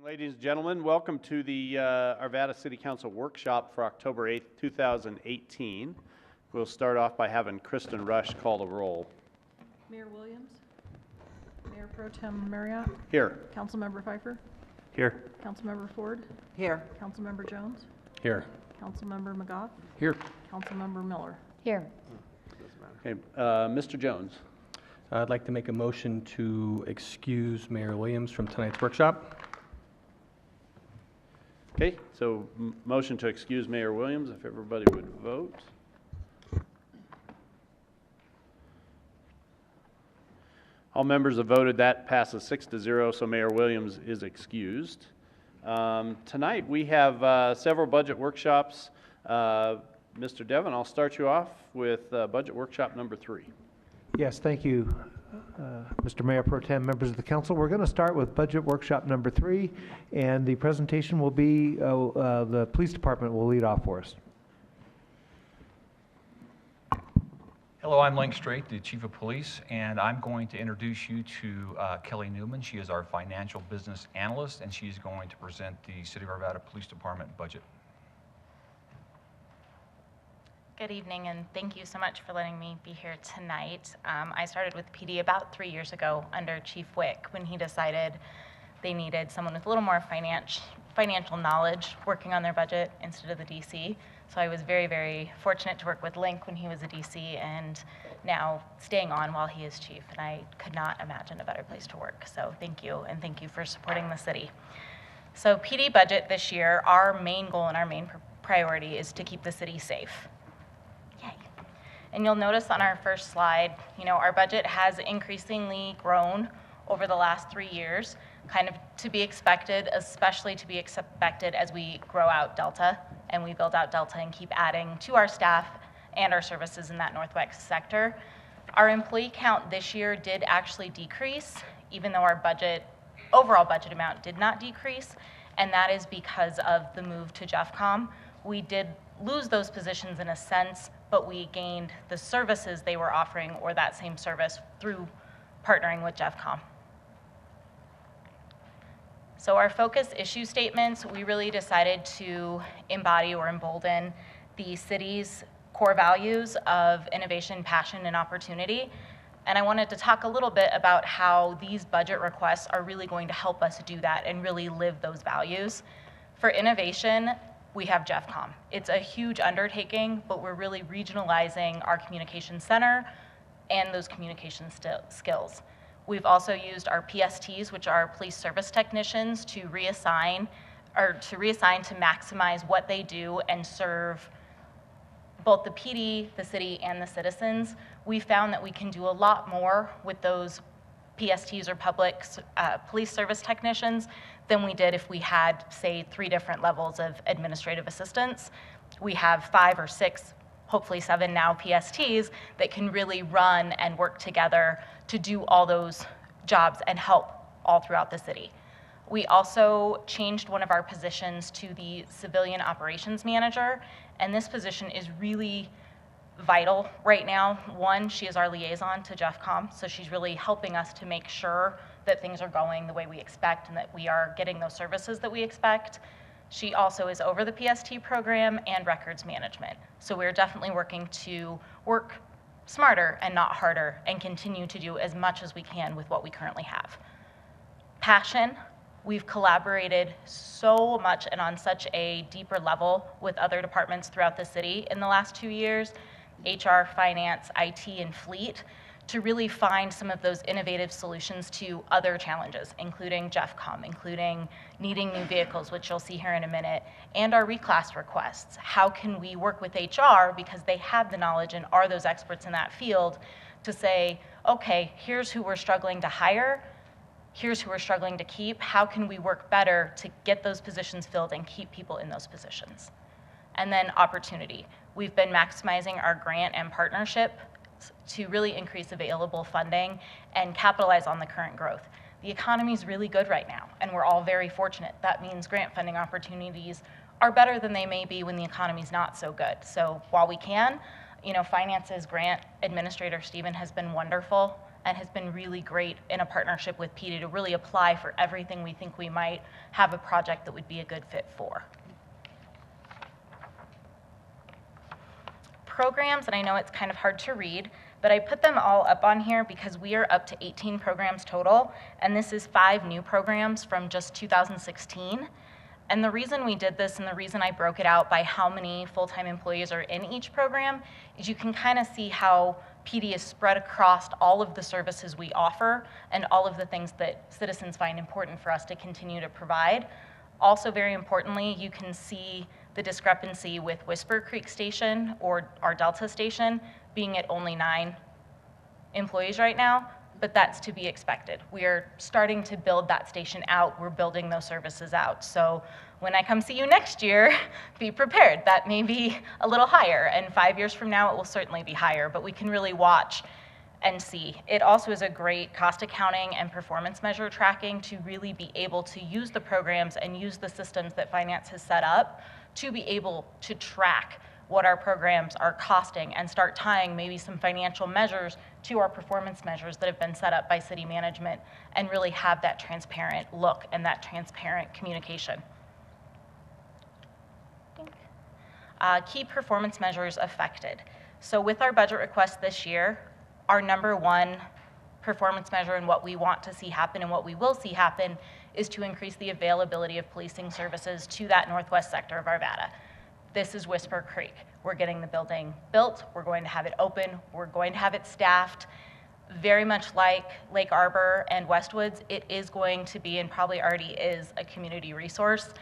Ladies and gentlemen, welcome to the Arvada City Council workshop for October 8th, 2018. We'll start off by having Kristen Rush call the roll. Mayor Williams, Mayor Pro Tem Marriott. Here. Councilmember Pfeiffer. Here. Councilmember Ford. Here. Councilmember Jones. Here. Councilmember McGough. Here. Councilmember Miller. Here. Okay, Mr. Jones. I'd like to make a motion to excuse Mayor Williams from tonight's workshop. Okay, so motion to excuse Mayor Williams, if everybody would vote. All members have voted. That passes 6-0, so Mayor Williams is excused. Tonight we have several budget workshops. Mr. Devon, I'll start you off with budget workshop number 3. Yes, thank you, Mr. Mayor Pro Tem, members of the council. We're going to start with budget workshop number 3, and the presentation will be, the police department will lead off for us. Hello, I'm Link Strait, the Chief of Police, and I'm going to introduce you to Kelly Newman. She is our financial business analyst, and she's going to present the City of Arvada Police Department budget. Good evening, and thank you so much for letting me be here tonight. I started with PD about 3 years ago under Chief Wick when he decided they needed someone with a little more financial knowledge working on their budget instead of the DC. So I was very, very fortunate to work with Link when he was a DC and now staying on while he is chief. And I could not imagine a better place to work. So thank you, and thank you for supporting the city. So PD budget this year, our main goal and our main priority is to keep the city safe. Yay. And you'll notice on our first slide, our budget has increasingly grown over the last 3 years, kind of to be expected, especially to be expected as we grow out Delta and we build out Delta and keep adding to our staff and our services in that Northwest sector. Our employee count this year did actually decrease, even though our overall budget amount did not decrease, and that is because of the move to JeffCom. We did lose those positions in a sense, but we gained the services they were offering or that same service through partnering with JeffCom. So our focus issue statements, we really decided to embody or embolden the city's core values of innovation, passion, and opportunity. And I wanted to talk a little bit about how these budget requests are really going to help us do that and really live those values. For innovation, we have JeffCom. It's a huge undertaking, but we're really regionalizing our communication center and those communication skills. We've also used our PSTs, which are police service technicians, to reassign to maximize what they do and serve both the PD, the city, and the citizens. We found that we can do a lot more with those PSTs or public police service technicians than we did if we had, say, 3 different levels of administrative assistance. We have 5 or 6, hopefully 7 now PSTs that can really run and work together to do all those jobs and help all throughout the city. We also changed one of our positions to the civilian operations manager, and this position is really vital right now. One, she is our liaison to JeffCom, so she's really helping us to make sure that things are going the way we expect and that we are getting those services that we expect. She also is over the PST program and records management. So we're definitely working to work smarter and not harder and continue to do as much as we can with what we currently have. Passion, we've collaborated so much and on such a deeper level with other departments throughout the city in the last 2 years, HR, finance, IT, and fleet, to really find some of those innovative solutions to other challenges, including JeffCom, including needing new vehicles, which you'll see here in a minute, and our reclass requests. How can we work with HR, because they have the knowledge and are those experts in that field, to say, okay, here's who we're struggling to hire, here's who we're struggling to keep, how can we work better to get those positions filled and keep people in those positions? And then opportunity. We've been maximizing our grant and partnership to really increase available funding and capitalize on the current growth. The economy is really good right now, and we're all very fortunate. That means grant funding opportunities are better than they may be when the economy's not so good. So while we can, You know, Finance's grant administrator, Stephen, has been wonderful and has been really great in a partnership with PD to really apply for everything we think we might have a project that would be a good fit for. Programs, and I know it's kind of hard to read, but I put them all up on here because we are up to 18 programs total, and this is 5 new programs from just 2016. And the reason we did this and the reason I broke it out by how many full-time employees are in each program is you can kind of see how PD is spread across all of the services we offer and all of the things that citizens find important for us to continue to provide. Also, very importantly, you can see the discrepancy with Whisper Creek Station or our Delta Station being at only 9 employees right now, but that's to be expected. We are starting to build that station out. We're building those services out. So when I come see you next year, be prepared. That may be a little higher, and 5 years from now, it will certainly be higher, but we can really watch and see. It also is a great cost accounting and performance measure tracking to really be able to use the programs and use the systems that finance has set up to be able to track what our programs are costing and start tying maybe some financial measures to our performance measures that have been set up by city management and really have that transparent look and that transparent communication. Key performance measures affected. So with our budget request this year, our #1 performance measure and what we want to see happen and what we will see happen is to increase the availability of policing services to that northwest sector of Arvada. This is Whisper Creek. We're getting the building built, we're going to have it open, we're going to have it staffed. Very much like Lake Arbor and Westwoods, it is going to be, and probably already is, a community resource.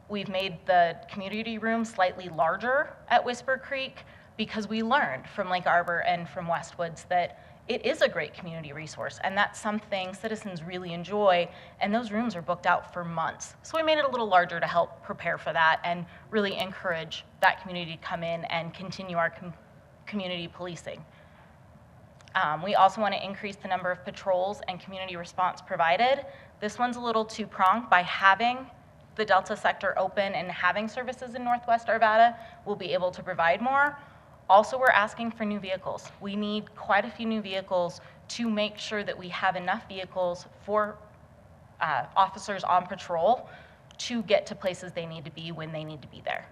We've made the community room slightly larger at Whisper Creek because we learned from Lake Arbor and from Westwoods that it is a great community resource, and that's something citizens really enjoy, and those rooms are booked out for months. So we made it a little larger to help prepare for that and really encourage that community to come in and continue our community policing. We also want to increase the number of patrols and community response provided. This one's a little two-pronged. By having the Delta sector open and having services in Northwest Arvada, we'll be able to provide more. Also, we're asking for new vehicles. We need quite a few new vehicles to make sure that we have enough vehicles for officers on patrol to get to places they need to be when they need to be there.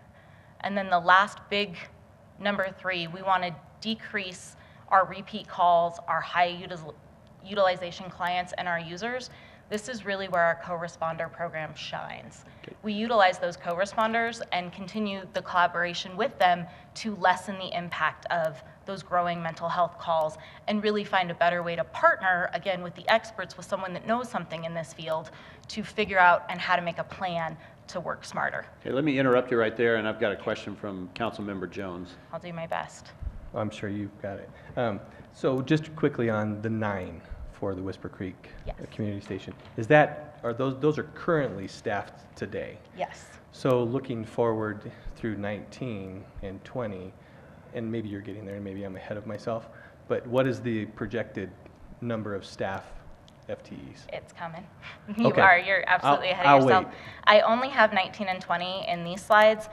And then the last big #3, we want to decrease our repeat calls, our high utilization clients, and our users. This is really where our co-responder program shines. Okay. We utilize those co-responders and continue the collaboration with them to lessen the impact of those growing mental health calls and really find a better way to partner, again, with the experts, with someone that knows something in this field to figure out and how to make a plan to work smarter. Okay, let me interrupt you right there, and I've got a question from Councilmember Jones. I'll do my best. I'm sure you've got it. So just quickly on the 9 for the Whisper Creek Community Station, those are currently staffed today? Yes. So looking forward through 19 and 20, and maybe you're getting there, and maybe I'm ahead of myself, but what is the projected number of staff FTEs? It's coming. Okay. You're absolutely ahead of I'll yourself. wait. I only have 19 and 20 in these slides,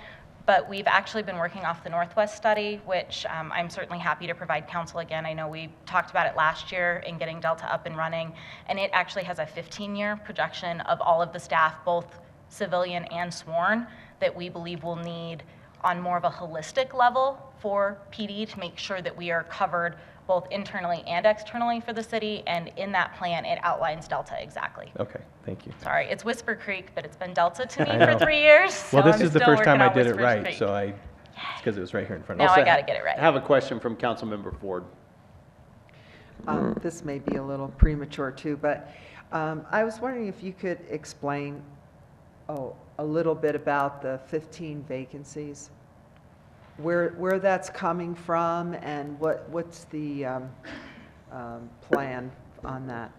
but we've actually been working off the Northwest study, which I'm certainly happy to provide council again. I know we talked about it last year in getting Delta up and running, and it actually has a 15-year projection of all of the staff, both civilian and sworn, that we believe we'll need on more of a holistic level for PD to make sure that we are covered both internally and externally for the city, and in that plan, it outlines Delta exactly. Okay, thank you. Sorry, it's Whisper Creek, but it's been Delta to me I know. for 3 years. So Well, this I'm is the still first time I working on did it Whisper right, Creek. so it's because it was right here in front Now of us. I got to get it right. I have a question from Councilmember Ford. This may be a little premature too, but I was wondering if you could explain a little bit about the 15 vacancies, where that's coming from, and what's the plan on that?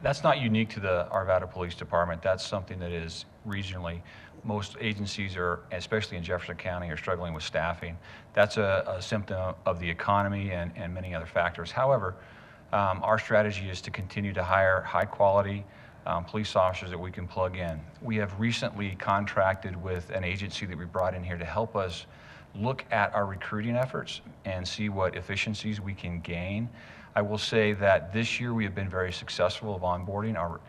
That's not unique to the Arvada Police Department. That's something that is regionally. Most agencies are, especially in Jefferson County, are struggling with staffing. That's a symptom of the economy and many other factors. However, our strategy is to continue to hire high quality police officers that we can plug in. We have recently contracted with an agency that we brought in here to help us look at our recruiting efforts and see what efficiencies we can gain. I will say that this year we have been very successful of onboarding our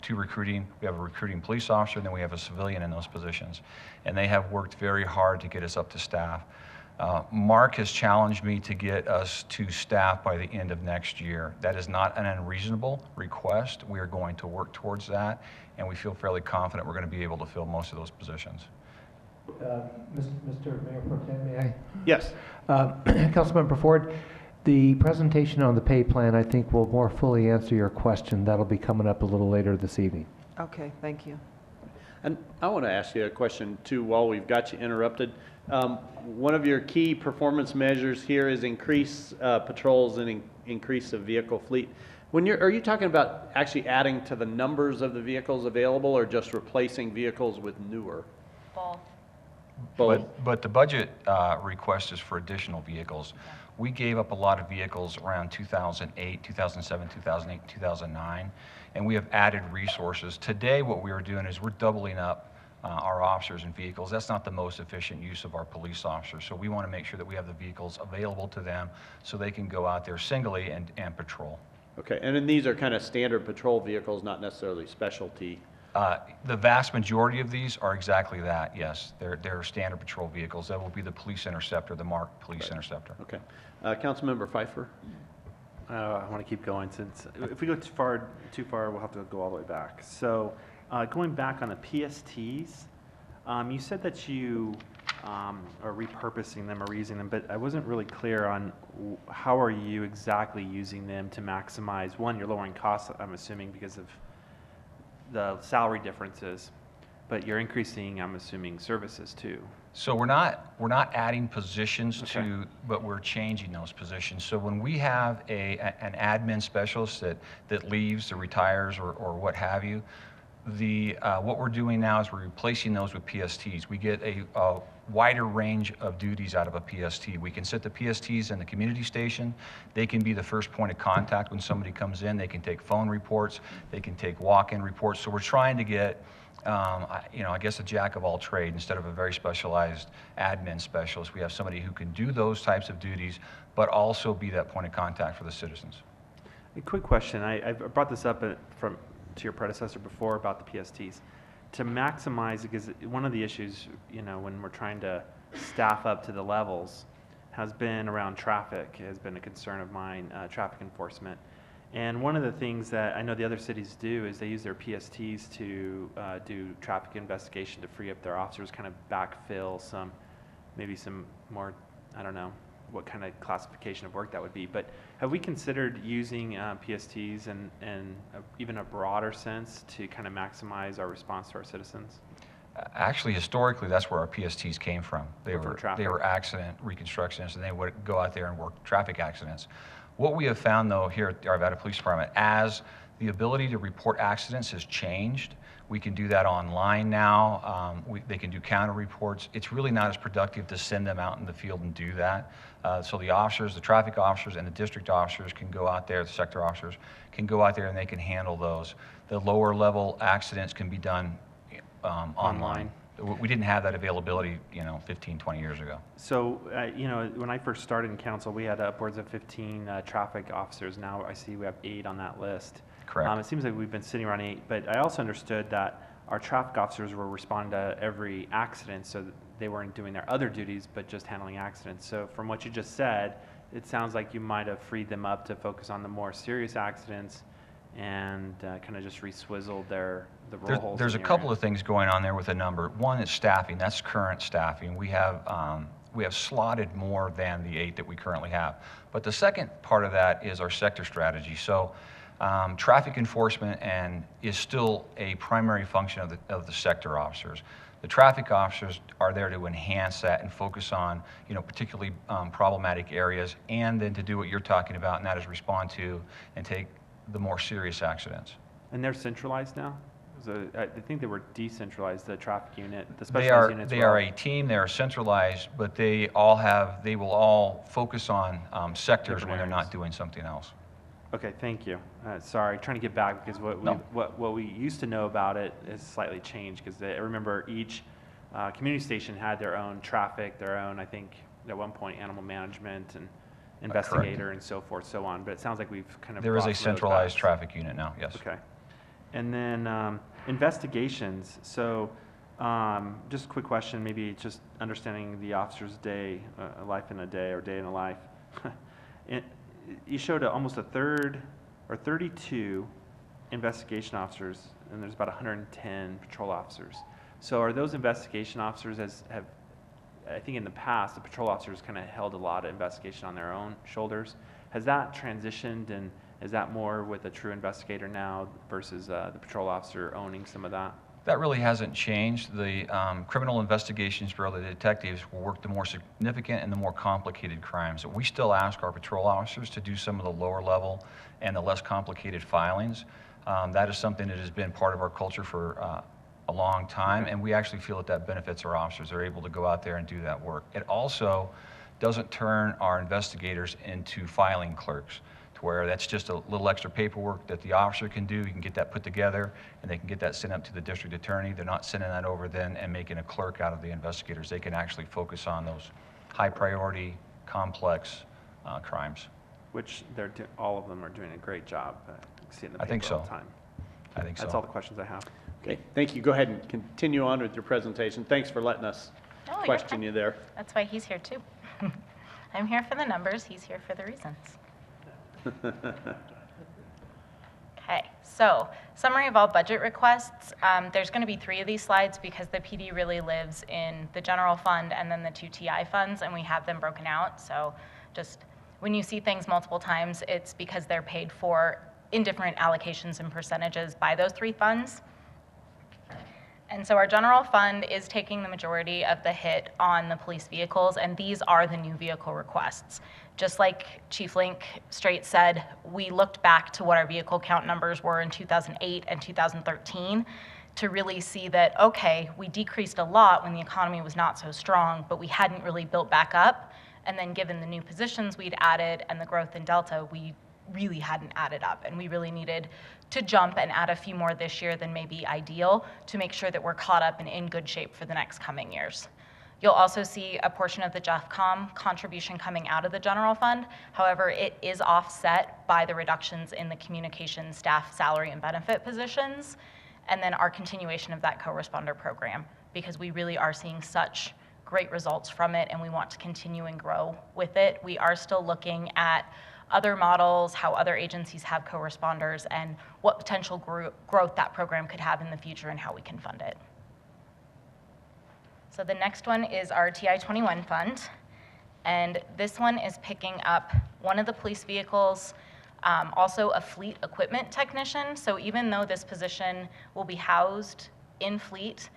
to recruiting. We have a recruiting police officer, and then we have a civilian in those positions. And they have worked very hard to get us up to staff. Mark has challenged me to get us to staff by the end of next year. That is not an unreasonable request. We are going to work towards that, and we feel fairly confident we're going to be able to fill most of those positions. Mr. Mayor Pro Tem, may I? Yes. Councilmember Ford, the presentation on the pay plan, I think, will more fully answer your question. That'll be coming up a little later this evening. Okay, thank you. And I want to ask you a question too while we've got you interrupted. One of your key performance measures here is increase patrols and increase the vehicle fleet. Are you talking about actually adding to the numbers of the vehicles available or just replacing vehicles with newer? Both. Both. But the budget request is for additional vehicles. We gave up a lot of vehicles around 2008, 2007, 2008, 2009, and we have added resources. Today, what we are doing is we're doubling up our officers and vehicles. That's not the most efficient use of our police officers, so we want to make sure that we have the vehicles available to them so they can go out there singly and patrol. Okay, and then these are kind of standard patrol vehicles, not necessarily specialty. The vast majority of these are exactly that, yes. They're standard patrol vehicles. That will be the police interceptor, the marked police interceptor. Okay. Councilmember Pfeiffer? I want to keep going since if we go too far, we'll have to go all the way back. So going back on the PSTs, you said that you are repurposing them or reusing them, but I wasn't really clear on how are you exactly using them to maximize, one, you're lowering costs, I'm assuming, because of the salary differences, but you're increasing, I'm assuming, services too. So we're not adding positions Okay. but we're changing those positions. So when we have an admin specialist that leaves or retires or what have you, what we're doing now is we're replacing those with PSTs. We get a wider range of duties out of a PST. We can set the PSTs in the community station. They can be the first point of contact when somebody comes in. They can take phone reports. They can take walk-in reports. So we're trying to get, I guess, a jack of all trades instead of a very specialized admin specialist. We have somebody who can do those types of duties, but also be that point of contact for the citizens. A quick question. I brought this up to your predecessor before about the PSTs. To maximize, because one of the issues, when we're trying to staff up to the levels, has been around traffic, has been a concern of mine, traffic enforcement. And one of the things that I know the other cities do is they use their PSTs to do traffic investigation to free up their officers, kind of backfill maybe some more, I don't know what kind of classification of work that would be, but have we considered using PSTs in even a broader sense to kind of maximize our response to our citizens? Actually, historically, that's where our PSTs came from. They were accident reconstructionists, and they would go out there and work traffic accidents. What we have found, though, here at the Arvada Police Department, as the ability to report accidents has changed, we can do that online now. They can do counter reports. It's really not as productive to send them out in the field and do that. So the officers, the traffic officers, and the district officers can go out there, the sector officers can go out there and they can handle those. The lower level accidents can be done online. We didn't have that availability, 15, 20 years ago. So, when I first started in council, we had upwards of 15 traffic officers. Now I see we have 8 on that list. Correct. It seems like we've been sitting around 8, but I also understood that our traffic officers were responding to every accident, so they weren't doing their other duties, but just handling accidents. So from what you just said, it sounds like you might have freed them up to focus on the more serious accidents and kind of just re-swizzled the role holes. There's a couple of things going on there with the number. One is staffing. That's current staffing. We have slotted more than the 8 that we currently have. But the second part of that is our sector strategy. So traffic enforcement is still a primary function of the sector officers. The traffic officers are there to enhance that and focus on, particularly problematic areas, and then to do what you're talking about, and that is respond to and take the more serious accidents. And they're centralized now? I think they were decentralized, the traffic unit, the specialized units. They are a team, they are centralized, but they will all focus on sectors Different when they're areas. not doing something else. Okay, thank you. Sorry, trying to get back because what we used to know about it has slightly changed because I remember each community station had their own traffic, their own, I think, at one point, animal management and investigator and so forth, so on. But it sounds like we've kind of There is brought a some of those centralized back. traffic unit now, yes. Okay. And then investigations. So just a quick question, maybe just understanding the officer's day, a life in a day or day in a life. You showed almost a third or 32 investigation officers, and there's about 110 patrol officers. So are those investigation officers I think in the past, the patrol officers kind of held a lot of investigation on their own shoulders. Has that transitioned, and is that more with a true investigator now versus the patrol officer owning some of that? That really hasn't changed. The Criminal Investigations Bureau, the detectives, will work the more significant and the more complicated crimes. We still ask our patrol officers to do some of the lower level and the less complicated filings. That is something that has been part of our culture for a long time, and we actually feel that that benefits our officers. They're able to go out there and do that work. It also doesn't turn our investigators into filing clerks, to where that's just a little extra paperwork that the officer can do. You can get that put together, and they can get that sent up to the district attorney. They're not sending that over then and making a clerk out of the investigators. They can actually focus on those high priority, complex crimes. Which all of them are doing a great job. I see it in the I think paper all so. the time. I think so. That's all the questions I have. Okay, thank you. Go ahead and continue on with your presentation. Thanks for letting us No, you're question fine. you there. That's why he's here too. I'm here for the numbers, he's here for the reasons. Okay, so summary of all budget requests. There's going to be 3 of these slides because the PD really lives in the general fund and then the 2 TI funds, and we have them broken out. So just when you see things multiple times, it's because they're paid for in different allocations and percentages by those 3 funds. And so our general fund is taking the majority of the hit on the police vehicles, and these are the new vehicle requests. Just like Chief Link straight said, we looked back to what our vehicle count numbers were in 2008 and 2013 to really see that, okay, we decreased a lot when the economy was not so strong, but we hadn't really built back up. And then given the new positions we'd added and the growth in Delta, we really hadn't added up, and we really needed to jump and add a few more this year than may be ideal to make sure that we're caught up and in good shape for the next coming years. You'll also see a portion of the JEFCOM contribution coming out of the general fund. However, it is offset by the reductions in the communication staff salary and benefit positions, and then our continuation of that co-responder program, because we really are seeing such great results from it, and we want to continue and grow with it. We are still looking at other models, how other agencies have co-responders, and what potential growth that program could have in the future and how we can fund it. So the next one is our TI-21 fund, and this one is picking up one of the police vehicles, also a fleet equipment technician. So even though this position will be housed in fleet,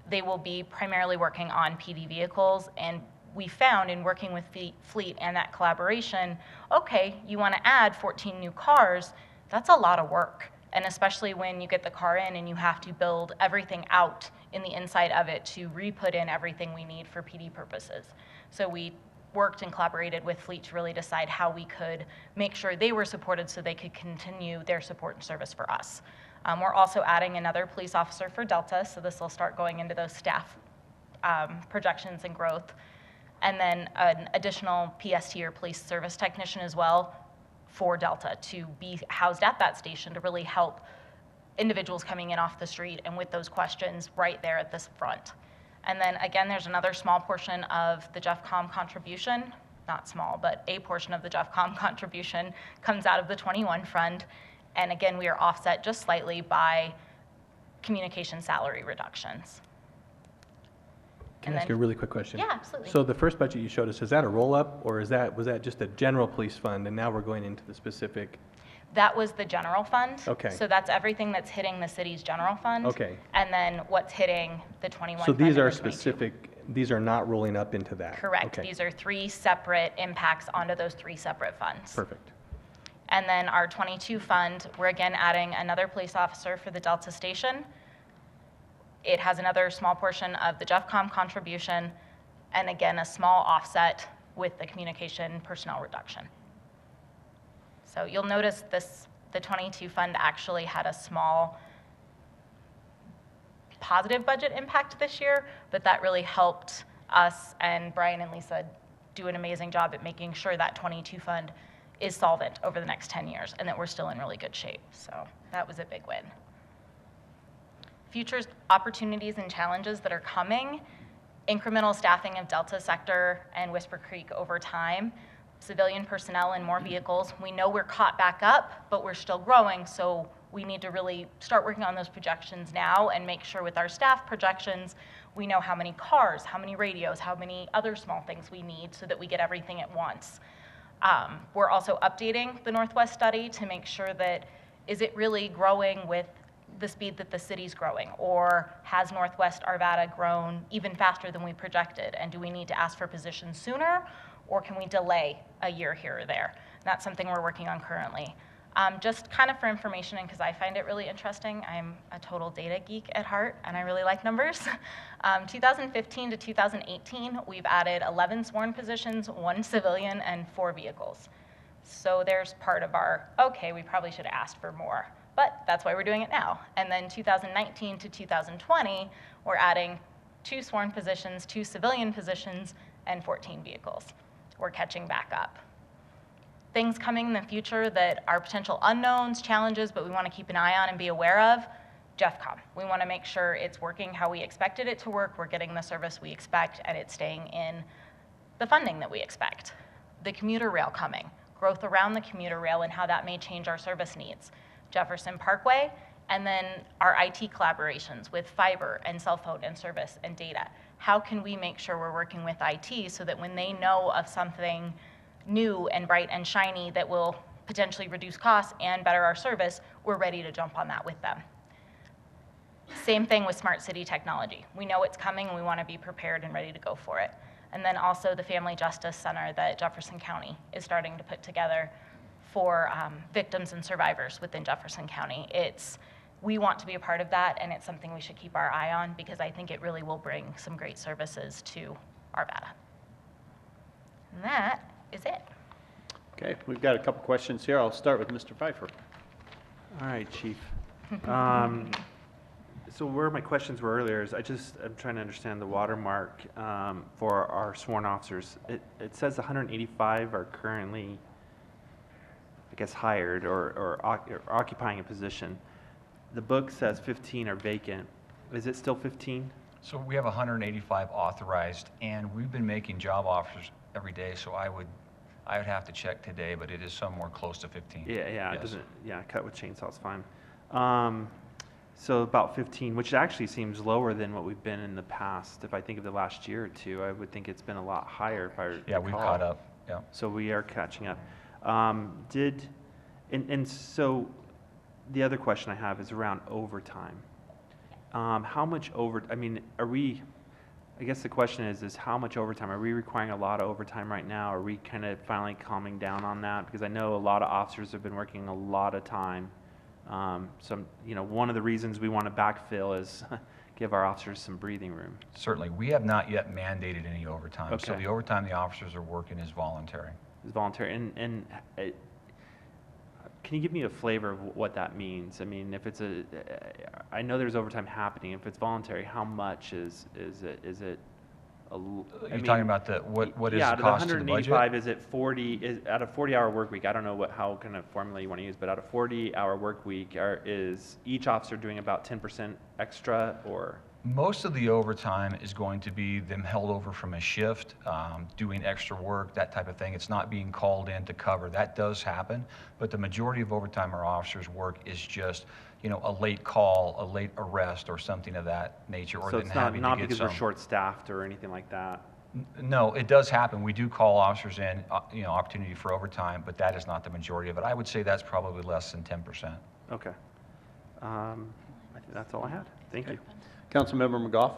they will be primarily working on PD vehicles, and we found in working with fleet and that collaboration, okay, you want to add 14 new cars, that's a lot of work. And especially when you get the car in and you have to build everything out in the inside of it to re-put in everything we need for PD purposes. So we worked and collaborated with fleet to really decide how we could make sure they were supported so they could continue their support and service for us. We're also adding another police officer for Delta, so this will start going into those staff projections and growth. And then an additional PST or police service technician as well for Delta to be housed at that station to really help individuals coming in off the street and with those questions right there at this front. And then again, there's another small portion of the JEFCOM contribution, not small, but a portion of the JEFCOM contribution comes out of the 21 fund. And again, we are offset just slightly by communication salary reductions. Can I ask you a really quick question? Yeah, absolutely. So the first budget you showed us, is that a roll-up, or was that just a general police fund, and now we're going into the specific? That was the general fund. Okay. So that's everything that's hitting the city's general fund. Okay. And then what's hitting the 21 So fund these and are the 22. specific, these are not rolling up into that? Correct. Okay. These are 3 separate impacts onto those 3 separate funds. Perfect. And then our 22 fund, we're again adding another police officer for the Delta station. It has another small portion of the JEFCOM contribution, and again, a small offset with the communication personnel reduction. So you'll notice the 22 fund actually had a small positive budget impact this year, but that really helped us, and Brian and Lisa do an amazing job at making sure that 22 fund is solvent over the next 10 years and that we're still in really good shape. So that was a big win. Future opportunities and challenges that are coming: incremental staffing of Delta Sector and Whisper Creek over time, civilian personnel and more vehicles. We know we're caught back up, but we're still growing, so we need to really start working on those projections now and make sure with our staff projections, we know how many cars, how many radios, how many other small things we need so that we get everything at once. We're also updating the Northwest study to make sure that, is it really growing with the speed that the city's growing, or has Northwest Arvada grown even faster than we projected? And do we need to ask for positions sooner, or can we delay a year here or there? And that's something we're working on currently. Just kind of for information, and because I find it really interesting, I'm a total data geek at heart, and I really like numbers. 2015 to 2018, we've added 11 sworn positions, 1 civilian, and 4 vehicles. So there's part of our, okay, we probably should have asked for more, but that's why we're doing it now. And then 2019 to 2020, we're adding 2 sworn positions, 2 civilian positions, and 14 vehicles. We're catching back up. Things coming in the future that are potential unknowns, challenges, but we want to keep an eye on and be aware of: JeffCom. We want to make sure it's working how we expected it to work, we're getting the service we expect, and it's staying in the funding that we expect. The commuter rail coming, growth around the commuter rail and how that may change our service needs. Jefferson Parkway, and then our IT collaborations with fiber and cell phone and service and data. How can we make sure we're working with IT so that when they know of something new and bright and shiny that will potentially reduce costs and better our service, we're ready to jump on that with them. Same thing with smart city technology. We know it's coming and we want to be prepared and ready to go for it. And then also the Family Justice Center that Jefferson County is starting to put together for victims and survivors within Jefferson County. We want to be a part of that, and it's something we should keep our eye on because I think it really will bring some great services to Arvada. And that is it. Okay, we've got a couple questions here. I'll start with Mr. Pfeiffer. All right, Chief. So where my questions were earlier is I'm trying to understand the watermark for our sworn officers. It says 185 are currently, I guess, hired or occupying a position. The book says 15 are vacant. Is it still 15? So we have 185 authorized, and we've been making job offers every day, so I would have to check today, but it is somewhere close to 15. Yeah, Yes. It doesn't, cut with chainsaw's fine. So about 15, which actually seems lower than what we've been in the past. If I think of the last year or two, I would think it's been a lot higher if I recall. Yeah, we've caught up, yeah. So we are catching up. So the other question I have is around overtime. How much I guess the question is how much overtime? Are we requiring a lot of overtime right now? Are we kind of finally calming down on that? Because I know a lot of officers have been working a lot of time. One of the reasons we want to backfill is give our officers some breathing room. Certainly. We have not yet mandated any overtime. Okay. So the overtime the officers are working is voluntary. It's voluntary. And can you give me a flavor of what that means? I mean, if it's I know there's overtime happening. If it's voluntary, how much is it? Is it? You're talking about what is the cost to the budget? 185, is it 40, out of 40-hour work week, I don't know how kind of formula you want to use, but out of 40-hour work week, is each officer doing about 10% extra, or? Most of the overtime is going to be them held over from a shift, doing extra work, that type of thing. It's not being called in to cover. That does happen, but the majority of overtime our officers work is just, a late call, a late arrest, or something of that nature, or So then it's having not to get because some. we're short-staffed or anything like that? No, it does happen. We do call officers in, opportunity for overtime, but that is not the majority of it. I would say that's probably less than 10%. Okay. I think that's all I had. Thank you. Councilmember McGough.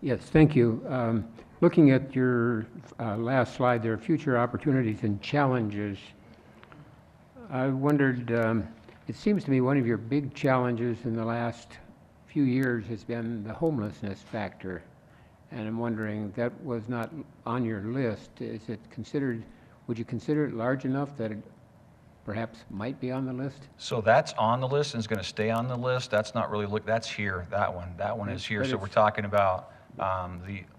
Yes, thank you. Looking at your last slide there, future opportunities and challenges, I wondered, it seems to me one of your big challenges in the last few years has been the homelessness factor. And I'm wondering, that was not on your list. Is it considered, would you consider it large enough that perhaps might be on the list? So that's on the list and is going to stay on the list. That's not really, that's here, that one. That one is here. But So it's- we're talking about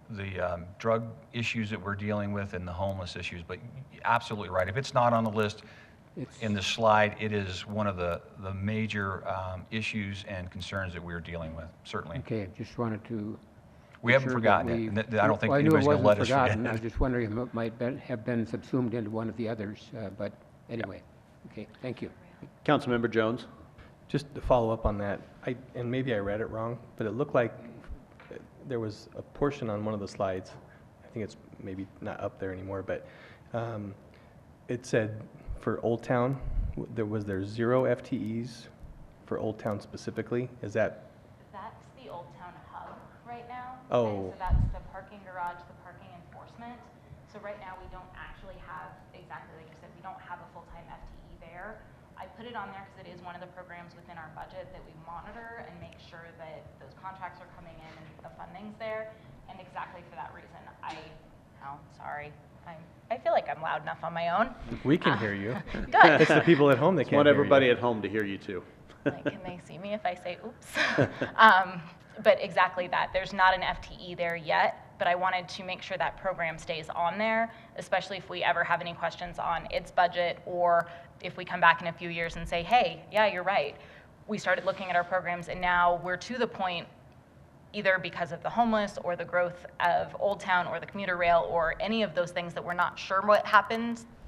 the drug issues that we're dealing with and the homeless issues. But absolutely right. If it's not on the list It's- in the slide, it is one of the major issues and concerns that we're dealing with, certainly. Okay, just wanted to. We be haven't sure that forgotten it, we- and I don't think Well, I knew it anybody's going to let wasn't us forgotten. forget I was it. just wondering if it might have been subsumed into one of the others, but anyway, okay, thank you. Councilmember Jones? Just to follow up on that, and maybe I read it wrong, but it looked like there was a portion on one of the slides, I think it's maybe not up there anymore, but it said for Old Town, was there 0 FTEs for Old Town specifically? Is that, That's the Old Town Hub right now. Oh. And so that's the parking garage, the parking enforcement. So right now, we don't actually have, exactly like you said, we don't have a full-time FTE there. I put it on there because it is one of the programs within our budget that we monitor and make sure that those contracts are coming in and the funding's there. And exactly for that reason, sorry. I feel like I'm loud enough on my own. we can hear you. Good. It's the people at home that can't Want hear you. everybody at home to hear you too. Like, can they see me if I say oops? But exactly that. There's not an FTE there yet, but I wanted to make sure that program stays on there, especially if we ever have any questions on its budget, or if we come back in a few years and say, hey, yeah, you're right. We started looking at our programs and now we're to the point, either because of the homeless or the growth of Old Town or the commuter rail or any of those things that we're not sure what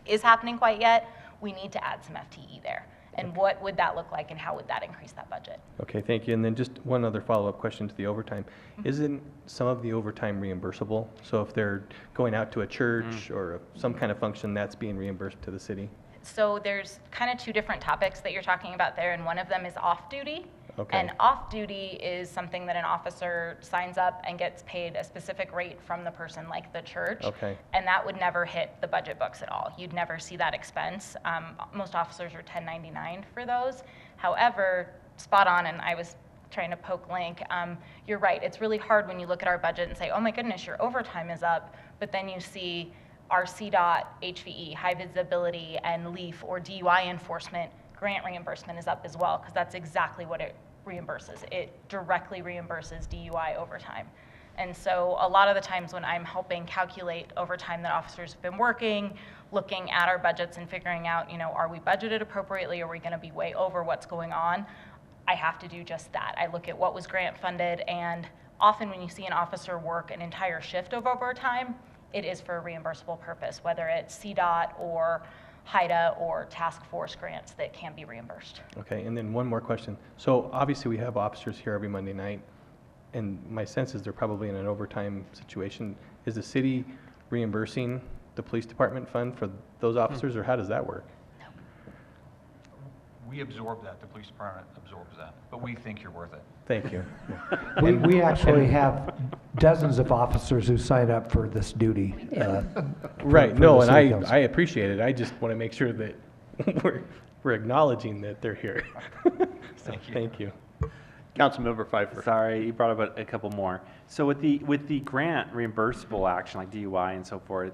is happening quite yet, we need to add some FTE there. And what would that look like and how would that increase that budget? Okay, thank you. And then just one other follow-up question to the overtime. Isn't some of the overtime reimbursable? So if they're going out to a church or some kind of function, that's being reimbursed to the city? So there's kind of two different topics that you're talking about there, and one of them is off-duty. Okay. And off-duty is something that an officer signs up and gets paid a specific rate from the person, like the church. Okay. And that would never hit the budget books at all. You'd never see that expense. Most officers are 1099 for those. However, spot on, and I was trying to poke Link, you're right. It's really hard when you look at our budget and say, oh my goodness, your overtime is up, but then you see our CDOT, HVE, high visibility, and LEAF or DUI enforcement grant reimbursement is up as well, because that's exactly what it reimburses. It directly reimburses DUI overtime. And so a lot of the times when I'm helping calculate overtime that officers have been working, looking at our budgets and figuring out, are we budgeted appropriately? Are we going to be way over what's going on? I have to do just that. I look at what was grant funded, and often when you see an officer work an entire shift of overtime, it is for a reimbursable purpose, whether it's CDOT or HIDA or task force grants that can be reimbursed. Okay, and then one more question. So obviously we have officers here every Monday night, and my sense is they're probably in an overtime situation. Is the city reimbursing the police department fund for those officers, or how does that work? We absorb that, the police department absorbs that, but we think you're worth it. Thank you. We actually have dozens of officers who sign up for this duty. Right, for no, the and city council. I appreciate it. I just want to make sure that we're acknowledging that they're here. So, Thank you. Thank you. Councilmember Pfeiffer. Sorry, you brought up a couple more. So with the grant reimbursable action like DUI and so forth,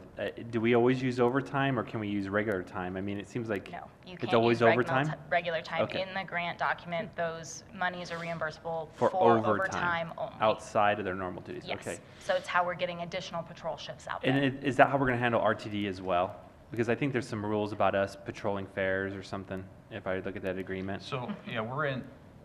do we always use overtime or can we use regular time? I mean, it seems like No, you it's can't always use overtime. regular time. Okay. In the grant document, those monies are reimbursable For overtime only. outside of their normal duties. Yes. Okay. So it's how we're getting additional patrol shifts out there. And is that how we're going to handle RTD as well? Because I think there's some rules about us patrolling fares or something. If I look at that agreement. So,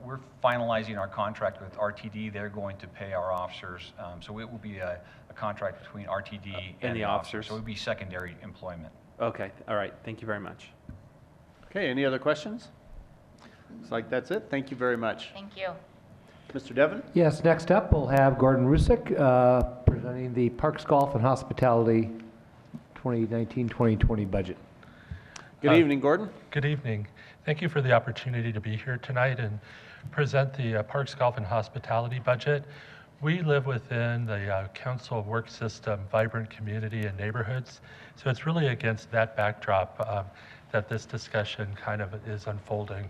we're finalizing our contract with RTD. They're going to pay our officers. So it will be a contract between RTD And the officers. So it would be secondary employment. Okay. All right. Thank you very much. Okay, any other questions? Looks like that's it. Thank you very much. Thank you. Mr. Devon? Yes, next up, we'll have Gordon Rusick presenting the Parks, Golf, and Hospitality 2019-2020 budget. Good evening, Gordon. Good evening. Thank you for the opportunity to be here tonight and present the Parks, Golf, and Hospitality budget. We live within the Council of Work System, Vibrant Community and Neighborhoods. So it's really against that backdrop that this discussion kind of is unfolding.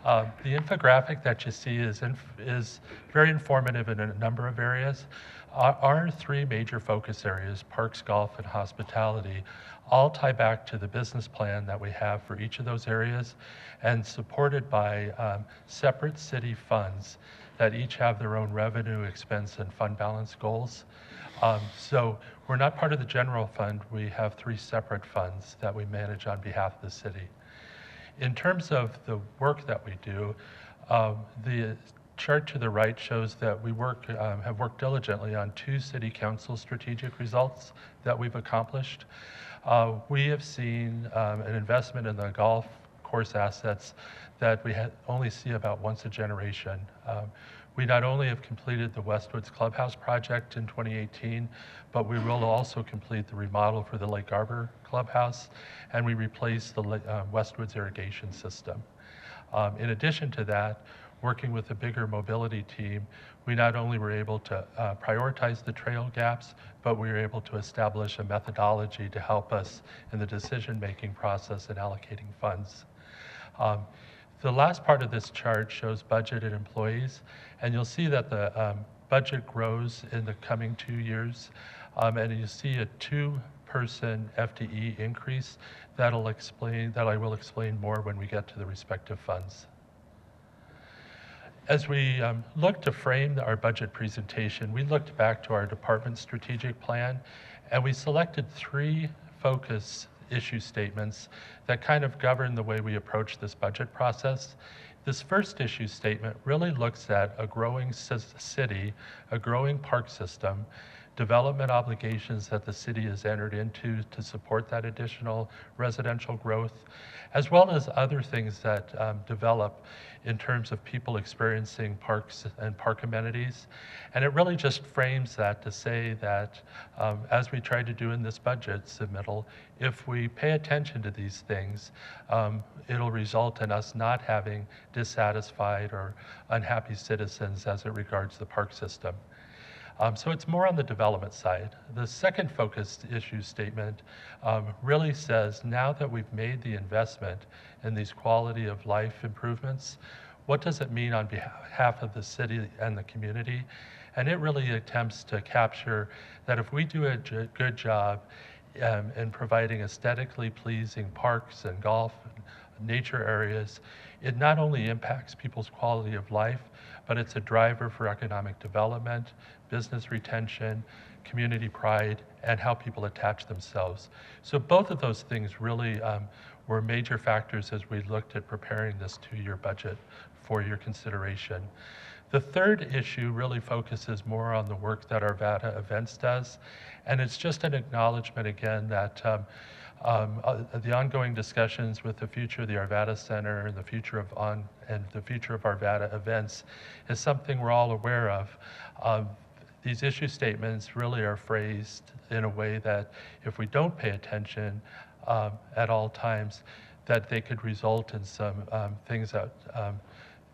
The infographic that you see is very informative in a number of areas. Our three major focus areas, parks, golf, and hospitality, all tie back to the business plan that we have for each of those areas and supported by separate city funds that each have their own revenue, expense, and fund balance goals. So we're not part of the general fund. We have three separate funds that we manage on behalf of the city. In terms of the work that we do, the chart to the right shows that we have worked diligently on 2 city council strategic results that we've accomplished. We have seen an investment in the golf course assets that we only see about once a generation. We not only have completed the Westwoods Clubhouse project in 2018, but we will also complete the remodel for the Lake Arbor Clubhouse, and we replaced the Westwoods irrigation system. In addition to that, working with a bigger mobility team, we not only were able to prioritize the trail gaps, but we were able to establish a methodology to help us in the decision-making process and allocating funds. The last part of this chart shows budgeted employees, and you'll see that the budget grows in the coming 2 years, and you see a 2-person FTE increase that I will explain more when we get to the respective funds. As we look to frame our budget presentation, we looked back to our department strategic plan, and we selected 3 focus issue statements that kind of govern the way we approach this budget process. This first issue statement really looks at a growing city, a growing park system, development obligations that the city has entered into to support that additional residential growth, as well as other things that develop in terms of people experiencing parks and park amenities. And it really just frames that to say that, as we tried to do in this budget submittal, if we pay attention to these things, it'll result in us not having dissatisfied or unhappy citizens as it regards the park system. So it's more on the development side. The second focused issue statement really says, now that we've made the investment in these quality of life improvements, what does it mean on behalf of the city and the community? And it really attempts to capture that if we do a good job in providing aesthetically pleasing parks and golf and nature areas, it not only impacts people's quality of life, but it's a driver for economic development, business retention, community pride, and how people attach themselves. So both of those things really were major factors as we looked at preparing this 2-year budget for your consideration. The third issue really focuses more on the work that Arvada Events does, and it's just an acknowledgement again that the ongoing discussions with the future of the Arvada Center and the future of Arvada Events is something we're all aware of. These issue statements really are phrased in a way that if we don't pay attention at all times, that they could result in some things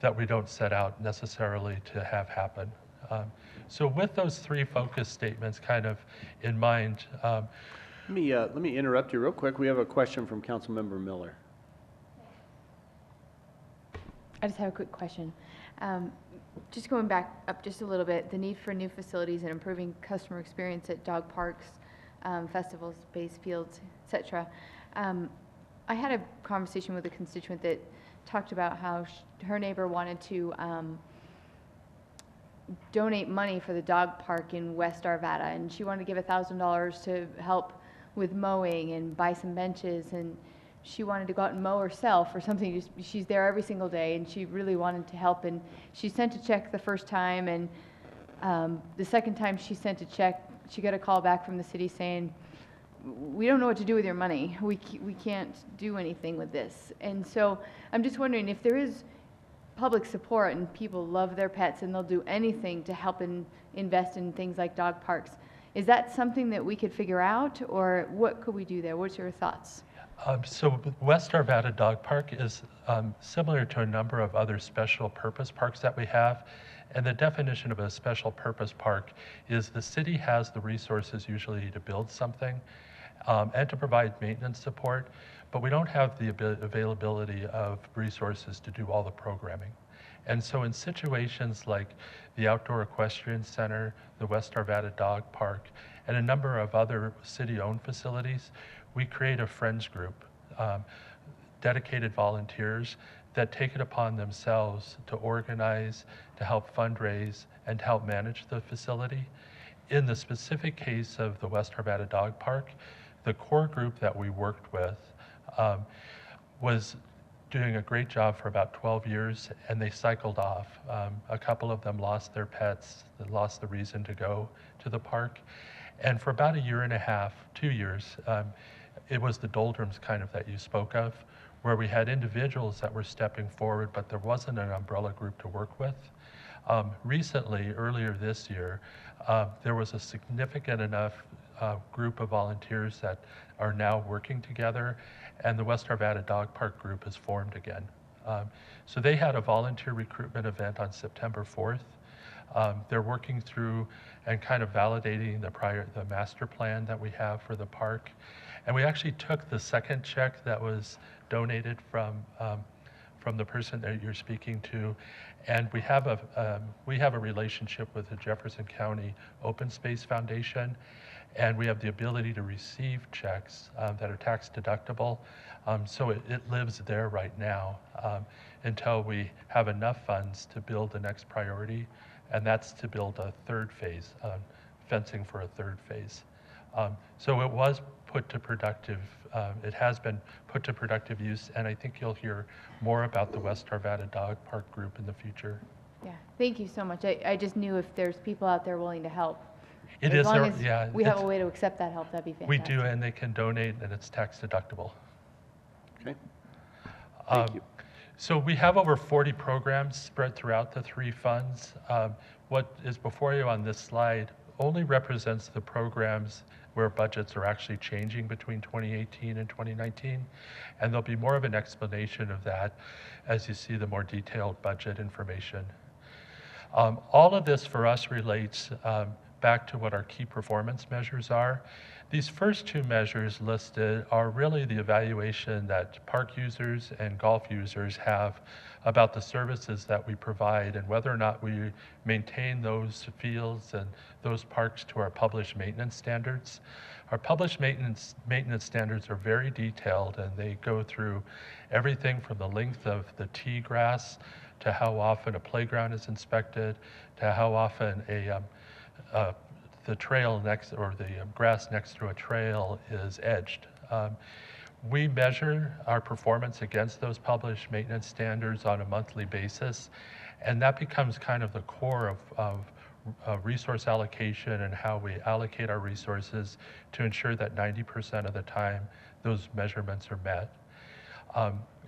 that we don't set out necessarily to have happen. So with those 3 focus statements kind of in mind, Let me interrupt you real quick. We have a question from Councilmember Miller. I just have a quick question. Just going back up just a little bit, the need for new facilities and improving customer experience at dog parks, festivals, base fields, etc. I had a conversation with a constituent that talked about how her neighbor wanted to donate money for the dog park in West Arvada, and she wanted to give $1,000 to help with mowing and buy some benches, and she wanted to go out and mow herself or something. She's there every single day, and she really wanted to help, and she sent a check the first time, and the second time she sent a check, she got a call back from the city saying, we don't know what to do with your money. We can't do anything with this. And so I'm just wondering if there is public support and people love their pets and they'll do anything to help invest in things like dog parks. Is that something that we could figure out, or what could we do there? What's your thoughts? So West Arvada Dog Park is similar to a number of other special purpose parks that we have. And the definition of a special purpose park is the city has the resources usually to build something and to provide maintenance support, but we don't have the availability of resources to do all the programming. And so in situations like the Outdoor Equestrian Center, the West Arvada Dog Park, and a number of other city-owned facilities, we create a friends group, dedicated volunteers that take it upon themselves to organize, to help fundraise, and to help manage the facility. In the specific case of the West Arvada Dog Park, the core group that we worked with was doing a great job for about 12 years, and they cycled off. A couple of them lost their pets, they lost the reason to go to the park. And for about a year and a half, 2 years, it was the doldrums kind of that you spoke of, where we had individuals that were stepping forward, but there wasn't an umbrella group to work with. Recently, earlier this year, there was a significant enough group of volunteers that are now working together, and the West Arvada Dog Park group has formed again. So they had a volunteer recruitment event on September 4th. They're working through and kind of validating the master plan that we have for the park. And we actually took the second check that was donated from the person that you're speaking to, and we have a relationship with the Jefferson County Open Space Foundation, and we have the ability to receive checks that are tax deductible. So it lives there right now until we have enough funds to build the next priority, and that's to build a third phase, fencing for a third phase. So it was put to productive, it has been put to productive use, and I think you'll hear more about the West Arvada Dog Park Group in the future. Yeah, thank you so much. I just knew if there's people out there willing to help. It As is, long as yeah. we have a way to accept that help, that'd be We fantastic. do, and they can donate, and it's tax deductible. Okay. Thank you. So we have over 40 programs spread throughout the three funds. What is before you on this slide only represents the programs where budgets are actually changing between 2018 and 2019. And there'll be more of an explanation of that as you see the more detailed budget information. All of this for us relates back to what our key performance measures are. These first two measures listed are really the evaluation that park users and golf users have about the services that we provide and whether or not we maintain those fields and those parks to our published maintenance standards. Our published maintenance standards are very detailed, and they go through everything from the length of the tee grass to how often a playground is inspected, to how often the trail next, or the grass next to a trail is edged. We measure our performance against those published maintenance standards on a monthly basis, and that becomes kind of the core of resource allocation and how we allocate our resources to ensure that 90% of the time those measurements are met.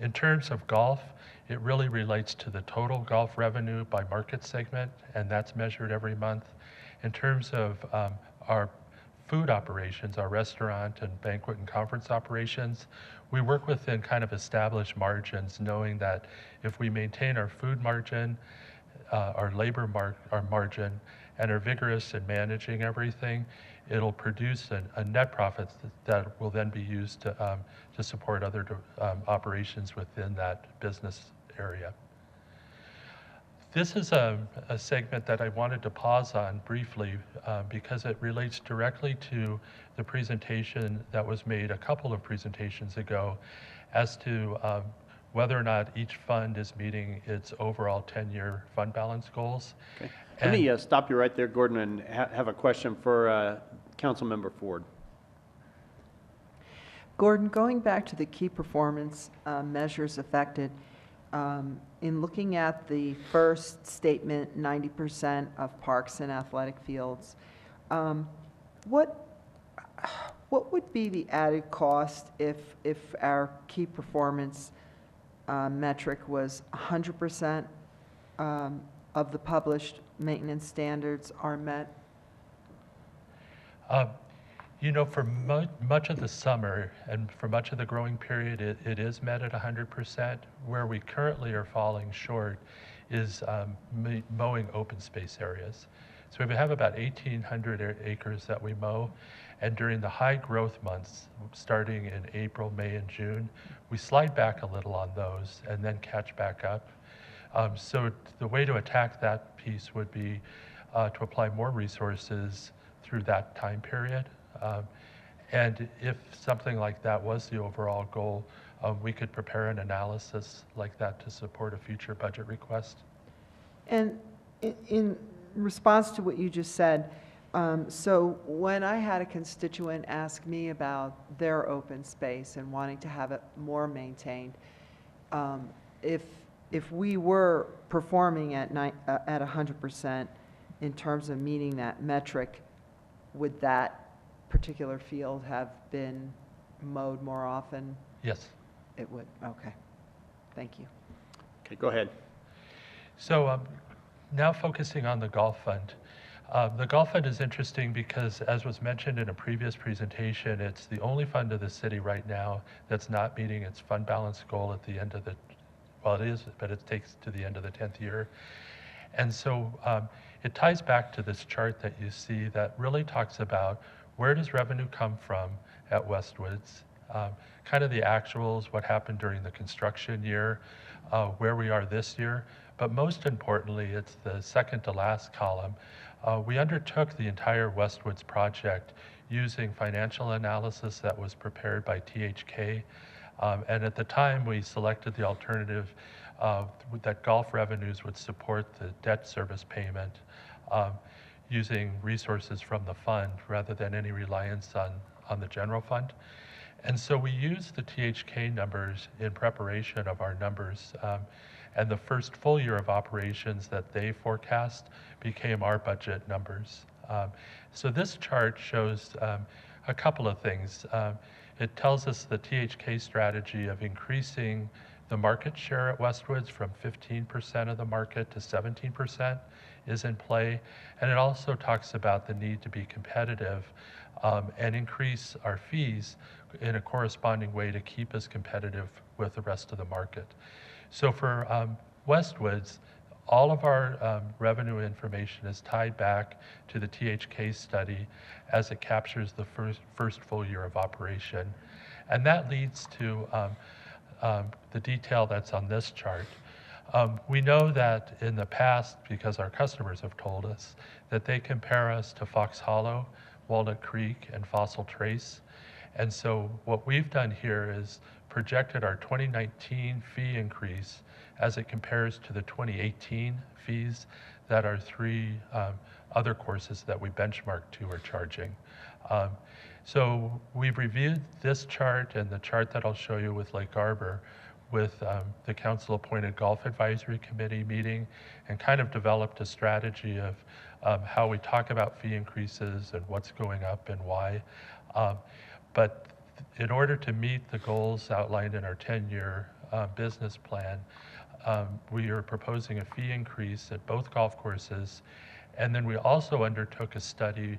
In terms of golf, it really relates to the total golf revenue by market segment, and that's measured every month. In terms of our food operations, our restaurant and banquet and conference operations, we work within kind of established margins, knowing that if we maintain our food margin, our labor margin, and are vigorous in managing everything, it'll produce a net profit that will then be used to support other operations within that business area. This is a segment that I wanted to pause on briefly because it relates directly to the presentation that was made a couple of presentations ago as to whether or not each fund is meeting its overall 10-year fund balance goals. Okay. Let me stop you right there, Gordon, and have a question for Councilmember Ford. Gordon, going back to the key performance measures affected, in looking at the first statement, 90% of parks and athletic fields, what would be the added cost if our key performance metric was 100% of the published maintenance standards are met? You know, for much of the summer and for much of the growing period, it is met at 100%. Where we currently are falling short is mowing open space areas. So we have about 1,800 acres that we mow, and during the high growth months, starting in April, May, and June, we slide back a little on those and then catch back up. So the way to attack that piece would be to apply more resources through that time period. And if something like that was the overall goal, we could prepare an analysis like that to support a future budget request. And in response to what you just said, so when I had a constituent ask me about their open space and wanting to have it more maintained, if we were performing at 100% in terms of meeting that metric, would that particular field have been mowed more often? Yes. It would, okay. Thank you. Okay, go ahead. So now focusing on the Golf Fund. The Golf Fund is interesting because, as was mentioned in a previous presentation, it's the only fund of the city right now that's not meeting its fund balance goal at the end of the, well, it is, but it takes to the end of the 10th year. And so it ties back to this chart that you see that really talks about where does revenue come from at Westwoods, kind of the actuals, what happened during the construction year, where we are this year. But most importantly, it's the second to last column. We undertook the entire Westwoods project using financial analysis that was prepared by THK. And at the time, we selected the alternative that golf revenues would support the debt service payment using resources from the fund rather than any reliance on the general fund. And so we used the THK numbers in preparation of our numbers. And the first full year of operations that they forecast became our budget numbers. So this chart shows a couple of things. It tells us the THK strategy of increasing the market share at Westwoods from 15% of the market to 17% is in play. And it also talks about the need to be competitive and increase our fees in a corresponding way to keep us competitive with the rest of the market. So for Westwoods, all of our revenue information is tied back to the THK study as it captures the first full year of operation. And that leads to the detail that's on this chart. We know that in the past, because our customers have told us, that they compare us to Fox Hollow, Walnut Creek, and Fossil Trace. And so what we've done here is projected our 2019 fee increase as it compares to the 2018 fees that our three other courses that we benchmarked to are charging. So we've reviewed this chart and the chart that I'll show you with Lake Arbor with the council-appointed Golf Advisory Committee meeting and kind of developed a strategy of how we talk about fee increases and what's going up and why. But in order to meet the goals outlined in our 10-year business plan, we are proposing a fee increase at both golf courses. And then we also undertook a study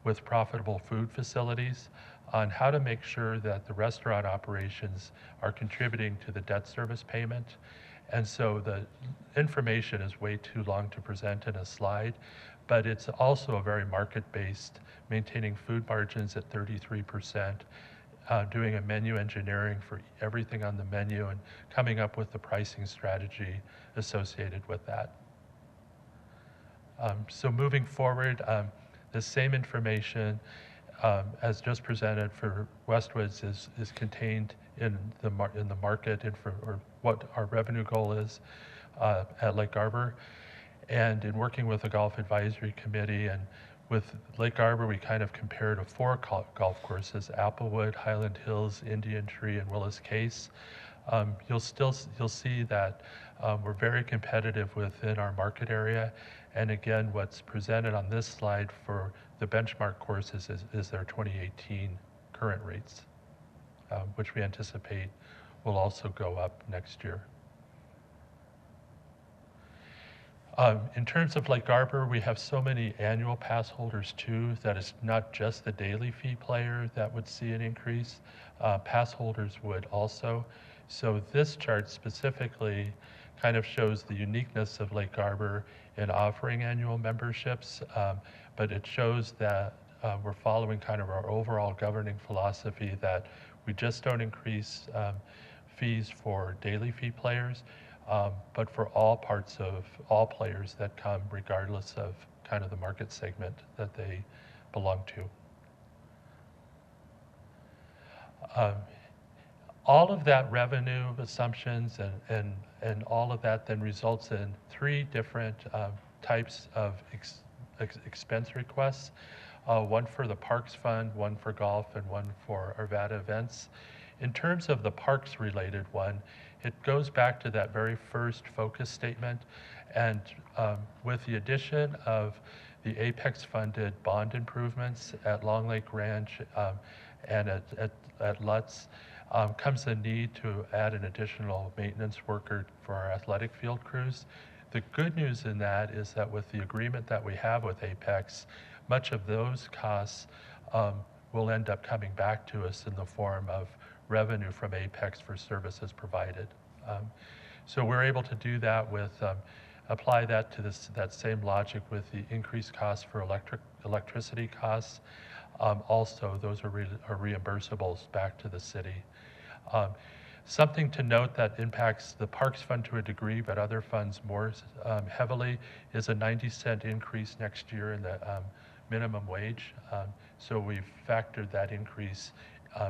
with profitable food facilities on how to make sure that the restaurant operations are contributing to the debt service payment. And so the information is way too long to present in a slide, but it's also a very market-based, maintaining food margins at 33%, doing a menu engineering for everything on the menu and coming up with the pricing strategy associated with that. So moving forward, the same information as just presented for Westwoods is contained in the market or what our revenue goal is at Lake Arbor. And in working with the Golf Advisory Committee and with Lake Arbor, we kind of compared to 4 golf courses: Applewood, Highland Hills, Indian Tree, and Willis Case. You'll see that we're very competitive within our market area. And again, what's presented on this slide for the benchmark courses is their 2018 current rates, which we anticipate will also go up next year. In terms of Lake Arbor, we have so many annual pass holders too that it's not just the daily fee player that would see an increase. Pass holders would also, So this chart specifically kind of shows the uniqueness of Lake Arbor in offering annual memberships, but it shows that we're following kind of our overall governing philosophy that we just don't increase fees for daily fee players, but for all parts of all players that come regardless of kind of the market segment that they belong to. All of that revenue assumptions and all of that then results in three different types of expense requests. One for the Parks Fund, one for golf, and one for Arvada events. In terms of the parks related one, it goes back to that very first focus statement, and with the addition of the Apex funded bond improvements at Long Lake Ranch and at Lutz, comes the need to add an additional maintenance worker for our athletic field crews. The good news in that is that with the agreement that we have with Apex, much of those costs will end up coming back to us in the form of revenue from Apex for services provided. So we're able to do that with, apply that to that same logic with the increased costs for electricity costs. Also, those are reimbursables back to the city. Something to note that impacts the Parks Fund to a degree, but other funds more heavily, is a 90-cent increase next year in the minimum wage. So we've factored that increase,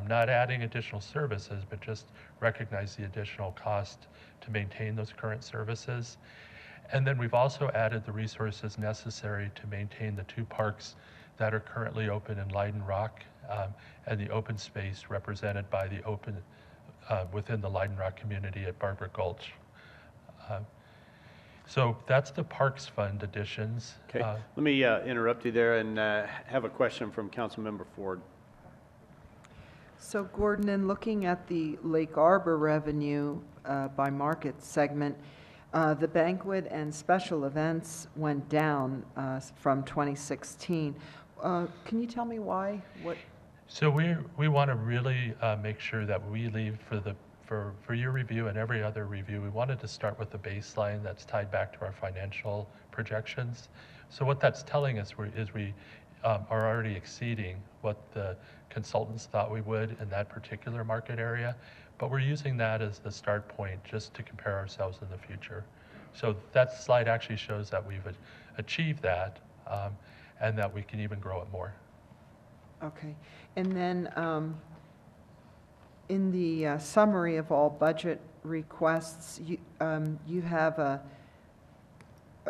not adding additional services, but just recognize the additional cost to maintain those current services. And then we've also added the resources necessary to maintain the two parks that are currently open in Leiden Rock and the open space represented by the open within the Leiden Rock community at Barber Gulch. So that's the Parks Fund additions. Okay, let me interrupt you there and have a question from Councilmember Ford. So Gordon, in looking at the Lake Arbor revenue by market segment, the banquet and special events went down from 2016. Can you tell me why? So we want to really make sure that we leave for your review and every other review, we wanted to start with the baseline that's tied back to our financial projections. So what that's telling us is we are already exceeding what the consultants thought we would in that particular market area, but we're using that as the start point just to compare ourselves in the future. So that slide actually shows that we've achieved that and that we can even grow it more. Okay, and then in the summary of all budget requests, you have a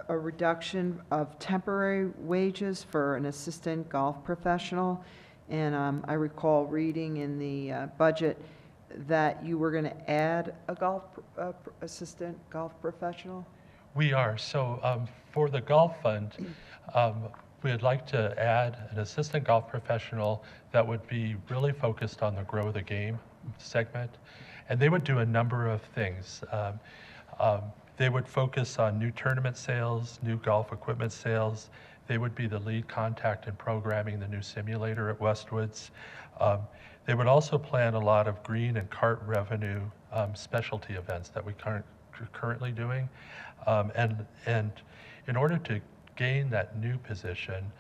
reduction of temporary wages for an assistant golf professional, and I recall reading in the budget that you were going to add a assistant golf professional. We are. So for the golf fund, we'd like to add an assistant golf professional that would be really focused on the grow the game segment, and they would do a number of things. They would focus on new tournament sales, new golf equipment sales. They would be the lead contact in programming the new simulator at Westwoods. They would also plan a lot of green and cart revenue specialty events that we currently doing. And in order to gain that new position,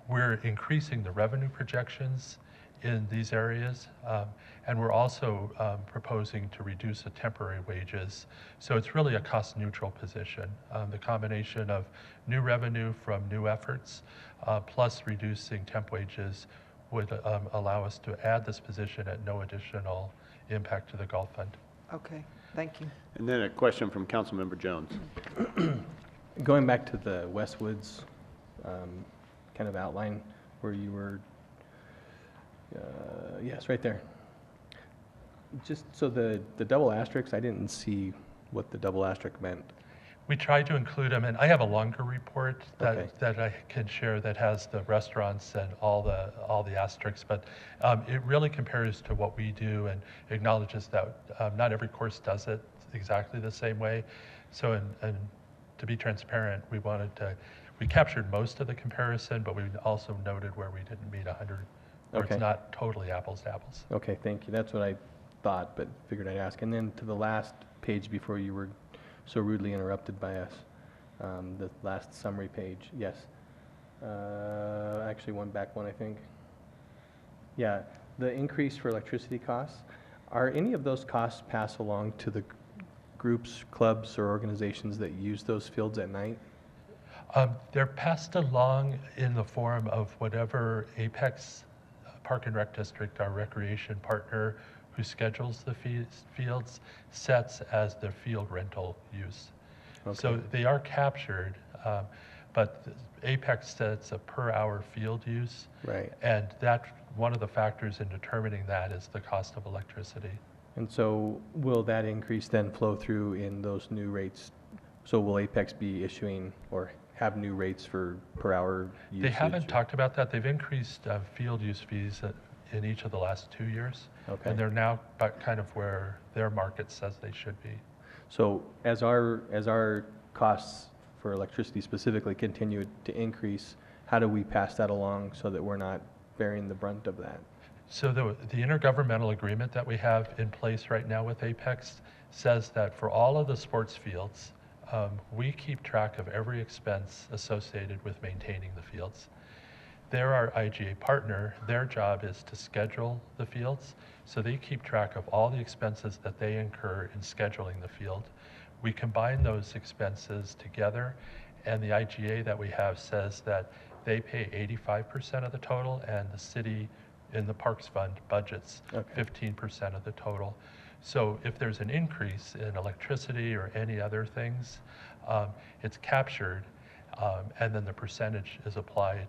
we're increasing the revenue projections in these areas, and we're also proposing to reduce the temporary wages. So it's really a cost neutral position. The combination of new revenue from new efforts plus reducing temp wages would allow us to add this position at no additional impact to the golf fund. Okay, thank you. And then a question from Councilmember Jones. Going back to the Westwoods kind of outline where you were, yes, right there. Just so the double asterisks, I didn't see what the double asterisk meant. We tried to include them, and I have a longer report that, Okay. that I can share that has the restaurants and all the asterisks, but it really compares to what we do and acknowledges that not every course does it exactly the same way. So, and to be transparent, we captured most of the comparison, but we also noted where we didn't meet 100, where Okay. it's not totally apples to apples. Okay, thank you. That's what I thought, but figured I'd ask. And then to the last page before you were so rudely interrupted by us, the last summary page, yes. Actually, one back one, I think. Yeah, the increase for electricity costs, are any of those costs passed along to the groups, clubs, or organizations that use those fields at night? They're passed along in the form of whatever Apex Park and Rec District, our recreation partner who schedules the fields, sets as their field rental use. Okay. So they are captured, but Apex sets a per hour field use. Right. And that, one of the factors in determining that is the cost of electricity. And so will that increase then flow through in those new rates? So will Apex be issuing or have new rates for per hour usage? They haven't talked about that. They've increased field use fees in each of the last 2 years. Okay. And they're now about kind of where their market says they should be. So as our costs for electricity specifically continue to increase, how do we pass that along so that we're not bearing the brunt of that? So the intergovernmental agreement that we have in place right now with Apex says that for all of the sports fields, we keep track of every expense associated with maintaining the fields. They're our IGA partner. Their job is to schedule the fields, so they keep track of all the expenses that they incur in scheduling the field. We combine those expenses together, and the IGA that we have says that they pay 85% of the total, and the city in the Parks Fund budgets 15% of the total. So if there's an increase in electricity or any other things, it's captured, and then the percentage is applied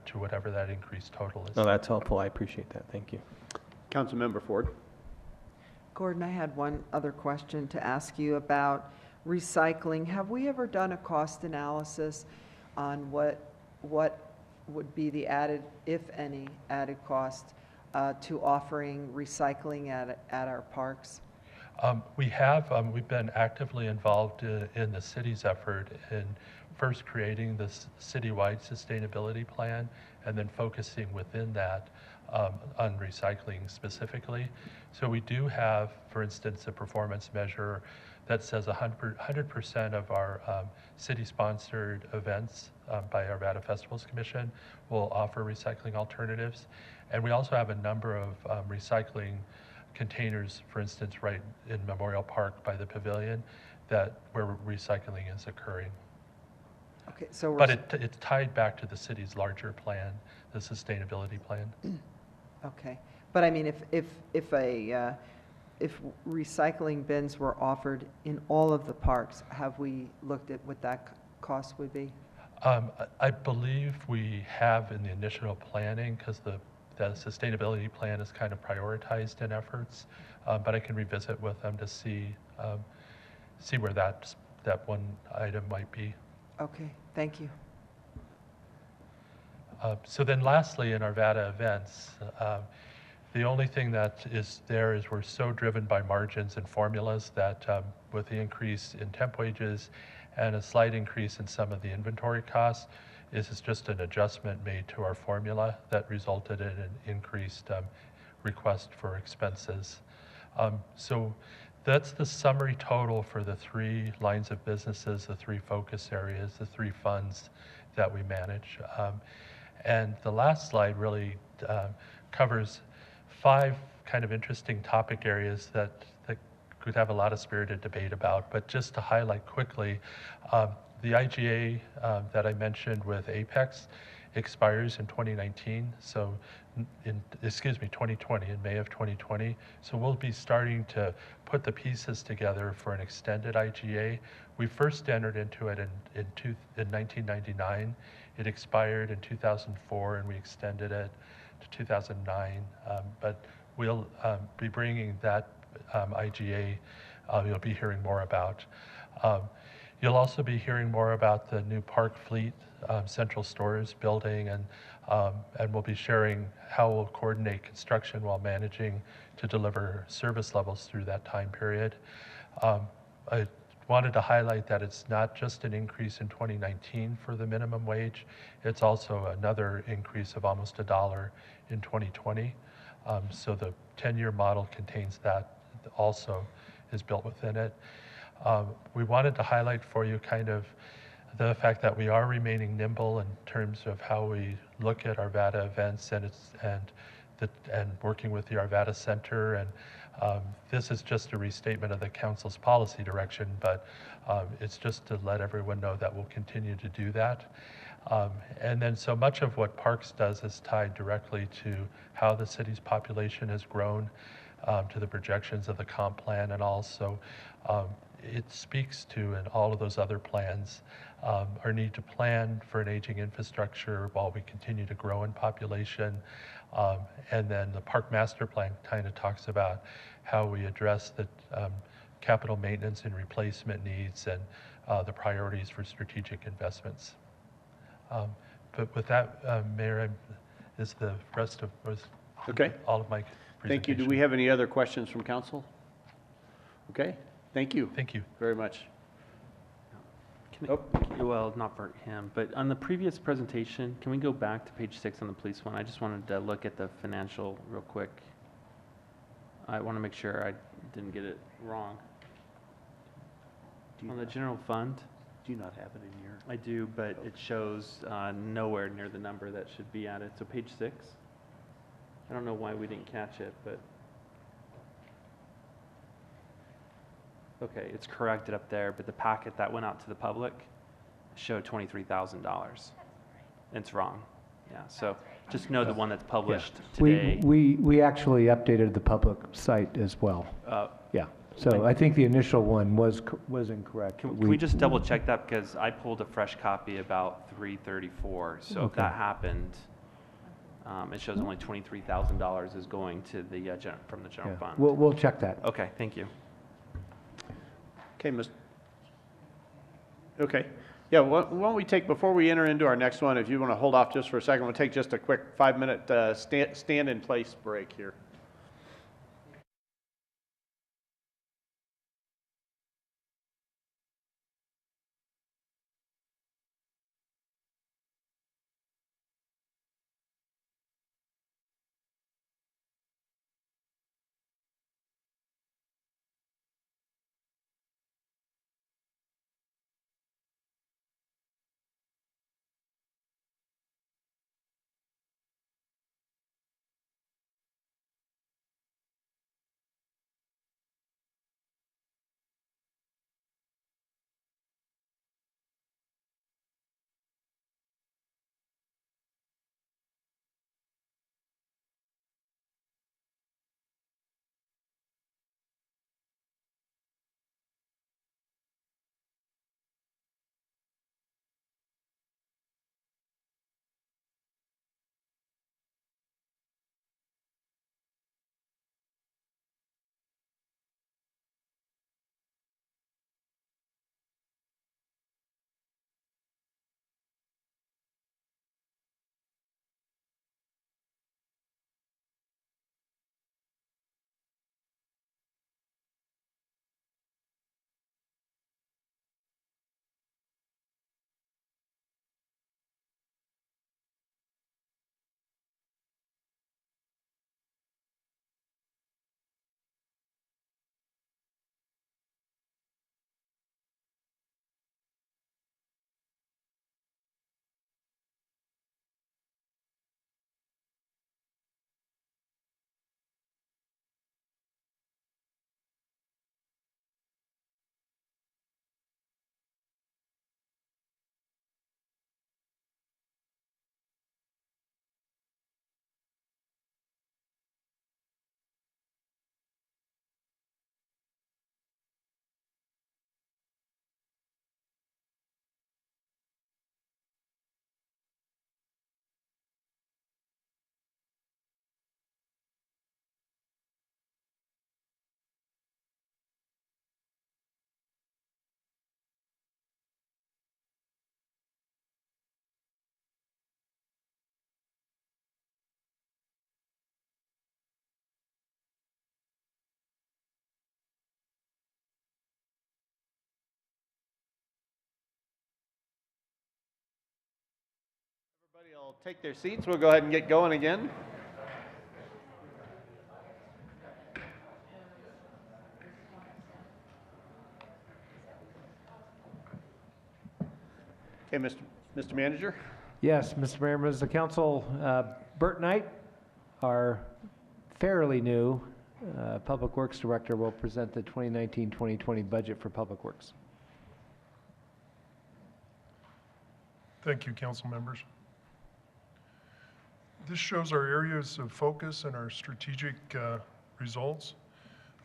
to whatever that increased total is. No, that's helpful. I appreciate that. Thank you. Councilmember Ford. Gordon, I had one other question to ask you about recycling. Have we ever done a cost analysis on what would be the added, if any, added cost to offering recycling at our parks? We have. We've been actively involved in the city's effort in first creating this citywide sustainability plan and then focusing within that on recycling specifically. So we do have, for instance, a performance measure that says 100% of our city-sponsored events by Arvada Festivals Commission will offer recycling alternatives. And we also have a number of recycling containers, for instance, right in Memorial Park by the pavilion, where recycling is occurring. Okay, so but it's tied back to the city's larger plan, the sustainability plan. Okay, but I mean, if recycling bins were offered in all of the parks, have we looked at what that cost would be? I believe we have in the initial planning, because the sustainability plan is kind of prioritized in efforts, but I can revisit with them to see where that one item might be. Okay, thank you. So then lastly, in Arvada events, the only thing that is there is we're so driven by margins and formulas that with the increase in temp wages and a slight increase in some of the inventory costs, this is just an adjustment made to our formula that resulted in an increased request for expenses. So that's the summary total for the 3 lines of businesses, the 3 focus areas, the 3 funds that we manage. And the last slide really covers 5 kind of interesting topic areas that could have a lot of spirited debate about. But just to highlight quickly, the IGA that I mentioned with Apex expires in 2019, so 2020, in May of 2020. So we'll be starting to put the pieces together for an extended IGA. We first entered into it in 1999. It expired in 2004, and we extended it to 2009. But we'll be bringing that IGA, you'll be hearing more about. You'll also be hearing more about the new Park Fleet Central Stores building, and we'll be sharing how we'll coordinate construction while managing to deliver service levels through that time period. I wanted to highlight that it's not just an increase in 2019 for the minimum wage, it's also another increase of almost $1 in 2020. So the 10-year model contains that also is built within it. We wanted to highlight for you kind of the fact that we are remaining nimble in terms of how we look at Arvada events and working with the Arvada Center. And this is just a restatement of the council's policy direction, but it's just to let everyone know that we'll continue to do that. And then so much of what Parks does is tied directly to how the city's population has grown, to the projections of the comp plan, and also it speaks to, in all of those other plans, our need to plan for an aging infrastructure while we continue to grow in population. And then the Park Master Plan kind of talks about how we address the capital maintenance and replacement needs and the priorities for strategic investments. But with that, Mayor, is the rest of Okay. all of my presentation. Thank you. Do we have any other questions from council? Okay, thank you. Thank you. Very much. Well, not for him, but on the previous presentation, can we go back to page 6 on the police one? I just wanted to look at the financial real quick. I want to make sure I didn't get it wrong. On the general fund, Do you not have it in your? I do, but it shows nowhere near the number that should be added. So page 6, I don't know why we didn't catch it, but okay, it's corrected up there, but the packet that went out to the public showed $23,000. It's wrong. Yeah, so just know the one that's published today. We actually updated the public site as well. Yeah, so I think the initial one was incorrect. Can we just double check that, because I pulled a fresh copy about 3:34. So if that happened, it shows only $23,000 is going to the from the general fund. We'll check that. Okay, thank you. Okay, Okay. Yeah, why don't we take, before we enter into our next one, if you want to hold off just for a second, we'll take just a quick 5-minute stand in place break here. Everybody will take their seats. We'll go ahead and get going again. Okay, Mr. Manager? Yes, Mr. Mayor, members of the council, Bert Knight, our fairly new Public Works Director, will present the 2019-2020 budget for Public Works. Thank you, council members. This shows our areas of focus and our strategic results.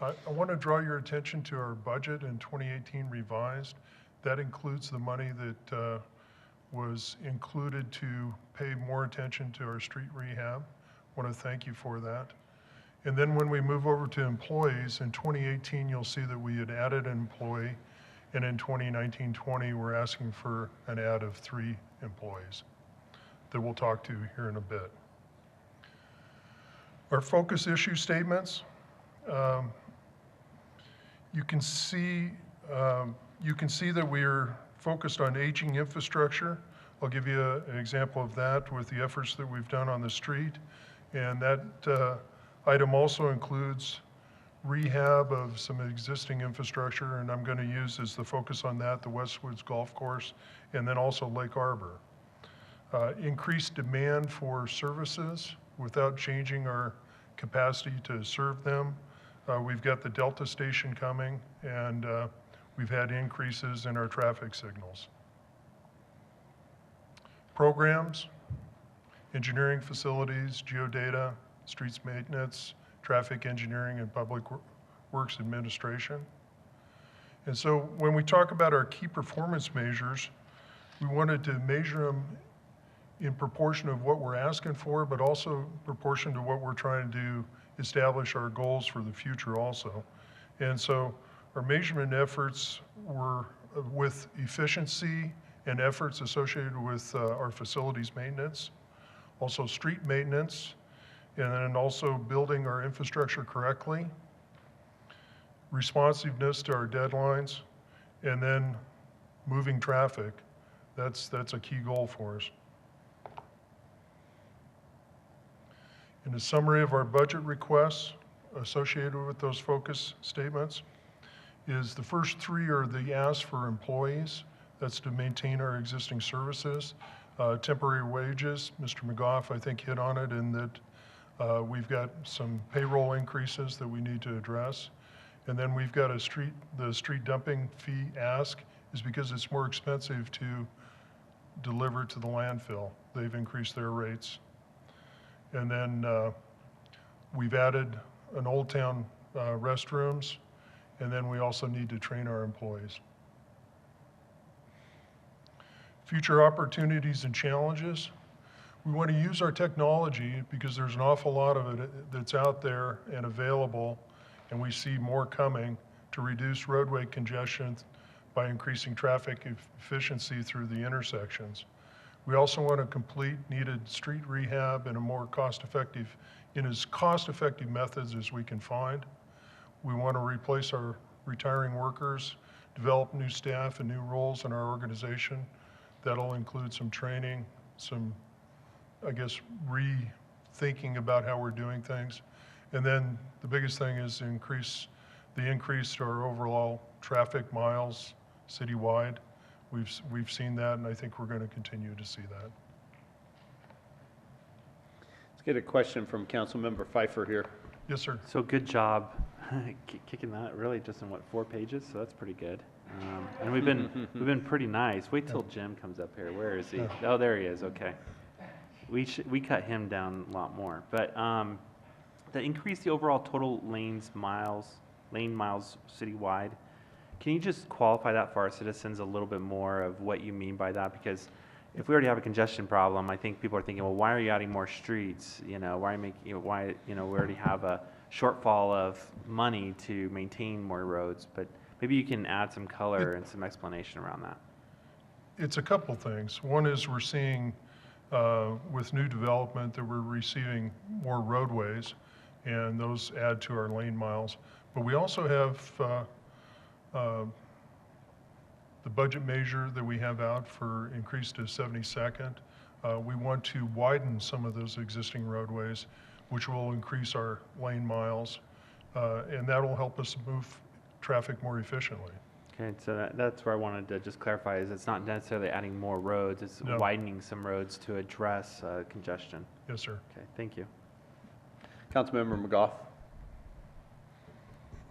I want to draw your attention to our budget in 2018 revised. That includes the money that was included to pay more attention to our street rehab. I want to thank you for that. And then when we move over to employees, in 2018, you'll see that we had added an employee, and in 2019-20, we're asking for an add of 3 employees that we'll talk to here in a bit. Our focus issue statements, you can see that we're focused on aging infrastructure. I'll give you an example of that with the efforts that we've done on the street. And that item also includes rehab of some existing infrastructure, and I'm going to use as the focus on that the Westwoods Golf Course and then also Lake Arbor. Increased demand for services without changing our capacity to serve them. We've got the Delta station coming, and we've had increases in our traffic signals. Programs, engineering facilities, geodata, streets maintenance, traffic engineering, and public works administration. And so when we talk about our key performance measures, we wanted to measure them in proportion of what we're asking for, but also proportion to what we're trying to establish our goals for the future also. And so our measurement efforts were with efficiency and efforts associated with our facilities maintenance, also street maintenance, and then also building our infrastructure correctly, responsiveness to our deadlines, and then moving traffic. That's a key goal for us. In the summary of our budget requests associated with those focus statements is the first 3 are the asks for employees. That's to maintain our existing services. Temporary wages, Mr. McGough, I think, hit on it in that we've got some payroll increases that we need to address. And then we've got the street dumping fee ask is because it's more expensive to deliver to the landfill. They've increased their rates. And then we've added an Old Town restrooms, and then we also need to train our employees. Future opportunities and challenges. We want to use our technology because there's an awful lot of it that's out there and available, and we see more coming to reduce roadway congestion by increasing traffic efficiency through the intersections. We also want to complete needed street rehab in as cost-effective methods as we can find. We want to replace our retiring workers, develop new staff and new roles in our organization. That'll include some training, some, I guess, rethinking about how we're doing things. And then the biggest thing is increase to our overall traffic miles citywide. We've seen that, and I think we're going to continue to see that. Let's get a question from Councilmember Pfeiffer here. Yes, sir. So good job kicking that really just in 4 pages, so that's pretty good. And we've been pretty nice. Wait till Jim comes up here. Where is he? Oh, there he is. Okay. We cut him down a lot more. But to increase the overall total lane miles citywide, can you just qualify that for our citizens a little bit more of what you mean by that? Because if we already have a congestion problem, I think people are thinking, well, why are you adding more streets? We already have a shortfall of money to maintain more roads, but maybe you can add some color and some explanation around that. It's a couple things. One is we're seeing with new development that we're receiving more roadways, and those add to our lane miles. But we also have the budget measure that we have out for increase to 72nd. We want to widen some of those existing roadways, which will increase our lane miles, and that will help us move traffic more efficiently. Okay, so that's where I wanted to just clarify, is it's not necessarily adding more roads, it's No. widening some roads to address congestion. Yes, sir. Okay, thank you. Councilmember McGough.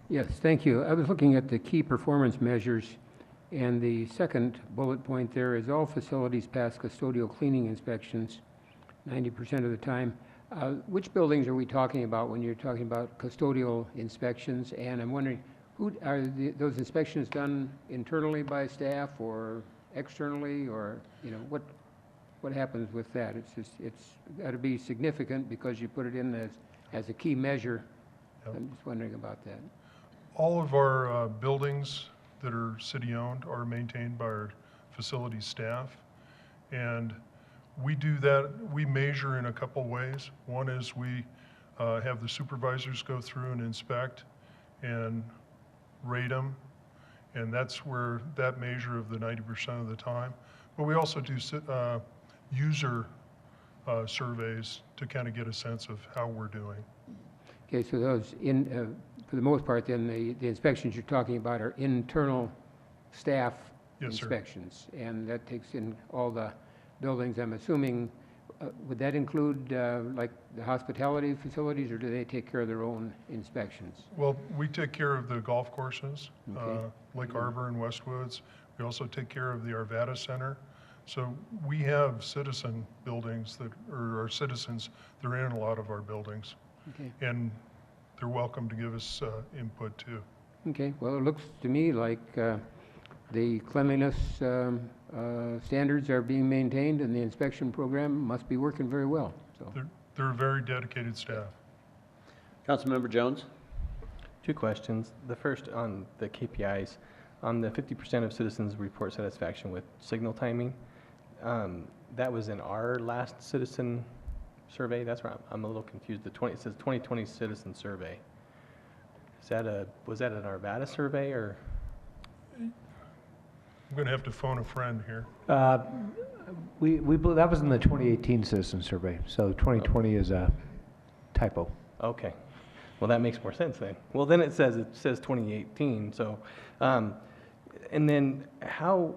Yes, thank you. I was looking at the key performance measures, and the second bullet point there is all facilities pass custodial cleaning inspections 90% of the time. Which buildings are we talking about when you're talking about custodial inspections? And I'm wondering, who are those inspections done internally by staff or externally, or what happens with that? It's got to be significant because you put it in as a key measure. Yep. I'm just wondering about that. All of our buildings that are city-owned are maintained by our facility staff. And we do that, we measure in a couple ways. One is we have the supervisors go through and inspect and rate them. And that's where that measure of the 90% of the time. But we also do user surveys to kind of get a sense of how we're doing. Okay, so those for the most part, then the inspections you're talking about are internal staff Yes, sir. inspections, and that takes in all the buildings. I'm assuming, would that include like the hospitality facilities, or do they take care of their own inspections? Well, we take care of the golf courses, Okay. Lake Arbor and Westwoods. We also take care of the Arvada Center. So we have citizen buildings or our citizens, they're in a lot of our buildings. Okay. And they're welcome to give us input too. Okay, well, it looks to me like the cleanliness standards are being maintained, and the inspection program must be working very well, so. They're a very dedicated staff. Councilmember Jones. Two questions. The first on the KPIs. On the 50% of citizens report satisfaction with signal timing, that was in our last citizen survey. That's where I'm a little confused. It says 2020 citizen survey. Was that an Arvada survey, or? I'm going to have to phone a friend here. That was in the 2018 citizen survey, so 2020 is a typo. Okay. Well, that makes more sense then. Well, then it says 2018. So, and then how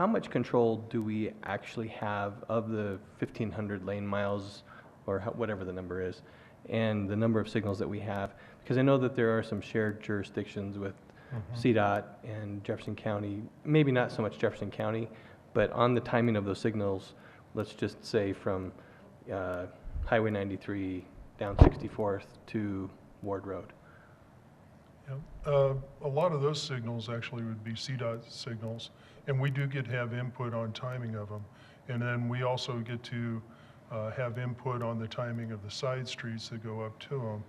much control do we actually have of the 1,500 lane miles, or whatever the number is, and the number of signals that we have? Because I know that there are some shared jurisdictions with CDOT and Jefferson County, maybe not so much Jefferson County, but on the timing of those signals, let's just say from Highway 93 down 64th to Ward Road. Yeah. A lot of those signals actually would be CDOT signals, and we do get to have input on timing of them. And then we also get to have input on the timing of the side streets that go up to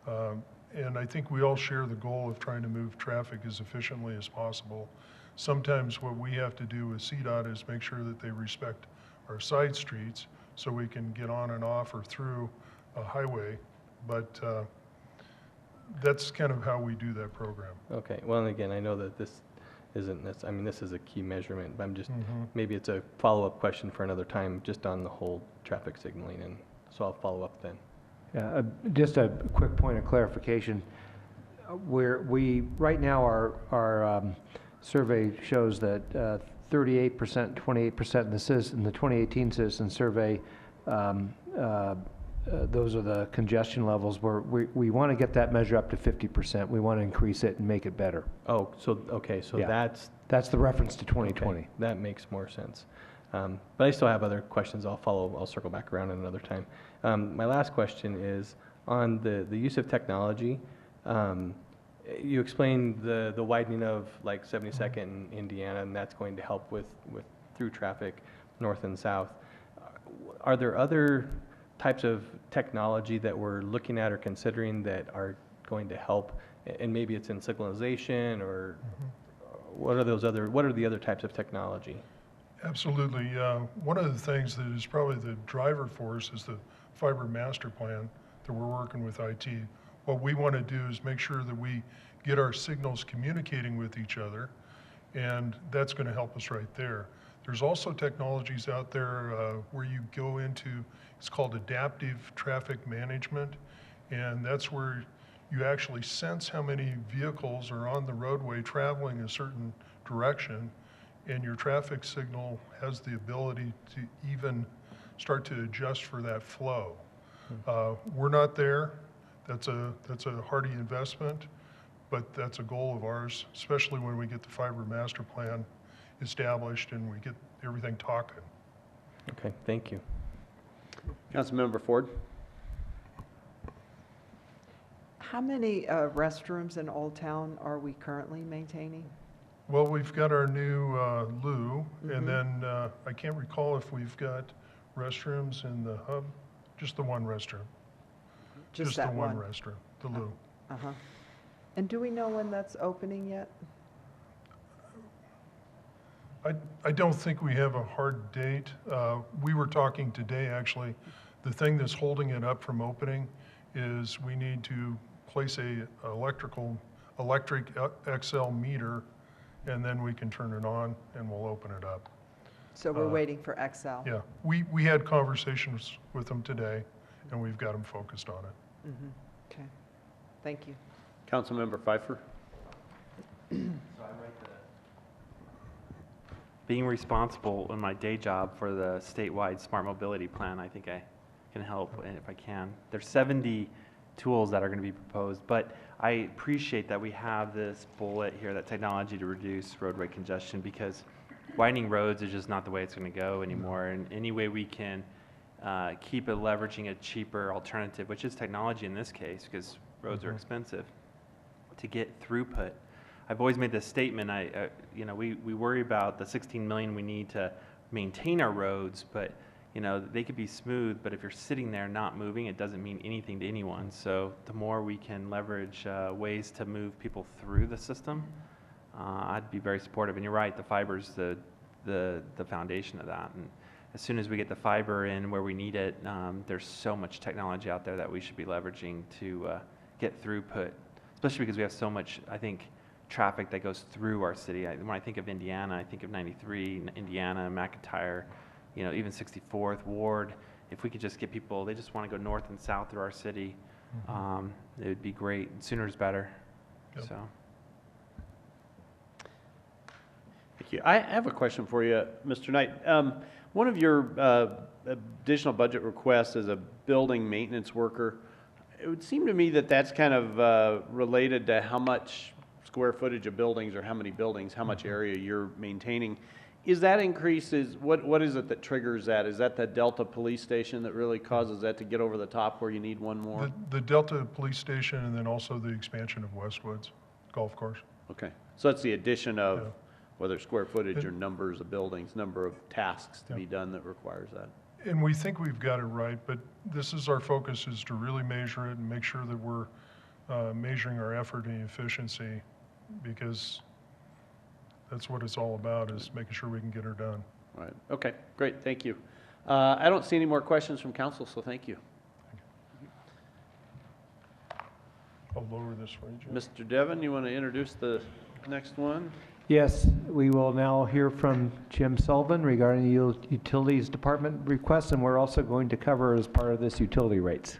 them. And I think we all share the goal of trying to move traffic as efficiently as possible. Sometimes what we have to do with CDOT is make sure that they respect our side streets so we can get on and off or through a highway. But that's kind of how we do that program. Okay. Well, and again, I know that this isn't this. I mean, this is a key measurement, but I'm just maybe it's a follow-up question for another time, just on the whole traffic signaling, and so I'll follow up then. Just a quick point of clarification. Right now, our survey shows that 38%, 28% in the 2018 citizen survey, those are the congestion levels where we want to get that measure up to 50%. We want to increase it and make it better. Oh, so, okay, so Yeah. That's the reference to 2020. Okay, that makes more sense. But I still have other questions. I'll circle back around at another time. My last question is on the use of technology. You explained the widening of like 72nd in Indiana, and that's going to help with through traffic north and south. Are there other types of technology that we're looking at or considering that are going to help? And maybe it's in signalization, or what are the other types of technology? Absolutely. One of the things that is probably the driver for us is the fiber master plan that we're working with IT. What we want to do is make sure that we get our signals communicating with each other, and that's going to help us right there. There's also technologies out there where you go into, it's called adaptive traffic management, and that's where you actually sense how many vehicles are on the roadway traveling a certain direction, and your traffic signal has the ability to even start to adjust for that flow. We're not there. That's a hearty investment, but that's a goal of ours, especially when we get the fiber master plan established and we get everything talking. Okay, thank you. Councilmember Ford. How many restrooms in Old Town are we currently maintaining? Well, we've got our new loo, and then I can't recall if we've got restrooms in the hub, just the one restroom. Just the that one one? restroom, the loo. Uh-huh. And do we know when that's opening yet? I don't think we have a hard date. We were talking today, actually, the thing that's holding it up from opening is we need to place a electric XL meter, and then we can turn it on and we'll open it up. So we're waiting for XL? Yeah, we had conversations with them today, and we've got them focused on it. Okay, thank you. Councilmember Pfeiffer. Being responsible in my day job for the statewide smart mobility plan, I think I can help if I can. There's 70 tools that are going to be proposed, but I appreciate that we have this bullet here, that technology to reduce roadway congestion, because widening roads is just not the way it's going to go anymore. And any way we can keep it leveraging a cheaper alternative, which is technology in this case, because roads are expensive, to get throughput. I've always made this statement, we worry about the 16 million we need to maintain our roads, but they could be smooth, but if you're sitting there not moving, it doesn't mean anything to anyone. So the more we can leverage ways to move people through the system, I'd be very supportive. And you're right, the fiber's the foundation of that. And as soon as we get the fiber in where we need it, there's so much technology out there that we should be leveraging to get throughput, especially because we have so much, I think, traffic that goes through our city. When I think of Indiana, I think of 93, Indiana, McIntyre, even 64th Ward. If we could just get people, they just want to go north and south through our city, it would be great. Sooner is better. Yep. So. Thank you. I have a question for you, Mr. Knight. One of your additional budget requests is a building maintenance worker. It would seem to me that that's kind of related to how much square footage of buildings, or how many buildings, how much area you're maintaining. Is that increase, what is it that triggers that? Is that the Delta Police Station that really causes that to get over the top where you need one more? The Delta Police Station, and then also the expansion of Westwoods Golf Course. Okay, so that's the addition of, Yeah. whether square footage or numbers of buildings, number of tasks to be done that requires that. And we think we've got it right, but this is our focus, is to really measure it and make sure that we're measuring our effort and efficiency, because that's what it's all about, is making sure we can get her done. Right, okay, great, thank you. I don't see any more questions from council, so thank you. I'll lower this for you, Jim. Mr. Devon, you want to introduce the next one? Yes, we will now hear from Jim Sullivan regarding the Utilities Department requests, and we're also going to cover as part of this utility rates.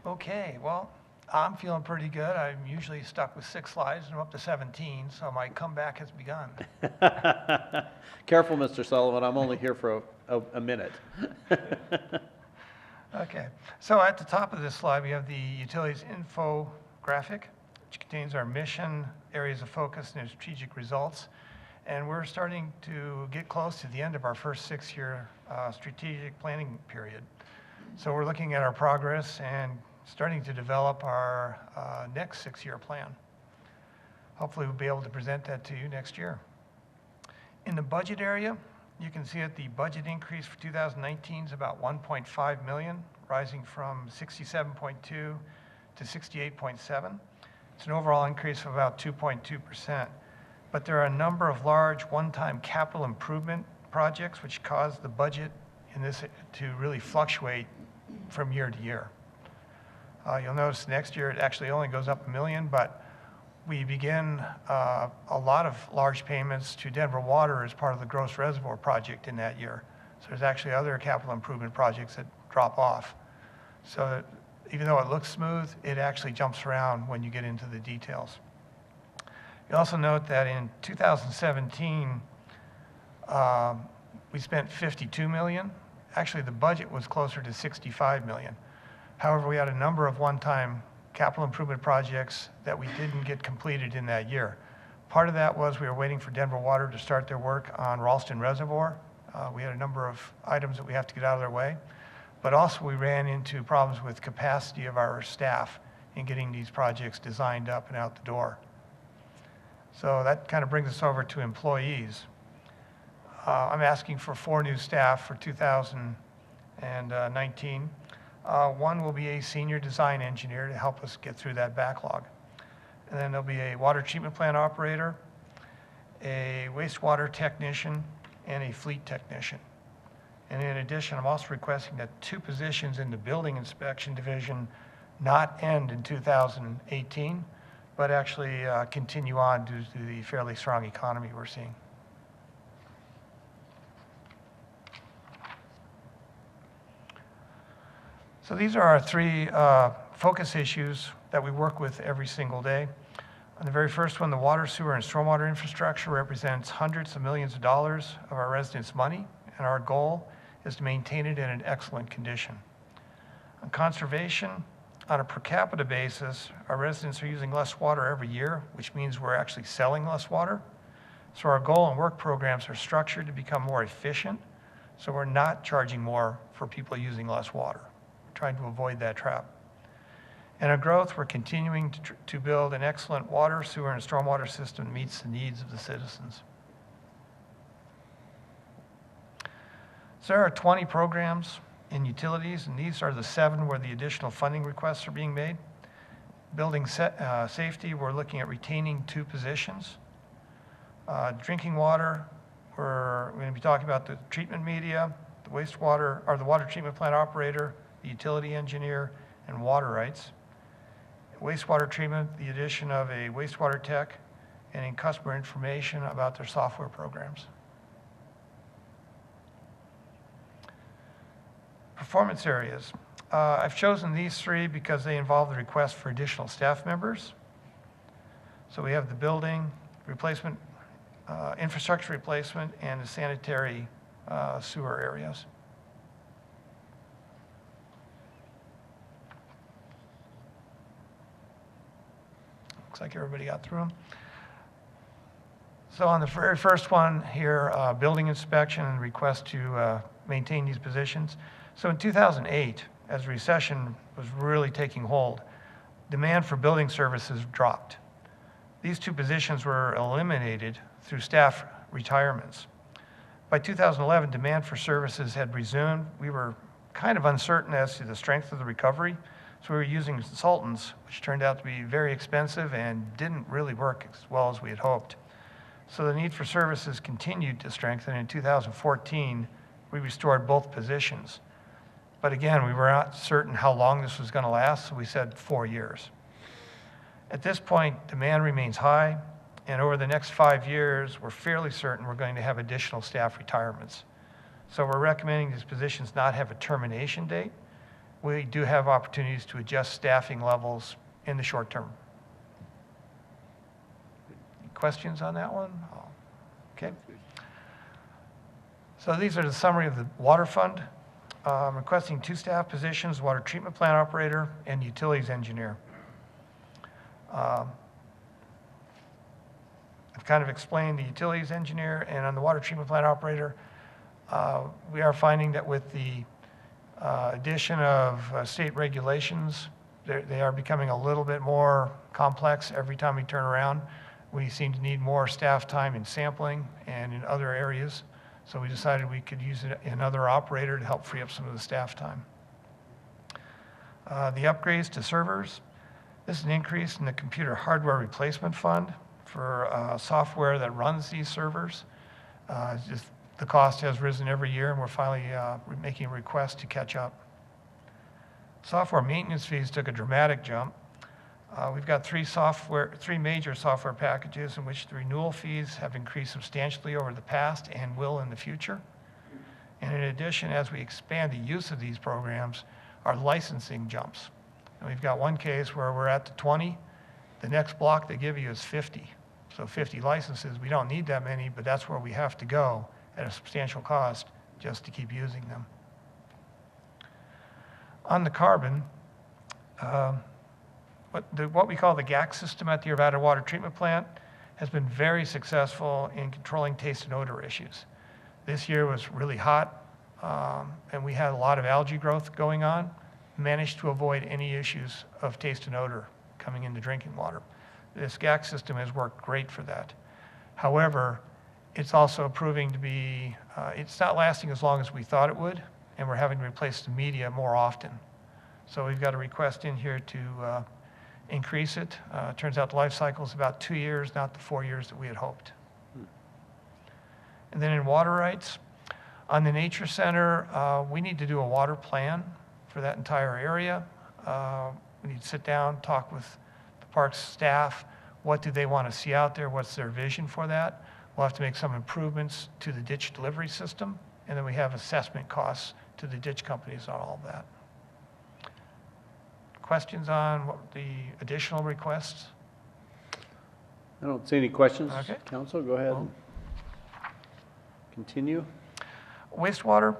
Okay, well, I'm feeling pretty good. I'm usually stuck with 6 slides, and I'm up to 17, so my comeback has begun. Careful, Mr. Sullivan, I'm only here for a minute. Okay, so at the top of this slide, we have the utilities infographic, which contains our mission, areas of focus, and strategic results. And we're starting to get close to the end of our first 6-year strategic planning period. So we're looking at our progress and starting to develop our next 6-year plan. Hopefully we'll be able to present that to you next year. In the budget area, you can see that the budget increase for 2019 is about 1.5 million, rising from 67.2 to 68.7. It's an overall increase of about 2.2%. But there are a number of large one-time capital improvement projects which cause the budget in this to really fluctuate from year to year. You'll notice next year it actually only goes up $1 million, but we begin a lot of large payments to Denver Water as part of the Gross Reservoir project in that year. So there's actually other capital improvement projects that drop off. So even though it looks smooth, it actually jumps around when you get into the details. You also note that in 2017, we spent $52 million. Actually, the budget was closer to $65 million. However, we had a number of one-time capital improvement projects that we didn't get completed in that year. Part of that was we were waiting for Denver Water to start their work on Ralston Reservoir. We had a number of items that we have to get out of their way. But also we ran into problems with capacity of our staff in getting these projects designed up and out the door. So that kind of brings us over to employees. I'm asking for 4 new staff for 2019. One will be a senior design engineer to help us get through that backlog. And then there'll be a water treatment plant operator, a wastewater technician, and a fleet technician. And in addition, I'm also requesting that 2 positions in the building inspection division not end in 2018, but actually continue on due to the fairly strong economy we're seeing. So these are our 3 focus issues that we work with every single day. On the very first one, the water, sewer, and stormwater infrastructure represents hundreds of millions of dollars of our residents' money, and our goal is to maintain it in an excellent condition. On conservation, on a per capita basis, our residents are using less water every year, which means we're actually selling less water. So our goal and work programs are structured to become more efficient, so we're not charging more for people using less water. We're trying to avoid that trap. And our growth, we're continuing to build an excellent water, sewer, and stormwater system that meets the needs of the citizens. So there are 20 programs in utilities, and these are the 7 where the additional funding requests are being made. Building safety, we're looking at retaining 2 positions. Drinking water, we're going to be talking about the treatment media, the wastewater, or the water treatment plant operator, the utility engineer, and water rights. Wastewater treatment, the addition of a wastewater tech, and in customer information about their software programs. Performance areas. I've chosen these 3 because they involve the request for additional staff members. So we have the building replacement, infrastructure replacement, and the sanitary sewer areas. Looks like everybody got through them. So on the very first one here, building inspection and request to maintain these positions. So in 2008, as recession was really taking hold, demand for building services dropped. These 2 positions were eliminated through staff retirements. By 2011, demand for services had resumed. We were kind of uncertain as to the strength of the recovery, so we were using consultants, which turned out to be very expensive and didn't really work as well as we had hoped. So the need for services continued to strengthen. In 2014, we restored both positions. But again, we were not certain how long this was going to last, so we said 4 years. At this point, demand remains high, and over the next 5 years, we're fairly certain we're going to have additional staff retirements. So we're recommending these positions not have a termination date. We do have opportunities to adjust staffing levels in the short term. Any questions on that one? Okay. So these are the summary of the Water Fund. I'm requesting 2 staff positions, water treatment plant operator and utilities engineer. I've kind of explained the utilities engineer, and on the water treatment plant operator, we are finding that with the addition of state regulations, they are becoming a little bit more complex every time we turn around. We seem to need more staff time in sampling and in other areas. So we decided we could use another operator to help free up some of the staff time. The upgrades to servers. This is an increase in the computer hardware replacement fund for software that runs these servers. Just the cost has risen every year, and we're finally making a request to catch up. Software maintenance fees took a dramatic jump. We've got 3 major software packages in which the renewal fees have increased substantially over the past and will in the future. And in addition, as we expand the use of these programs, our licensing jumps. And we've got one case where we're at the 20. The next block they give you is 50. So 50 licenses. We don't need that many, but that's where we have to go at a substantial cost just to keep using them. On the carbon, what we call the GAC system at the Arvada Water Treatment Plant has been very successful in controlling taste and odor issues. This year was really hot, and we had a lot of algae growth going on. Managed to avoid any issues of taste and odor coming into drinking water. This GAC system has worked great for that. However, it's also proving to be, it's not lasting as long as we thought it would, and we're having to replace the media more often. So we've got a request in here to increase it. Turns out the life cycle is about 2 years, not the 4 years that we had hoped. And then in water rights, on the Nature Center, we need to do a water plan for that entire area. We need to sit down, talk with the parks staff. What do they want to see out there? What's their vision for that? We'll have to make some improvements to the ditch delivery system, and then we have assessment costs to the ditch companies on all of that. Questions on the additional requests? I don't see any questions. Okay. Council, go ahead. Continue. Wastewater.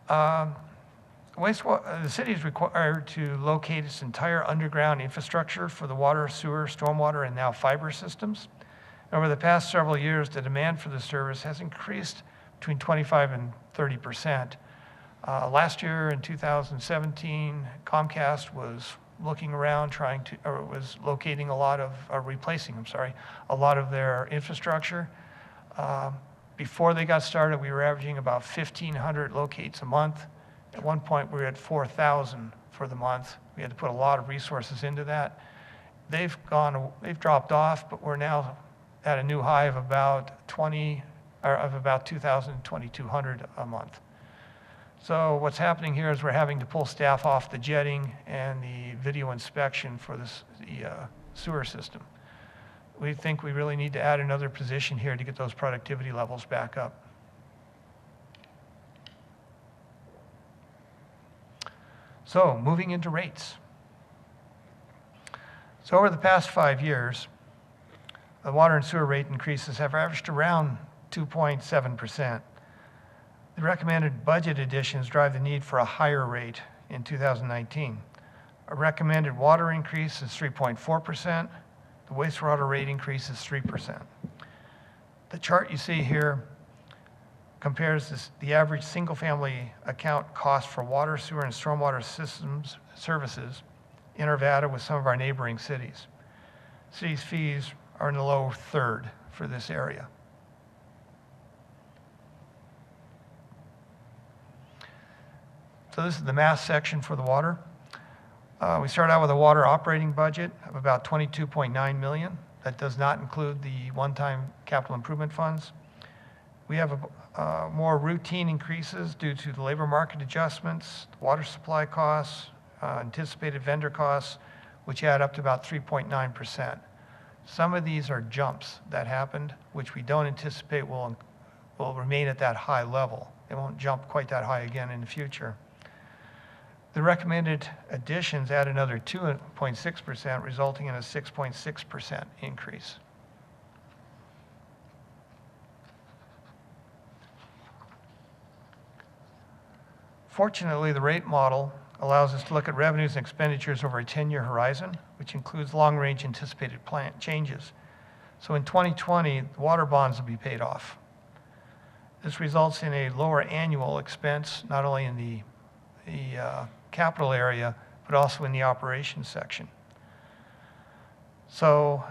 The city is required to locate its entire underground infrastructure for the water, sewer, stormwater, and now fiber systems. Over the past several years, the demand for the service has increased between 25 and 30%. Last year in 2017, Comcast was looking around was locating replacing a lot of their infrastructure. Before they got started, we were averaging about 1,500 locates a month. At one point, we were at 4,000 for the month. We had to put a lot of resources into that. They've dropped off, but we're now at a new high of about 2,000, 2,200 a month. So what's happening here is we're having to pull staff off the jetting and the video inspection for the sewer system. We think we really need to add another position here to get those productivity levels back up. So moving into rates. So over the past 5 years, the water and sewer rate increases have averaged around 2.7%. The recommended budget additions drive the need for a higher rate in 2019. A recommended water increase is 3.4%. The wastewater rate increase is 3%. The chart you see here compares the average single-family account cost for water, sewer, and stormwater systems services in Arvada with some of our neighboring cities. Cities' fees are in the low third for this area. So this is the math section for the water. We start out with a water operating budget of about $22.9 million. That does not include the one-time capital improvement funds. We have more routine increases due to the labor market adjustments, water supply costs, anticipated vendor costs, which add up to about 3.9%. Some of these are jumps that happened, which we don't anticipate will remain at that high level. They won't jump quite that high again in the future. The recommended additions add another 2.6%, resulting in a 6.6% increase. Fortunately, the rate model allows us to look at revenues and expenditures over a 10-year horizon, which includes long-range anticipated plan changes. So in 2020, the water bonds will be paid off. This results in a lower annual expense, not only in the capital area, but also in the operations section. So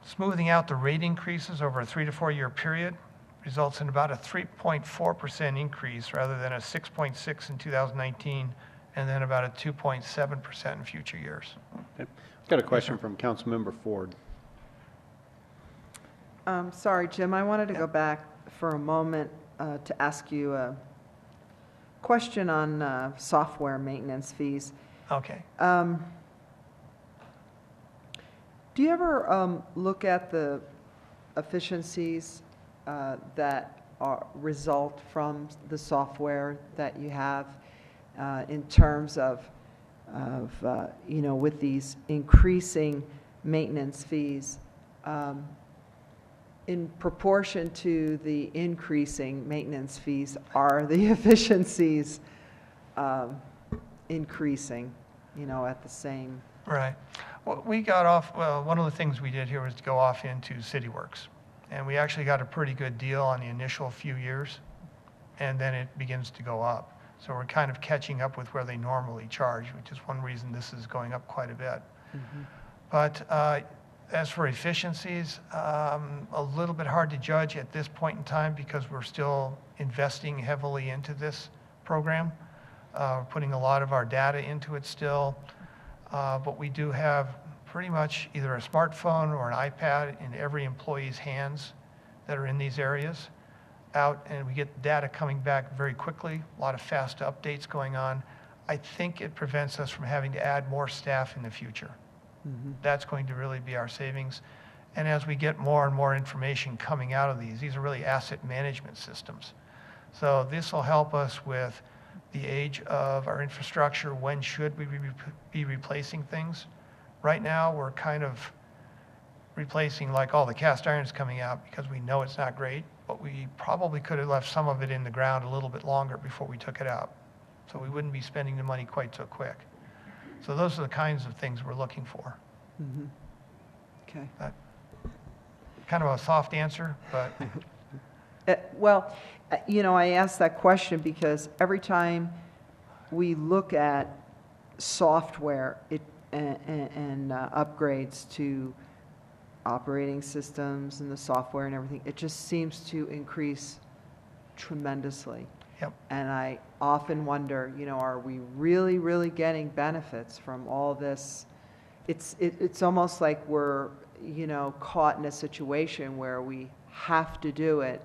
smoothing out the rate increases over a 3 to 4 year period results in about a 3.4% increase rather than a 6.6 in 2019, and then about a 2.7% in future years. Okay. I've got a question from Councilmember Ford. Sorry, Jim, I wanted to go back for a moment to ask you a question on software maintenance fees. Okay. Do you ever look at the efficiencies that result from the software that you have in terms of with these increasing maintenance fees, in proportion to the increasing maintenance fees, are the efficiencies increasing, at the same? Right. Well, one of the things we did here was to go off into CityWorks. And we actually got a pretty good deal on the initial few years, and then it begins to go up. So we're kind of catching up with where they normally charge, which is one reason this is going up quite a bit. But as for efficiencies, a little bit hard to judge at this point in time because we're still investing heavily into this program. We're putting a lot of our data into it still. But we do have pretty much either a smartphone or an iPad in every employee's hands that are in these areas out, and we get data coming back very quickly, a lot of fast updates going on. I think it prevents us from having to add more staff in the future. That's going to really be our savings. And as we get more and more information coming out of these are really asset management systems. So this will help us with the age of our infrastructure. When should we be replacing things? Right now, we're kind of replacing like all the cast irons coming out because we know it's not great, but we probably could have left some of it in the ground a little bit longer before we took it out. So we wouldn't be spending the money quite so quick. So those are the kinds of things we're looking for. Okay. Kind of a soft answer, but Well, I asked that question because every time we look at software and upgrades to operating systems and the software and everything, it just seems to increase tremendously. Yep. And I often wonder, are we really, really getting benefits from all this? It's almost like we're, caught in a situation where we have to do it,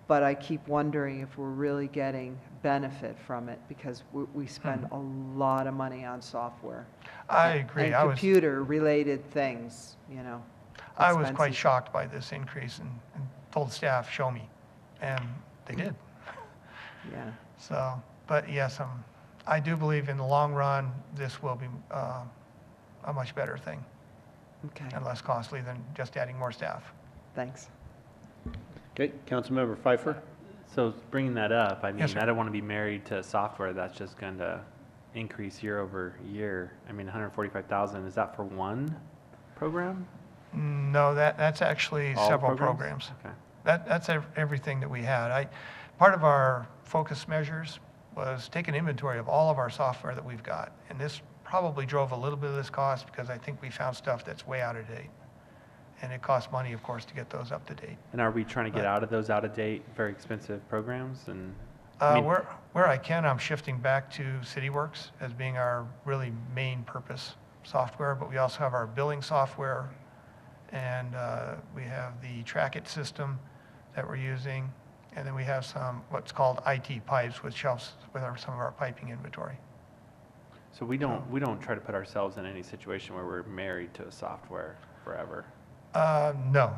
but I keep wondering if we're really getting benefit from it because we spend a lot of money on software. I agree. And computer-related things, I was quite expenses. shocked by this increase and told staff, show me. And they did. Yeah. So, but yes, I do believe in the long run, this will be a much better thing Okay, and less costly than just adding more staff. thanks. Okay, Councilmember Pfeiffer? So bringing that up, I mean, Yes, sir. I don't want to be married to software that's just going to increase year over year. I mean, 145,000, is that for one program? No, that's actually All several programs. Okay. That's everything that we had. Part of our focus measures was take an inventory of all of our software that we've got. And this probably drove a little bit of this cost because I think we found stuff that's way out of date. And it costs money, of course, to get those up to date. And are we trying to get But- out of those out-of-date, very expensive programs? And Where I can, I'm shifting back to CityWorks as being our really main purpose software, but we also have our billing software, and we have the Track It system that we're using, and then we have some what's called IT pipes, which helps with some of our piping inventory. so we don't try to put ourselves in any situation where we're married to a software forever. No,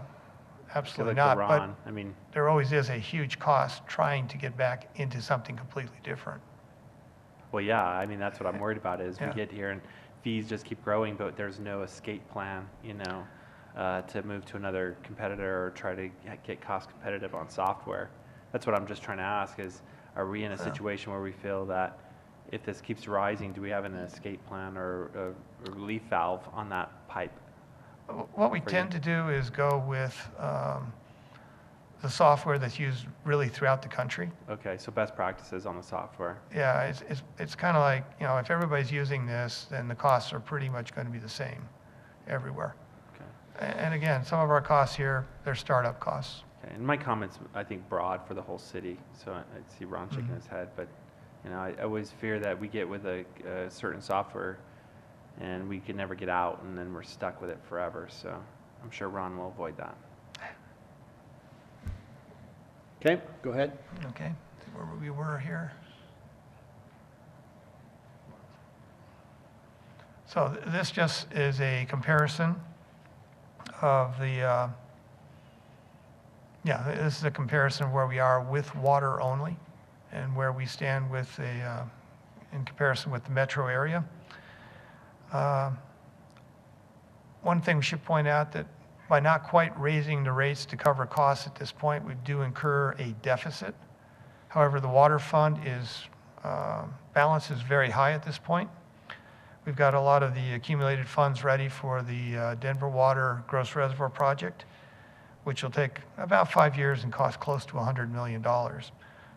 absolutely Like not. for But Ron, I mean, there always is a huge cost trying to get back into something completely different. well, yeah, I mean, that's what I'm worried about is we Yeah. get here and fees just keep growing, but there's no escape plan, to move to another competitor or try to get cost competitive on software. That's what I'm just trying to ask is, are we in a situation where we feel that if this keeps rising, do we have an escape plan or a relief valve on that pipe? What we For tend you. to do is go with the software that's used really throughout the country. Okay, so best practices on the software. Yeah, it's kind of like, if everybody's using this, then the costs are pretty much going to be the same everywhere. Okay. And again, some of our costs here, they're startup costs. Okay, and my comments, I think, broad for the whole city, so I see Ron shaking his head, but, I always fear that we get with a certain software and we can never get out, and then we're stuck with it forever, so I'm sure Ron will avoid that. Okay, go ahead. Okay, see where we were here. So this just is a comparison of the, this is a comparison of where we are with water only and where we stand with in comparison with the metro area. One thing we should point out that by not quite raising the rates to cover costs at this point, we do incur a deficit. However, the water fund balance is very high at this point. We've got a lot of the accumulated funds ready for the Denver Water Gross Reservoir project, which will take about 5 years and cost close to $100 million.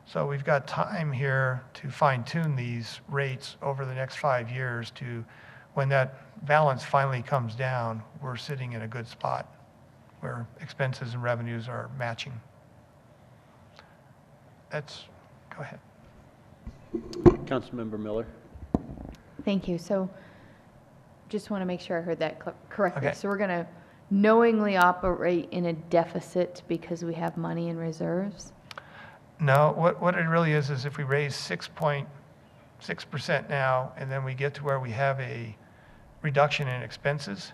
So we've got time here to fine-tune these rates over the next 5 years to, when that balance finally comes down, we're sitting in a good spot where expenses and revenues are matching. Go ahead. Councilmember Miller. Thank you. So just want to make sure I heard that correctly. Okay. So we're going to knowingly operate in a deficit because we have money in reserves? No, what it really is if we raise 6.6% now, and then we get to where we have a reduction in expenses,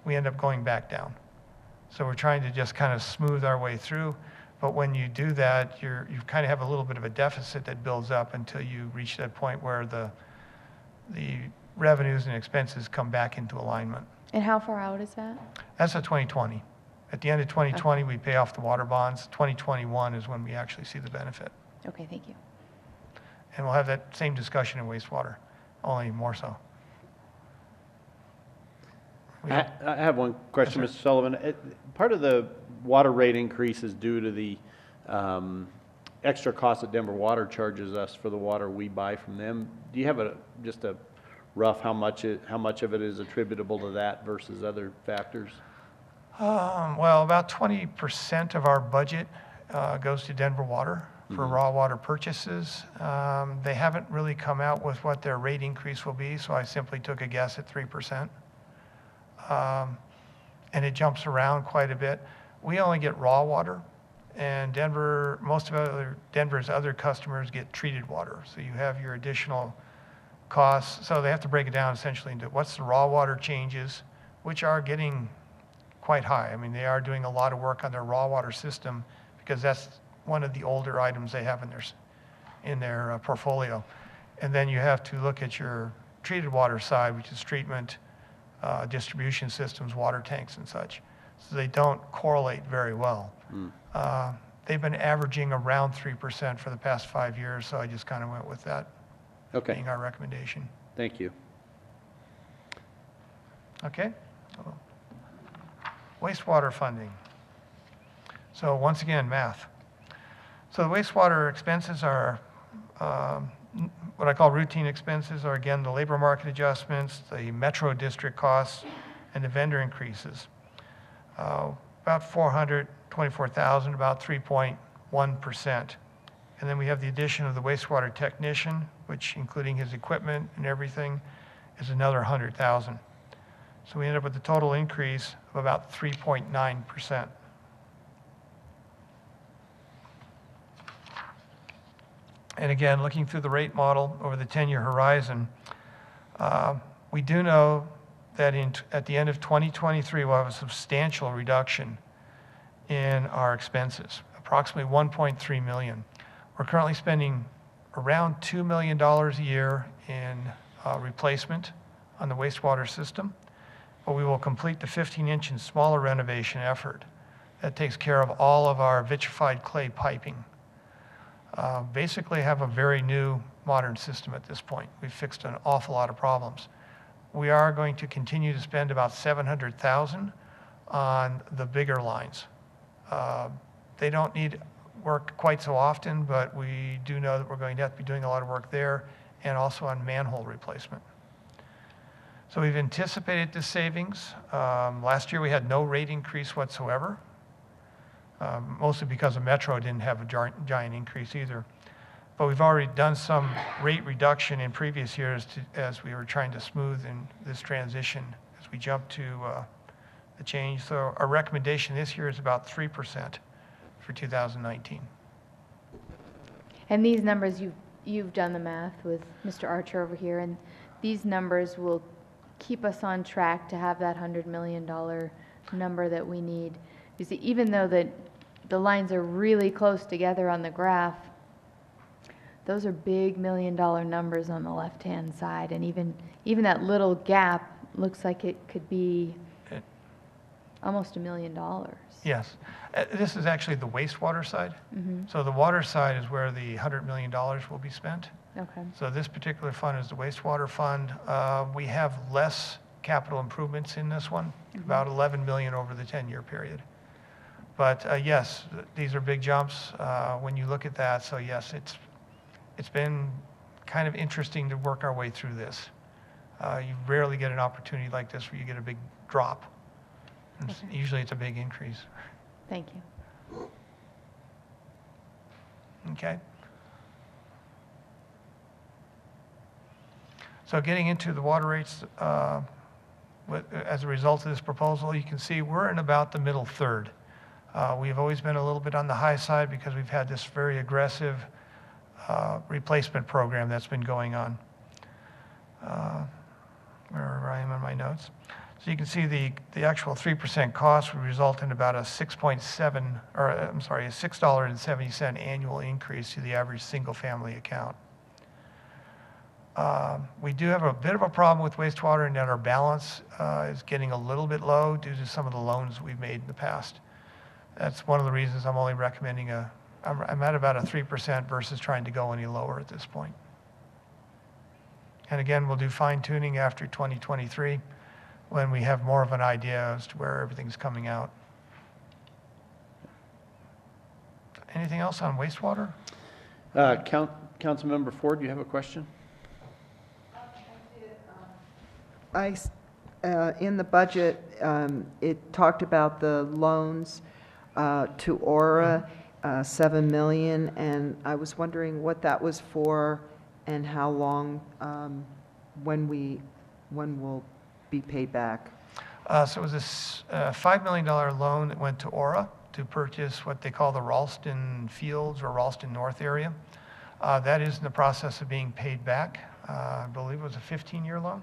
we end up going back down. So we're trying to just kind of smooth our way through. But when you do that, you kind of have a little bit of a deficit that builds up until you reach that point where the revenues and expenses come back into alignment. And how far out is that? That's a 2020. At the end of 2020, we pay off the water bonds. 2021 is when we actually see the benefit. Okay, thank you. And we'll have that same discussion in wastewater, only more so. I have one question, Yes, Mr. Sullivan. Part of the water rate increase is due to the extra cost that Denver Water charges us for the water we buy from them. Do you have just a rough how much of it is attributable to that versus other factors? Well, about 20% of our budget goes to Denver Water for raw water purchases. They haven't really come out with what their rate increase will be, so I simply took a guess at 3%. And it jumps around quite a bit. We only get raw water, and most of Denver's other customers get treated water. So you have your additional costs. So they have to break it down essentially into what's the raw water changes, which are getting quite high. I mean, they are doing a lot of work on their raw water system because that's one of the older items they have in their portfolio. And then you have to look at your treated water side, which is treatment, distribution systems, water tanks and such. So they don't correlate very well. They've been averaging around 3% for the past 5 years, so I just kind of went with that being our recommendation. Thank you. Okay. Wastewater funding. So once again, math. So the wastewater expenses are what I call routine expenses are, again, the labor market adjustments, the metro district costs, and the vendor increases. About $424,000, about 3.1%. And then we have the addition of the wastewater technician, which, including his equipment and everything, is another $100,000. So we end up with a total increase of about 3.9%. And again, looking through the rate model over the 10-year horizon, we do know that at the end of 2023, we'll have a substantial reduction in our expenses, approximately $1.3 million. We're currently spending around $2 million a year in replacement on the wastewater system, but we will complete the 15-inch and smaller renovation effort. That takes care of all of our vitrified clay piping. Basically have a very new modern system at this point. We've fixed an awful lot of problems. We are going to continue to spend about $700,000 on the bigger lines. They don't need work quite so often, but we do know that we're going to have to be doing a lot of work there and also on manhole replacement. So we've anticipated this savings. Last year we had no rate increase whatsoever. Mostly because the Metro didn't have a giant increase either. But we've already done some rate reduction in previous years as we were trying to smooth in this transition as we jump to the change. So our recommendation this year is about 3% for 2019. And these numbers, you've done the math with Mr. Archer over here, and these numbers will keep us on track to have that $100 million number that we need. You see, even though the lines are really close together on the graph, those are big $1 million numbers on the left-hand side, and even that little gap looks like it could be almost $1 million. Yes. This is actually the wastewater side. So the water side is where the $100 million will be spent. Okay. So this particular fund is the Wastewater Fund. We have less capital improvements in this one, about 11 million over the 10-year period. But yes, these are big jumps when you look at that. So yes, it's been kind of interesting to work our way through this. You rarely get an opportunity like this where you get a big drop. Usually it's a big increase. Thank you. Okay. So getting into the water rates, as a result of this proposal, you can see we're in about the middle third. We've always been a little bit on the high side because we've had this very aggressive replacement program that's been going on. Where I am in my notes. So you can see the actual 3% cost would result in about a $6.70 annual increase to the average single-family account. We do have a bit of a problem with wastewater in that our balance is getting a little bit low due to some of the loans we've made in the past. That's one of the reasons I'm only recommending I'm at about a 3% versus trying to go any lower at this point. And again, we'll do fine tuning after 2023 when we have more of an idea as to where everything's coming out. Anything else on wastewater? Councilmember Ford, you have a question? In the budget, it talked about the loans to Aura, 7 million, and I was wondering what that was for and how long, when will be paid back. So it was a $5 million loan that went to Aura to purchase what they call the Ralston Fields or Ralston North area. That is in the process of being paid back. I believe it was a 15-year loan.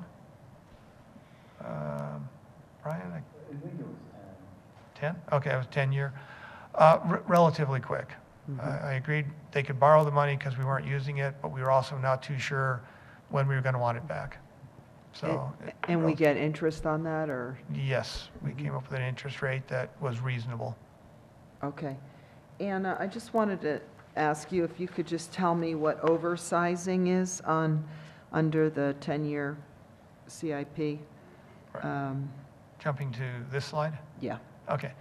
Brian? I think it was 10. 10? Okay, it was 10-year. Relatively quick. I agreed they could borrow the money because we weren't using it, but we were also not too sure when we were going to want it back. So, and we get interest on that, or? Yes, we came up with an interest rate that was reasonable. Okay. And I just wanted to ask you if you could just tell me what oversizing is under the 10-year CIP. Jumping to this slide? Yeah. Okay.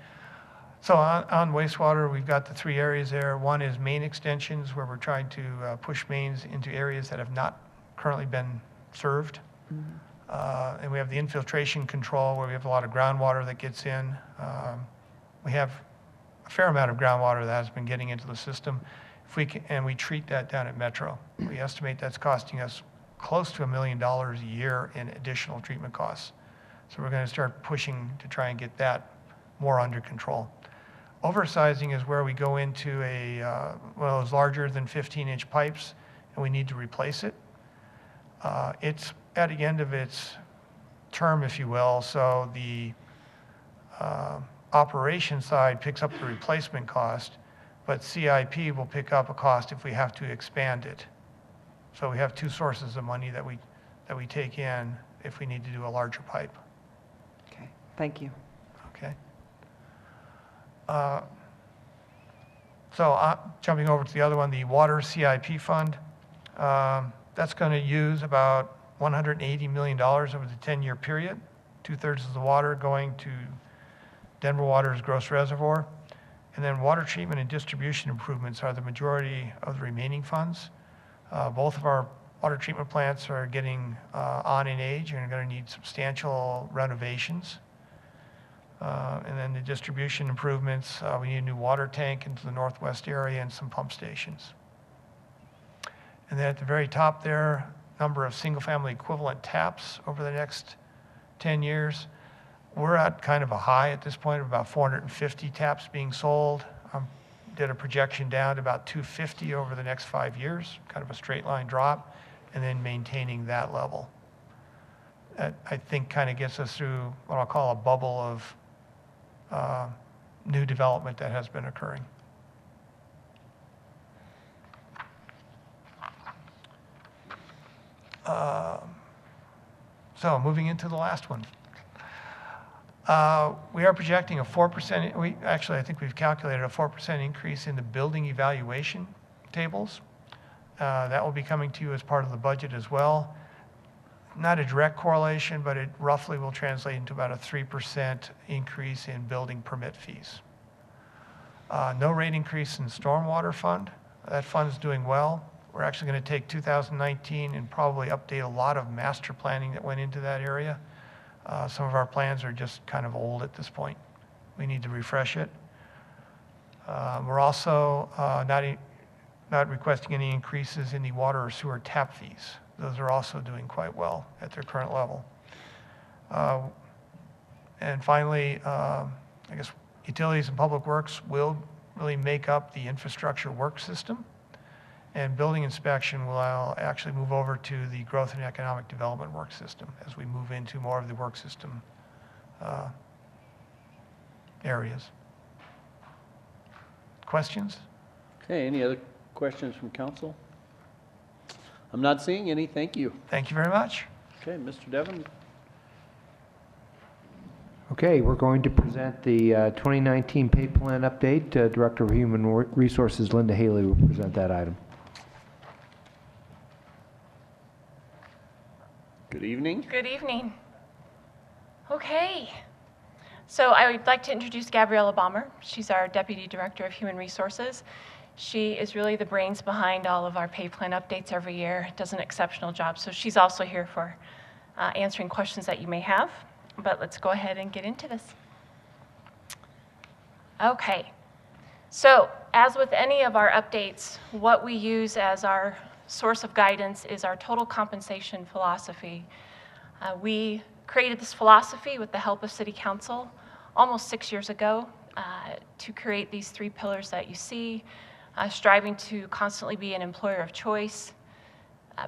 So on wastewater, we've got the 3 areas there. One is main extensions, where we're trying to push mains into areas that have not currently been served. And we have the infiltration control, where we have a lot of groundwater that gets in. We have a fair amount of groundwater that has been getting into the system. And we treat that down at Metro. We estimate that's costing us close to $1 million a year in additional treatment costs. So we're going to start pushing to try and get that more under control. Oversizing is where we go into one of those larger than 15-inch pipes, and we need to replace it. It's at the end of its term, if you will, so the operation side picks up the replacement cost, but CIP will pick up a cost if we have to expand it. So we have 2 sources of money that we take in if we need to do a larger pipe. Okay, thank you. Okay. So jumping over to the other one, the Water CIP Fund, that's going to use about $180 million over the 10-year period, 2/3 of the water going to Denver Water's gross reservoir. And then water treatment and distribution improvements are the majority of the remaining funds. Both of our water treatment plants are getting on in age and are going to need substantial renovations. And then the distribution improvements, we need a new water tank into the northwest area and some pump stations. And then at the very top there, number of single-family equivalent taps over the next 10 years. We're at kind of a high at this point of about 450 taps being sold. Did a projection down to about 250 over the next 5 years, kind of a straight line drop, and then maintaining that level. That, I think, kind of gets us through what I'll call a bubble of new development that has been occurring. So moving into the last one. We are projecting a 4%, actually, I think we've calculated a 4% increase in the building evaluation tables. That will be coming to you as part of the budget as well. Not a direct correlation, but it roughly will translate into about a 3% increase in building permit fees. No rate increase in Stormwater Fund. That fund's doing well. We're actually going to take 2019 and probably update a lot of master planning that went into that area. Some of our plans are just kind of old at this point. We need to refresh it. We're also not requesting any increases in the water or sewer tap fees. Those are also doing quite well at their current level. And finally, I guess utilities and public works will really make up the infrastructure work system. And building inspection will actually move over to the growth and economic development work system as we move into more of the work system areas. Questions? Okay, any other questions from council? I'm not seeing any, thank you. Thank you very much. Okay, Mr. Devon. Okay, we're going to present the 2019 pay plan update. Director of Human Resources Linda Haley will present that item. Good evening. Good evening. Okay. So I would like to introduce Gabriella Baumer. She's our Deputy Director of Human Resources. She is really the brains behind all of our pay plan updates every year, does an exceptional job. So she's also here for answering questions that you may have. But let's go ahead and get into this. Okay. So as with any of our updates, what we use as our source of guidance is our total compensation philosophy. We created this philosophy with the help of City Council almost 6 years ago to create these 3 pillars that you see, striving to constantly be an employer of choice,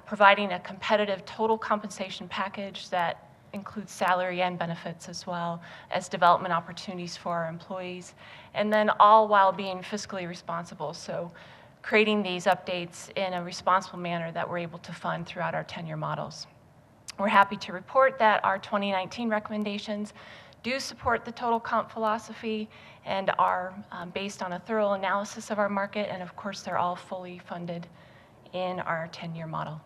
providing a competitive total compensation package that includes salary and benefits as well as development opportunities for our employees, and then all while being fiscally responsible. So creating these updates in a responsible manner that we're able to fund throughout our 10-year models. We're happy to report that our 2019 recommendations do support the total comp philosophy and are based on a thorough analysis of our market, and of course they're all fully funded in our 10-year model.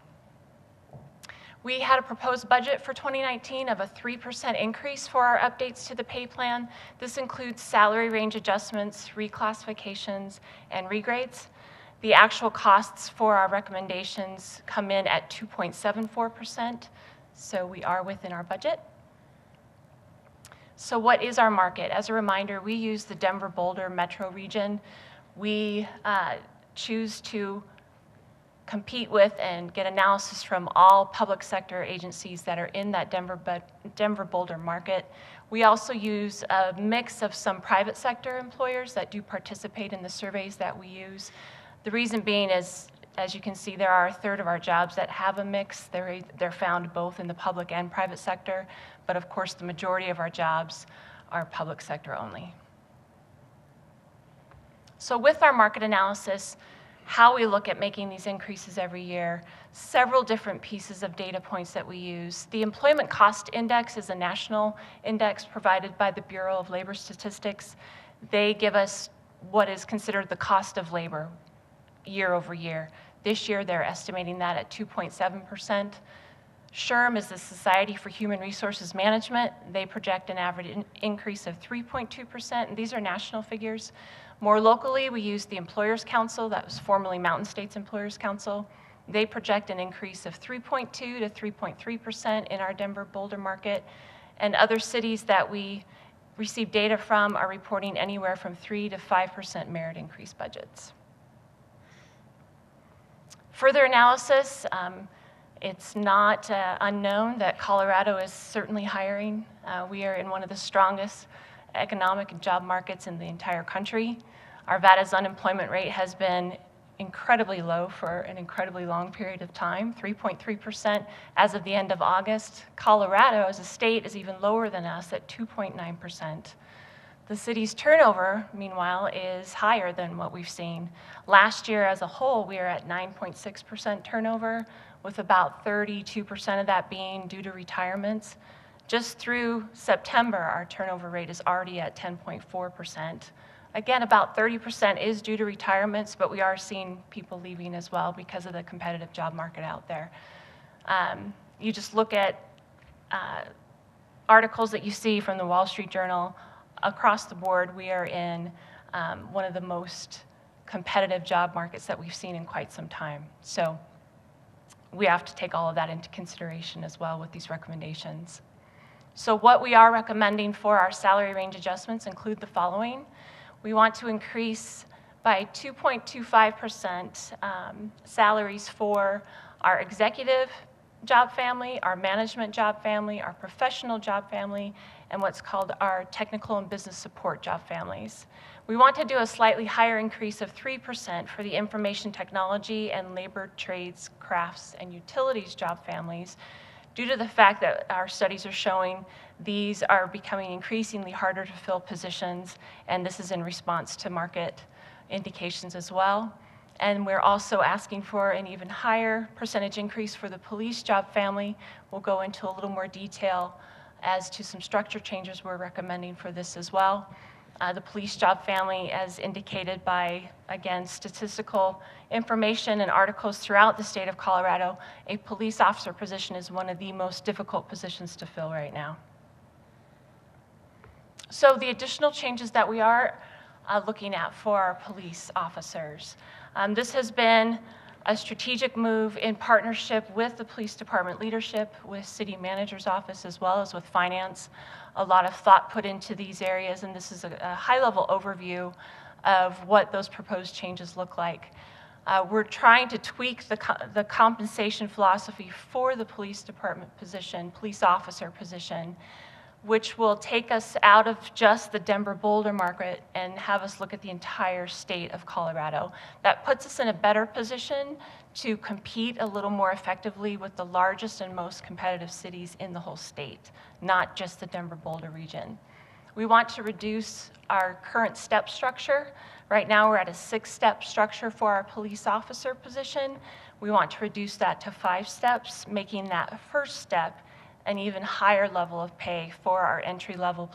We had a proposed budget for 2019 of a 3% increase for our updates to the pay plan. This includes salary range adjustments, reclassifications, and regrades. The actual costs for our recommendations come in at 2.74%, so we are within our budget. So what is our market? As a reminder, we use the Denver-Boulder metro region. We choose to compete with and get analysis from all public sector agencies that are in that Denver-Boulder market. We also use a mix of some private sector employers that do participate in the surveys that we use. The reason being is, as you can see, there are a third of our jobs that have a mix. They're found both in the public and private sector, but of course the majority of our jobs are public sector only. So with our market analysis, how we look at making these increases every year, several different pieces of data points that we use. The Employment Cost Index is a national index provided by the Bureau of Labor Statistics. They give us what is considered the cost of labor year over year. This year, they're estimating that at 2.7%. SHRM is the Society for Human Resources Management. They project an average increase of 3.2%, and these are national figures. More locally, we use the Employers Council, that was formerly Mountain States Employers Council. They project an increase of 3.2 to 3.3% in our Denver-Boulder market, and other cities that we receive data from are reporting anywhere from 3 to 5% merit increase budgets. Further analysis, it's not unknown that Colorado is certainly hiring. We are in one of the strongest economic and job markets in the entire country. Arvada's unemployment rate has been incredibly low for an incredibly long period of time, 3.3% as of the end of August. Colorado as a state is even lower than us at 2.9%. The city's turnover, meanwhile, is higher than what we've seen. Last year as a whole, we are at 9.6% turnover, with about 32% of that being due to retirements. Just through September, our turnover rate is already at 10.4%. Again, about 30% is due to retirements, but we are seeing people leaving as well because of the competitive job market out there. You just look at articles that you see from the Wall Street Journal. Across the board, we are in one of the most competitive job markets that we've seen in quite some time. So we have to take all of that into consideration as well with these recommendations. So what we are recommending for our salary range adjustments include the following. We want to increase by 2.25% salaries for our executive job family, our management job family, our professional job family, and what's called our technical and business support job families. We want to do a slightly higher increase of 3% for the information technology and labor, trades, crafts, and utilities job families, due to the fact that our studies are showing these are becoming increasingly harder to fill positions, and this is in response to market indications as well. And we're also asking for an even higher percentage increase for the police job family. We'll go into a little more detail as to some structure changes we're recommending for this as well. The police job family, as indicated by, again, statistical information and articles throughout the state of Colorado, a police officer position is one of the most difficult positions to fill right now. So the additional changes that we are looking at for our police officers. This has been a strategic move in partnership with the police department leadership, with city manager's office, as well as with finance. A lot of thought put into these areas, and this is a high-level overview of what those proposed changes look like. We're trying to tweak the compensation philosophy for the police department position, police officer position, which will take us out of just the Denver-Boulder market and have us look at the entire state of Colorado. That puts us in a better position to compete a little more effectively with the largest and most competitive cities in the whole state, not just the Denver-Boulder region. We want to reduce our current step structure. Right now, we're at a 6-step structure for our police officer position. We want to reduce that to 5 steps, making that first step an even higher level of pay for our entry-level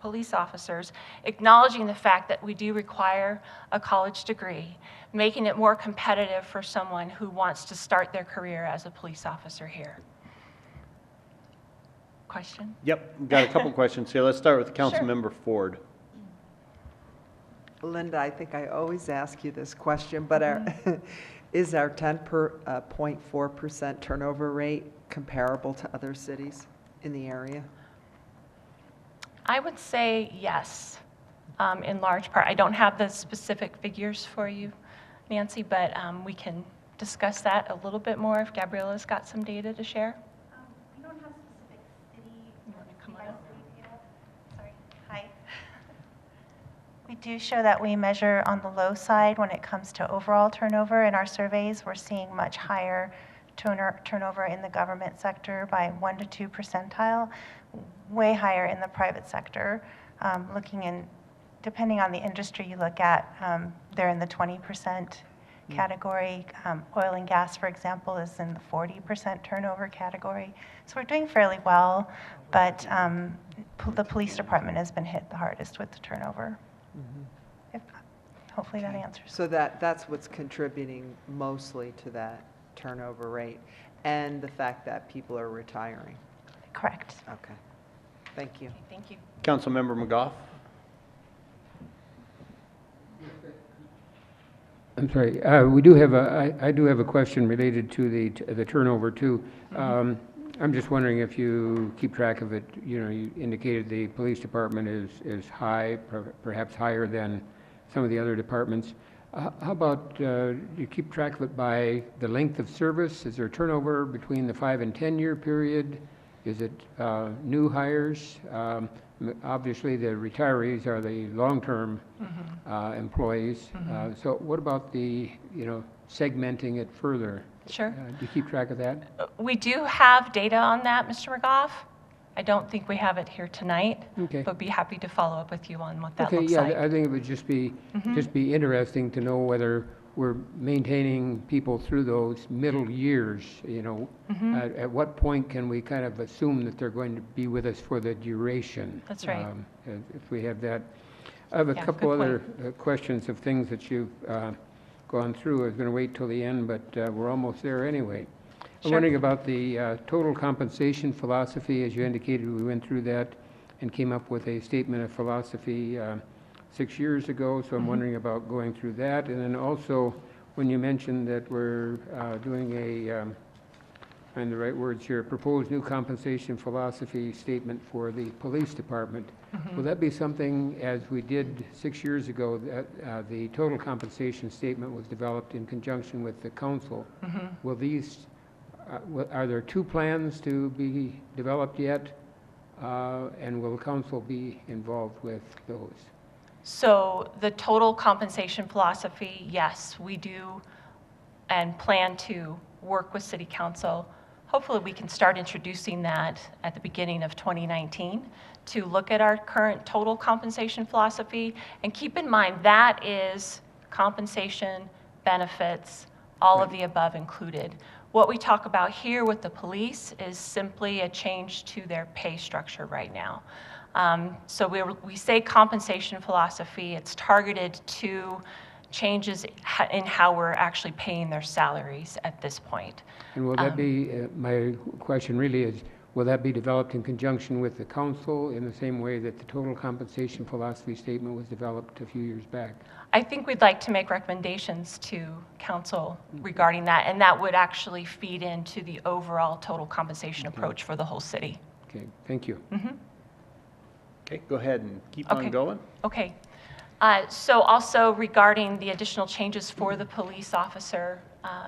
police officers, acknowledging the fact that we do require a college degree, making it more competitive for someone who wants to start their career as a police officer here. Question? Yep, we've got a couple questions here. Let's start with Councilmember Ford. Linda, I think I always ask you this question, but is our 10.4% turnover rate comparable to other cities in the area? I would say yes, in large part. I don't have the specific figures for you, Nancy, but we can discuss that a little bit more if Gabriella's got some data to share. We don't have specific city detail. Sorry. Hi. We do show that we measure on the low side when it comes to overall turnover. In our surveys, we're seeing much higher turnover in the government sector by 1 to 2 percentile, way higher in the private sector. Depending on the industry you look at, they're in the 20% category. Oil and gas, for example, is in the 40% turnover category. So we're doing fairly well, but the police department has been hit the hardest with the turnover. Hopefully that answers. So that's what's contributing mostly to that turnover rate, and the fact that people are retiring. Correct. Okay. Thank you. Okay, thank you. Councilmember McGough. I'm sorry. I do have a question related to the turnover too. I'm just wondering if you keep track of it. You know, you indicated the police department is high, perhaps higher than some of the other departments. How about you keep track of it by the length of service? Is there turnover between the 5 and 10 year period? Is it new hires? Obviously, the retirees are the long-term employees. So what about the, segmenting it further? Sure. Do you keep track of that? We do have data on that, Mr. McGough. I don't think we have it here tonight, Okay. but be happy to follow up with you on what that Okay, looks yeah, like. I think it would just be interesting to know whether we're maintaining people through those middle years, you know. At what point can we kind of assume that they're going to be with us for the duration? That's right. If we have that. I have a Yeah, couple good other questions of things that you've gone through. I was going to wait till the end, but we're almost there anyway. I'm Sure. wondering about the total compensation philosophy. As you indicated, we went through that and came up with a statement of philosophy 6 years ago, so I'm wondering about going through that. And then also, when you mentioned that we're doing a, find the right words here, proposed new compensation philosophy statement for the police department. Will that be something, as we did 6 years ago, that the total compensation statement was developed in conjunction with the council? Will these, are there two plans to be developed yet? And will the council be involved with those? So the total compensation philosophy, yes, we do and plan to work with City Council. Hopefully we can start introducing that at the beginning of 2019 to look at our current total compensation philosophy. And keep in mind, that is compensation, benefits, all of the above included. What we talk about here with the police is simply a change to their pay structure right now. So we say compensation philosophy, it's targeted to changes in how we're actually paying their salaries at this point. And will that be, my question really is, will that be developed in conjunction with the council in the same way that the total compensation philosophy statement was developed a few years back? I think we'd like to make recommendations to council regarding that, and that would actually feed into the overall total compensation approach for the whole city. Okay, thank you. Okay, go ahead and keep on going. Okay. So also regarding the additional changes for the police officer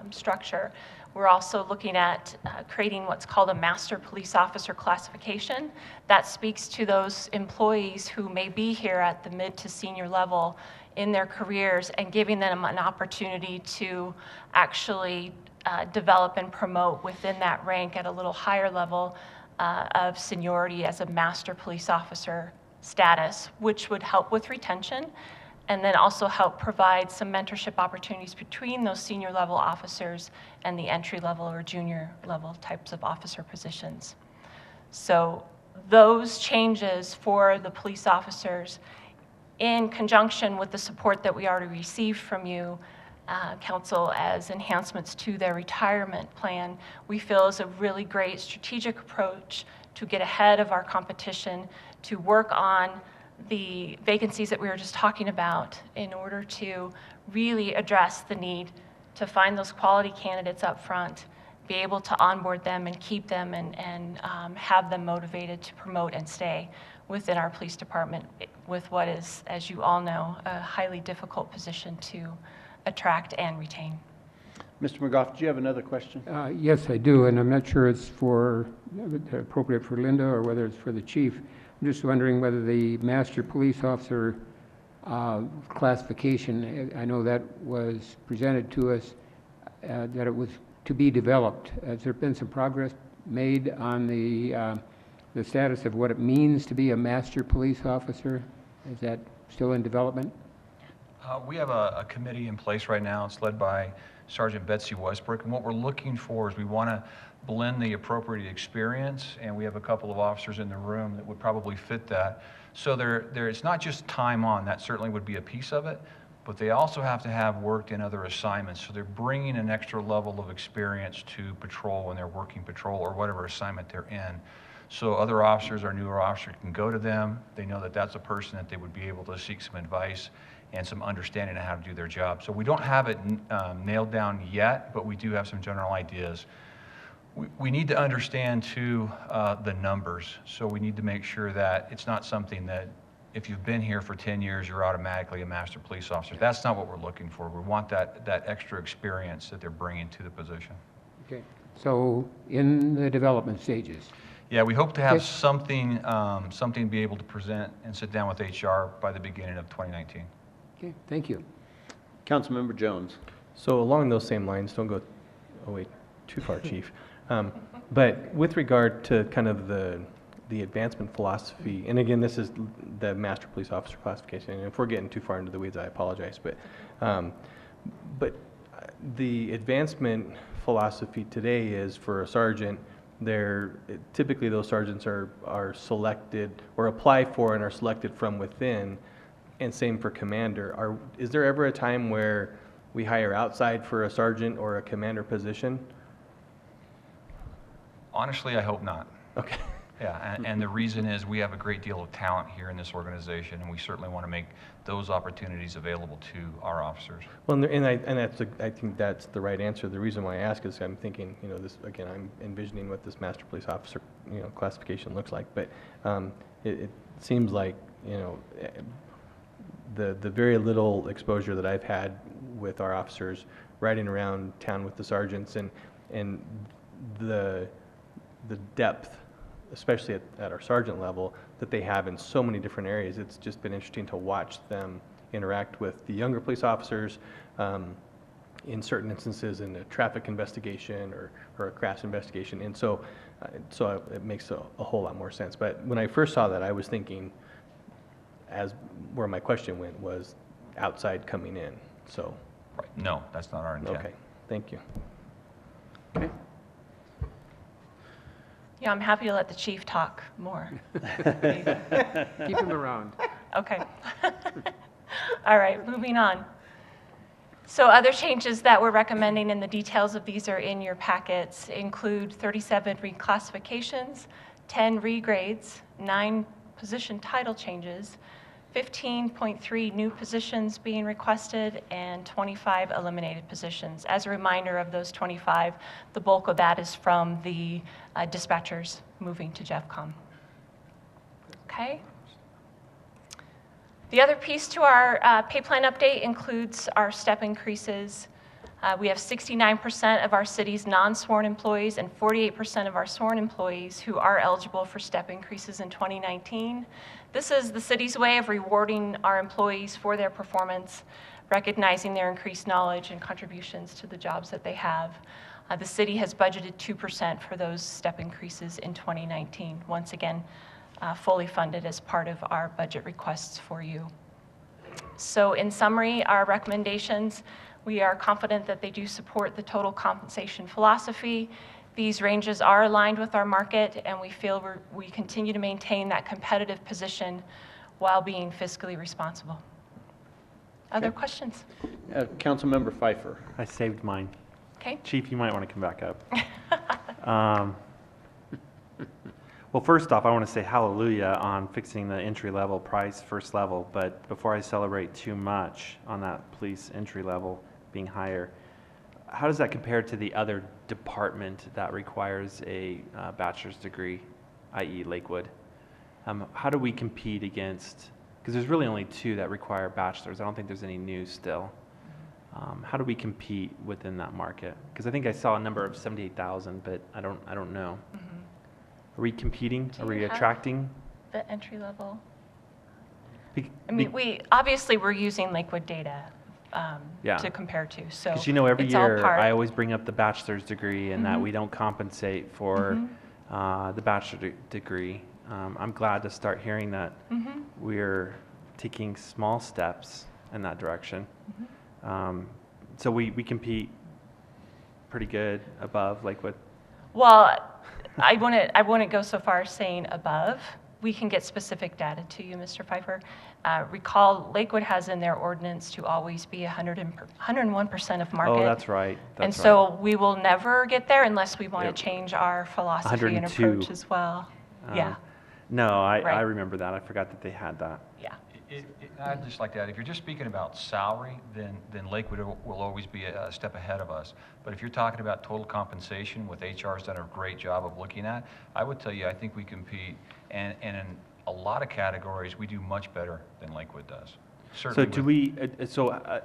structure, we're also looking at creating what's called a master police officer classification. That speaks to those employees who may be here at the mid to senior level in their careers and giving them an opportunity to actually develop and promote within that rank at a little higher level of seniority as a master police officer status, which would help with retention and then also help provide some mentorship opportunities between those senior level officers and the entry level or junior level types of officer positions. So those changes for the police officers, in conjunction with the support that we already received from you, council, as enhancements to their retirement plan, we feel is a really great strategic approach to get ahead of our competition, to work on the vacancies that we were just talking about in order to really address the need to find those quality candidates up front, be able to onboard them and keep them and have them motivated to promote and stay within our police department with what is, as you all know, a highly difficult position to attract and retain. Mr. McGough, do you have another question? Yes, I do, and I'm not sure it's appropriate for Linda or whether it's for the chief. I'm just wondering whether the master police officer classification, I know that was presented to us, that it was to be developed. Has there been some progress made on the status of what it means to be a master police officer? Is that still in development? We have a committee in place right now. It's led by Sergeant Betsy Westbrook, and what we're looking for is we want to blend the appropriate experience, and we have a couple of officers in the room that would probably fit that. So it's not just time on, that certainly would be a piece of it, but they also have to have worked in other assignments. So they're bringing an extra level of experience to patrol when they're working patrol or whatever assignment they're in. So other officers or newer officers can go to them. They know that that's a person that they would be able to seek some advice and some understanding of how to do their job. So we don't have it nailed down yet, but we do have some general ideas. We need to understand too the numbers. So we need to make sure that it's not something that if you've been here for 10 years, you're automatically a master police officer. That's not what we're looking for. We want that extra experience that they're bringing to the position. Okay. So in the development stages? Yeah, we hope to have something to be able to present and sit down with HR by the beginning of 2019. Okay, thank you. Councilmember Jones. So along those same lines, don't go too far, Chief. But with regard to kind of the the advancement philosophy, and again, this is the master police officer classification, and if we're getting too far into the weeds, I apologize, but the advancement philosophy today is for a sergeant, typically those sergeants are selected or apply for and are selected from within, and same for commander. Is there ever a time where we hire outside for a sergeant or a commander position? Honestly, I hope not. Okay. Yeah, and the reason is we have a great deal of talent here in this organization, and we certainly want to make those opportunities available to our officers. Well, I think that's the right answer. The reason why I ask is I'm thinking, this again, I'm envisioning what this master police officer, classification looks like. But it seems like, the very little exposure that I've had with our officers riding around town with the sergeants and the depth, especially at our sergeant level, that they have in so many different areas. It's just been interesting to watch them interact with the younger police officers, in certain instances in a traffic investigation or a crash investigation. And so it makes a whole lot more sense. But when I first saw that, I was thinking, where my question went was outside coming in. So. Right. No, that's not our intent. Okay, thank you. Okay. Yeah, I'm happy to let the chief talk more. Keep him around. Okay. All right, moving on. So other changes that we're recommending, and the details of these are in your packets, include 37 reclassifications, 10 regrades, 9 position title changes, 15.3 new positions being requested, and 25 eliminated positions. As a reminder of those 25, the bulk of that is from the dispatchers moving to JEFCOM. Okay. The other piece to our pay plan update includes our step increases. We have 69% of our city's non-sworn employees and 48% of our sworn employees who are eligible for step increases in 2019. This is the city's way of rewarding our employees for their performance, recognizing their increased knowledge and contributions to the jobs that they have. The city has budgeted 2% for those step increases in 2019. Once again, fully funded as part of our budget requests for you. So in summary, our recommendations, we are confident that they do support the total compensation philosophy. These ranges are aligned with our market, and we feel we continue to maintain that competitive position while being fiscally responsible. Other questions? Councilmember Pfeiffer. I saved mine. Okay. Chief, you might want to come back up. Well, first off, I want to say hallelujah on fixing the entry level price, first level. But before I celebrate too much on that police entry level being higher, how does that compare to the other department that requires a bachelor's degree, i.e. Lakewood? How do we compete against, because there's really only 2 that require bachelors. I don't think there's any new still. How do we compete within that market? Because I think I saw a number of 78,000, but I don't know. Mm-hmm. Are we competing? Are we attracting? The entry level? I mean, we're using Lakewood data to compare to. So because every year I always bring up the bachelor's degree and that we don't compensate for the bachelor degree. I'm glad to start hearing that we're taking small steps in that direction. So we compete pretty good above Lakewood. Well, I wouldn't go so far as saying above. We can get specific data to you, Mr. Pfeiffer. Recall, Lakewood has in their ordinance to always be 101% of market. Oh, that's right. So we will never get there unless we want to change our philosophy and approach as well. No, I remember that. I forgot that they had that. Yeah. I'd just like to add, if you're just speaking about salary, then Lakewood will always be a step ahead of us. But if you're talking about total compensation, with HR's done a great job of looking at, I would tell you I think we compete, and in a lot of categories, we do much better than Lakewood does. Certainly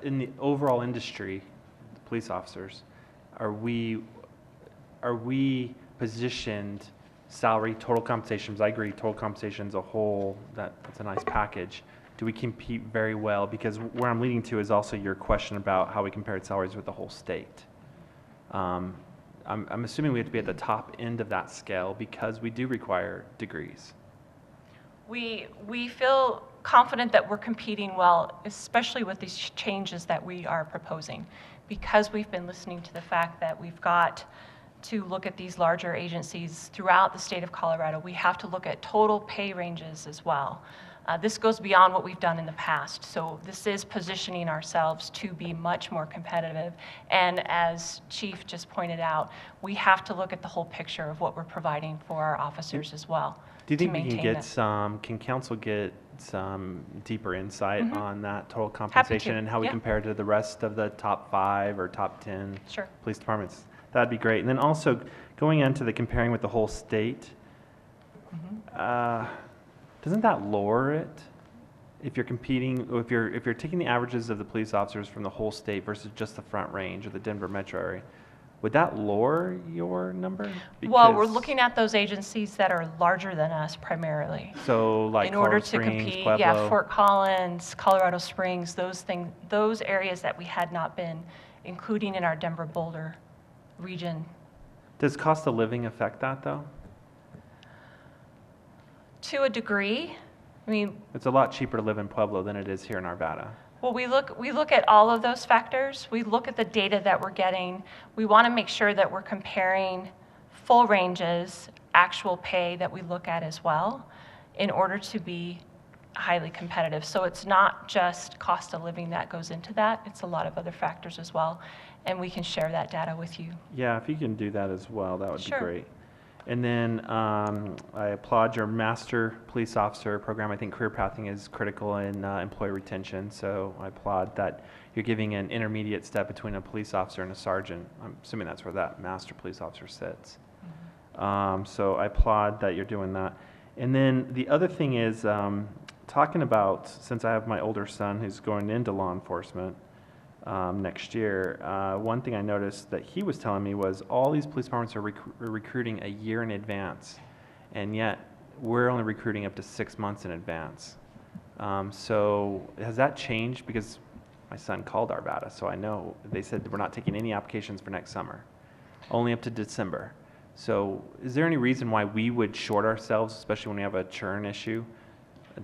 In the overall industry, the police officers, are we positioned salary, total compensation? I agree, total compensation as a whole, that's a nice package. Do we compete very well? Because where I'm leading to is also your question about how we compared salaries with the whole state. I'm assuming we have to be at the top end of that scale because we do require degrees. We feel confident that we're competing well, especially with these changes that we are proposing, because we've been listening to the fact that we've got to look at these larger agencies throughout the state of Colorado. We have to look at total pay ranges as well. This goes beyond what we've done in the past, so this is positioning ourselves to be much more competitive. And as Chief just pointed out, we have to look at the whole picture of what we're providing for our officers as well. Do you think to we can maintain get that. can council get some deeper insight Mhm. on that total Happy compensation to, and how we yeah. compare to the rest of the top 5 or top 10 Sure. police departments? That'd be great. And then also going into the comparing with the whole state, doesn't that lower it? If you're competing, if you're taking the averages of the police officers from the whole state versus just the Front Range or the Denver metro area, would that lower your number? Well, we're Because- looking at those agencies that are larger than us primarily. So like In order Colorado to Springs, compete, Pueblo. yeah, Fort Collins, Colorado Springs, those areas that we had not been including in our Denver Boulder region. Does cost of living affect that though? To a degree, I mean, It's a lot cheaper to live in Pueblo than it is here in Arvada. well, we look at all of those factors. We look at the data that we're getting. We want to make sure that we're comparing full ranges, actual pay that we look at as well, in order to be highly competitive. So it's not just cost of living that goes into that. It's a lot of other factors as well, and we can share that data with you. Yeah, if you can do that as well, that would Sure. be great. And then I applaud your Master Police Officer program. I think career pathing is critical in employee retention, so I applaud that you're giving an intermediate step between a police officer and a sergeant. I'm assuming that's where that Master Police Officer sits. So I applaud that you're doing that. And then the other thing is, talking about, since I have my older son who's going into law enforcement next year, one thing I noticed that he was telling me was all these police departments are recruiting a year in advance, and yet we're only recruiting up to 6 months in advance. So has that changed? Because my son called Arvada, so I know they said we're not taking any applications for next summer, only up to December. So is there any reason why we would short ourselves, especially when we have a churn issue,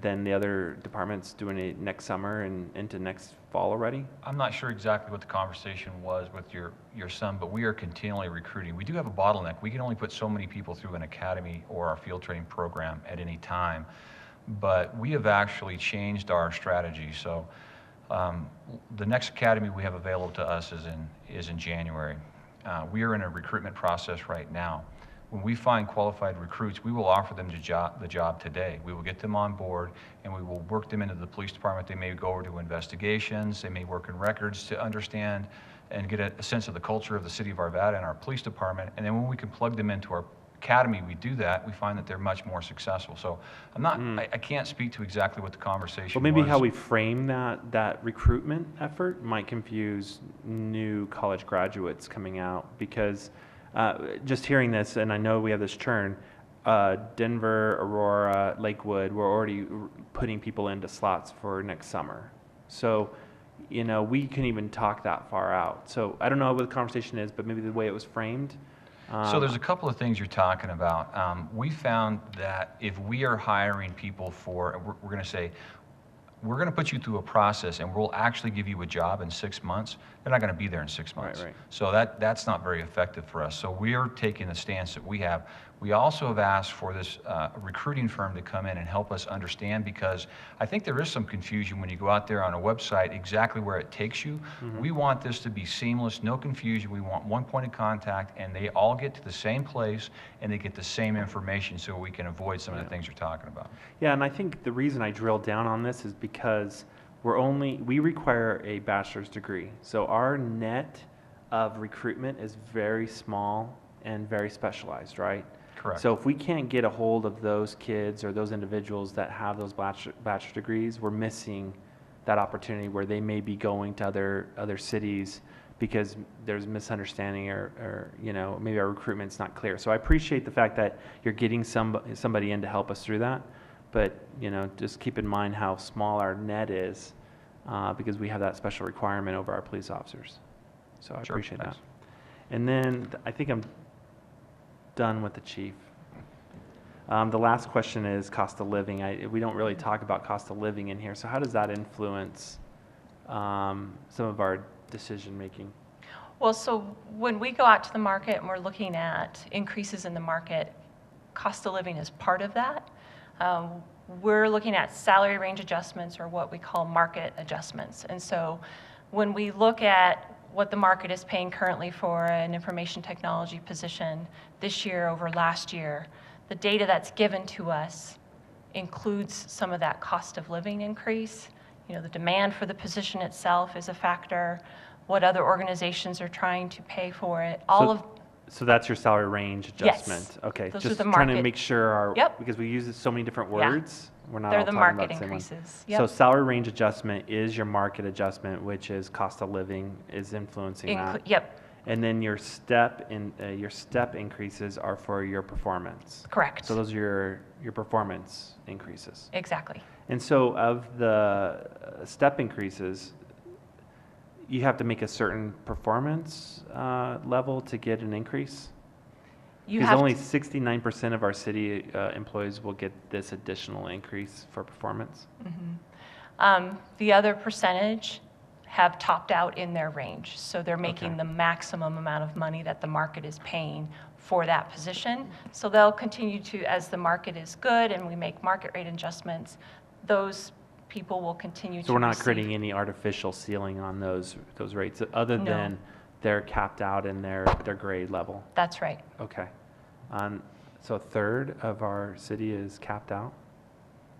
than the other departments doing it next summer and into next fall already? I'm not sure exactly what the conversation was with your son, but we are continually recruiting. We do have a bottleneck. We can only put so many people through an academy or our field training program at any time, but we have actually changed our strategy. So the next academy we have available to us is in January. We are in a recruitment process right now. When we find qualified recruits, we will offer them the job today. We will get them on board and we will work them into the police department. They may go over to investigations, they may work in records to understand and get a sense of the culture of the city of Arvada and our police department. And then when we can plug them into our academy, we do that, we find that they're much more successful. So I'm not, I can't speak to exactly what the conversation Well, maybe was. how we frame that recruitment effort might confuse new college graduates coming out, because just hearing this, and I know we have this churn, Denver, Aurora, Lakewood, we're already putting people into slots for next summer. So, you know, we can even talk that far out. So I don't know what the conversation is, but maybe the way it was framed. So there's a couple of things you're talking about. We found that if we are hiring people for, we're going to say, we're going to put you through a process and we'll actually give you a job in 6 months, they're not going to be there in 6 months. Right. So that's not very effective for us. So we are taking the stance that we have. We also have asked for this recruiting firm to come in and help us understand, because I think there is some confusion when you go out there on a website exactly where it takes you. We want this to be seamless, no confusion. We want one point of contact and they all get to the same place and they get the same information, so we can avoid some of the things you're talking about. Yeah, and I think the reason I drilled down on this is because we require a bachelor's degree. So our net of recruitment is very small and very specialized, right? Correct. So if we can't get a hold of those kids or those individuals that have those bachelor's degrees, we're missing that opportunity where they may be going to other cities because there's misunderstanding or you know, maybe our recruitment's not clear. So I appreciate the fact that you're getting somebody in to help us through that, but you know, just keep in mind how small our net is because we have that special requirement over our police officers. So I appreciate that. And then I think I'm done with the chief. The last question is cost of living. We don't really talk about cost of living in here. So how does that influence some of our decision making? Well, so when we go out to the market and we're looking at increases in the market, cost of living is part of that. We're looking at salary range adjustments, or what we call market adjustments. And so when we look at what the market is paying currently for an information technology position this year over last year, the data that's given to us includes some of that cost of living increase. You know, the demand for the position itself is a factor, what other organizations are trying to pay for it, So that's your salary range adjustment? Yes. Okay, Those just are the trying to market- make sure Yep. because we use so many different Yeah. words, we're not They're all the talking market about the same one. increases. So Yep. salary range adjustment is your market adjustment, which is cost of living is influencing that. Yep, And then your step increases are for your performance. correct. So those are your performance increases. Exactly. And so of the step increases, you have to make a certain performance level to get an increase? You Because have only to- 69% of our city employees will get this additional increase for performance? The other percentage have topped out in their range. So they're making Okay. the maximum amount of money that the market is paying for that position. So they'll continue to, as the market is good and we make market rate adjustments, those people will continue to So we're not receive- creating any artificial ceiling on those rates, other No. than they're capped out in their grade level? That's right. Okay. So a third of our city is capped out?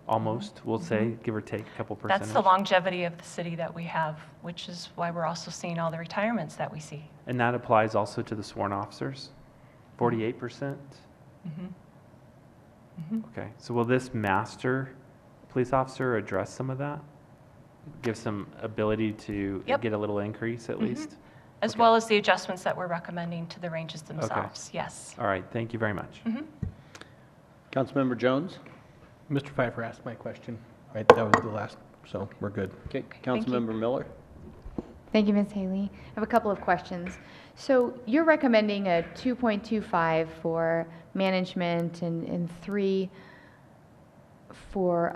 Almost, we'll say, give or take a couple percentage? That's the longevity of the city that we have, which is why we're also seeing all the retirements that we see. And that applies also to the sworn officers? 48%? Okay, so will this master police officer address some of that? Give some ability to Yep. get a little increase at least? As Okay. well as the adjustments that we're recommending to the ranges themselves, yes. All right, thank you very much. Councilmember Jones? Mr. Pfeiffer asked my question, right? That was the last, so we're good. Okay, thank you. Councilmember Miller? Thank you, Ms. Haley. I have a couple of questions. So you're recommending a 2.25 for management and 3 for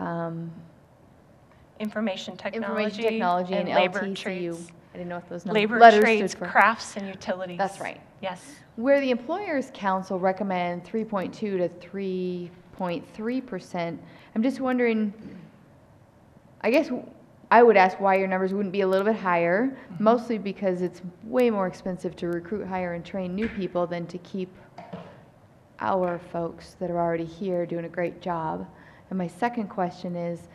Information technology. information technology and labor LTCU. trades. I didn't know what those Labor, letters trades, stood for. crafts, and utilities. That's right. Yes. Where the Employers Council recommend 3.2 to 3.3%, I'm just wondering, I guess I would ask why your numbers wouldn't be a little bit higher, mostly because it's way more expensive to recruit, hire, and train new people than to keep our folks that are already here doing a great job. And my second question is,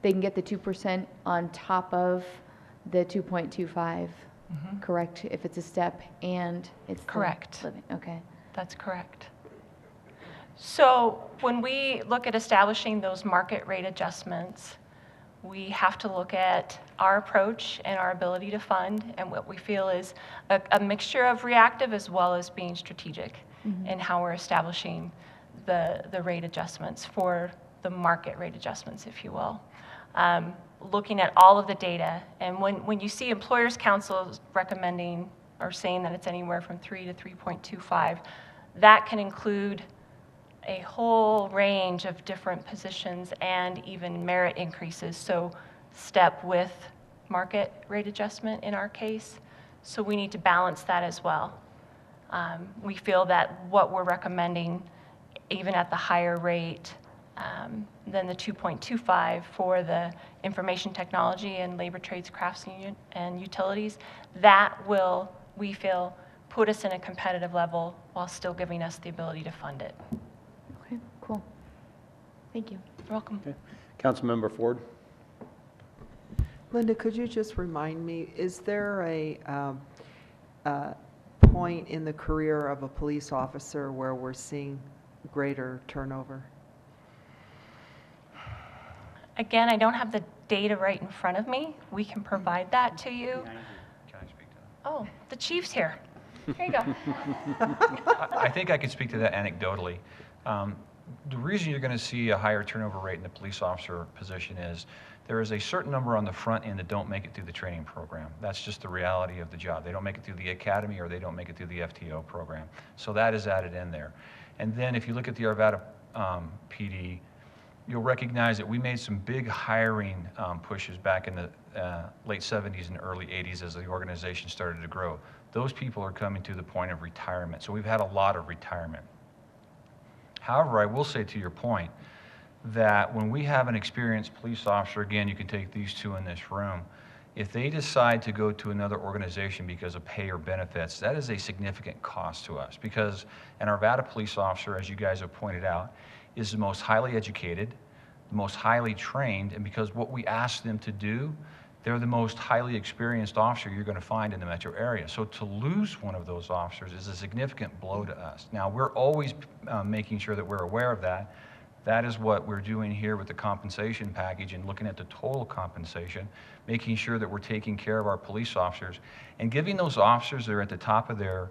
they can get the 2% on top of the 2.25, correct? If it's a step and it's the Correct. living, okay. That's correct. So when we look at establishing those market rate adjustments, we have to look at our approach and our ability to fund and what we feel is a mixture of reactive as well as being strategic in how we're establishing the rate adjustments for the market rate adjustments, if you will. Looking at all of the data, and when you see Employers Council recommending or saying that it's anywhere from 3 to 3.25, that can include a whole range of different positions and even merit increases. So step with market rate adjustment in our case. So we need to balance that as well. We feel that what we're recommending, even at the higher rate than the 2.25 for the information technology and labor trades, crafts, and utilities, that will, we feel, put us in a competitive level while still giving us the ability to fund it. Okay, cool. Thank you. You're welcome. Okay. Councilmember Ford? Linda, could you just remind me, is there a point in the career of a police officer where we're seeing greater turnover? Again, I don't have the data right in front of me. We can provide that to you. Can I speak to that? Oh, the chief's here. Here you go. I think I could speak to that anecdotally. the reason you're going to see a higher turnover rate in the police officer position is there is a certain number on the front end that don't make it through the training program. That's just the reality of the job. They don't make it through the academy or they don't make it through the FTO program. So that is added in there. And then if you look at the Arvada PD, you'll recognize that we made some big hiring pushes back in the late 70s and early 80s as the organization started to grow. Those people are coming to the point of retirement. So we've had a lot of retirement. However, I will say to your point that when we have an experienced police officer, again, you can take these two in this room, if they decide to go to another organization because of pay or benefits, that is a significant cost to us because an Arvada police officer, as you guys have pointed out, is the most highly educated, the most highly trained, and because what we ask them to do, they're the most highly experienced officer you're going to find in the metro area. So to lose one of those officers is a significant blow to us. Now, we're always making sure that we're aware of that. That is what we're doing here with the compensation package and looking at the total compensation, making sure that we're taking care of our police officers and giving those officers that are at the top of their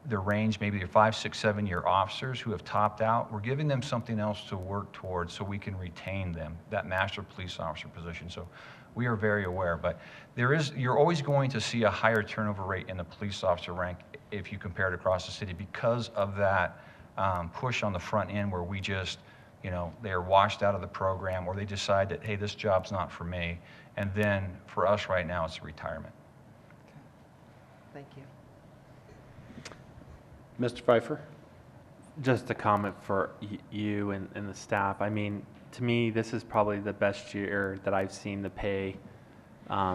range, maybe they're 5, 6, 7-year officers who have topped out, we're giving them something else to work towards so we can retain them, that master police officer position. So we are very aware, but you're always going to see a higher turnover rate in the police officer rank if you compare it across the city because of that push on the front end where we just, they're washed out of the program or they decide that, hey, this job's not for me. And then for us right now, it's retirement. Thank you. Mr. Pfeiffer? Just a comment for you and the staff. I mean, to me, this is probably the best year that I've seen the pay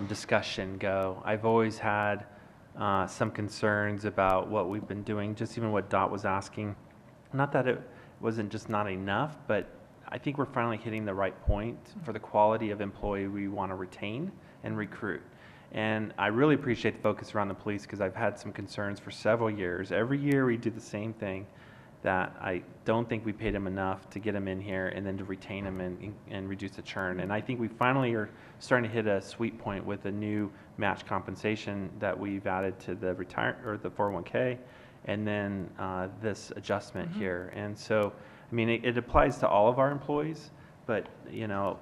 discussion go. I've always had some concerns about what we've been doing, just even what Dot was asking. Not that it wasn't just not enough, but I think we're finally hitting the right point for the quality of employee we want to retain and recruit. And I really appreciate the focus around the police because I've had some concerns for several years. Every year we do the same thing, that I don't think we paid them enough to get them in here and then to retain them and reduce the churn. And I think we finally are starting to hit a sweet point with the new match compensation that we've added to the the 401k, and then this adjustment here. And so, I mean, it applies to all of our employees, but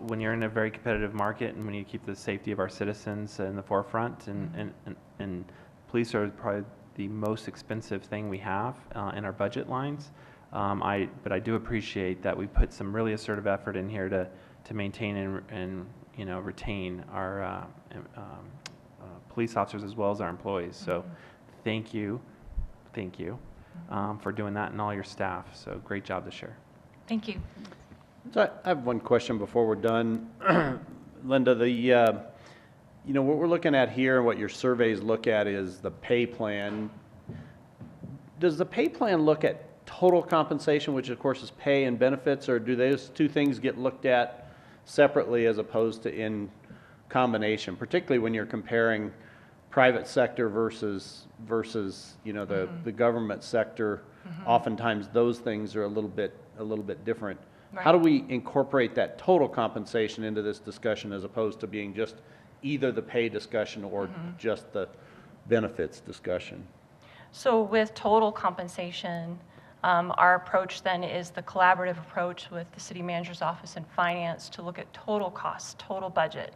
when you're in a very competitive market and when you keep the safety of our citizens in the forefront, and police are probably the most expensive thing we have in our budget lines. But I do appreciate that we put some really assertive effort in here to maintain and retain our police officers as well as our employees. So thank you for doing that and all your staff. So great job this year. Thank you. So I have one question before we're done. Linda, what we're looking at here and what your surveys look at is the pay plan. Does the pay plan look at total compensation, which of course is pay and benefits, or do those two things get looked at separately as opposed to in combination, particularly when you're comparing private sector versus the government sector? Oftentimes those things are a little bit different. Right. How do we incorporate that total compensation into this discussion as opposed to being just either the pay discussion or just the benefits discussion? So with total compensation, our approach then is the collaborative approach with the city manager's office and finance to look at total costs, total budget.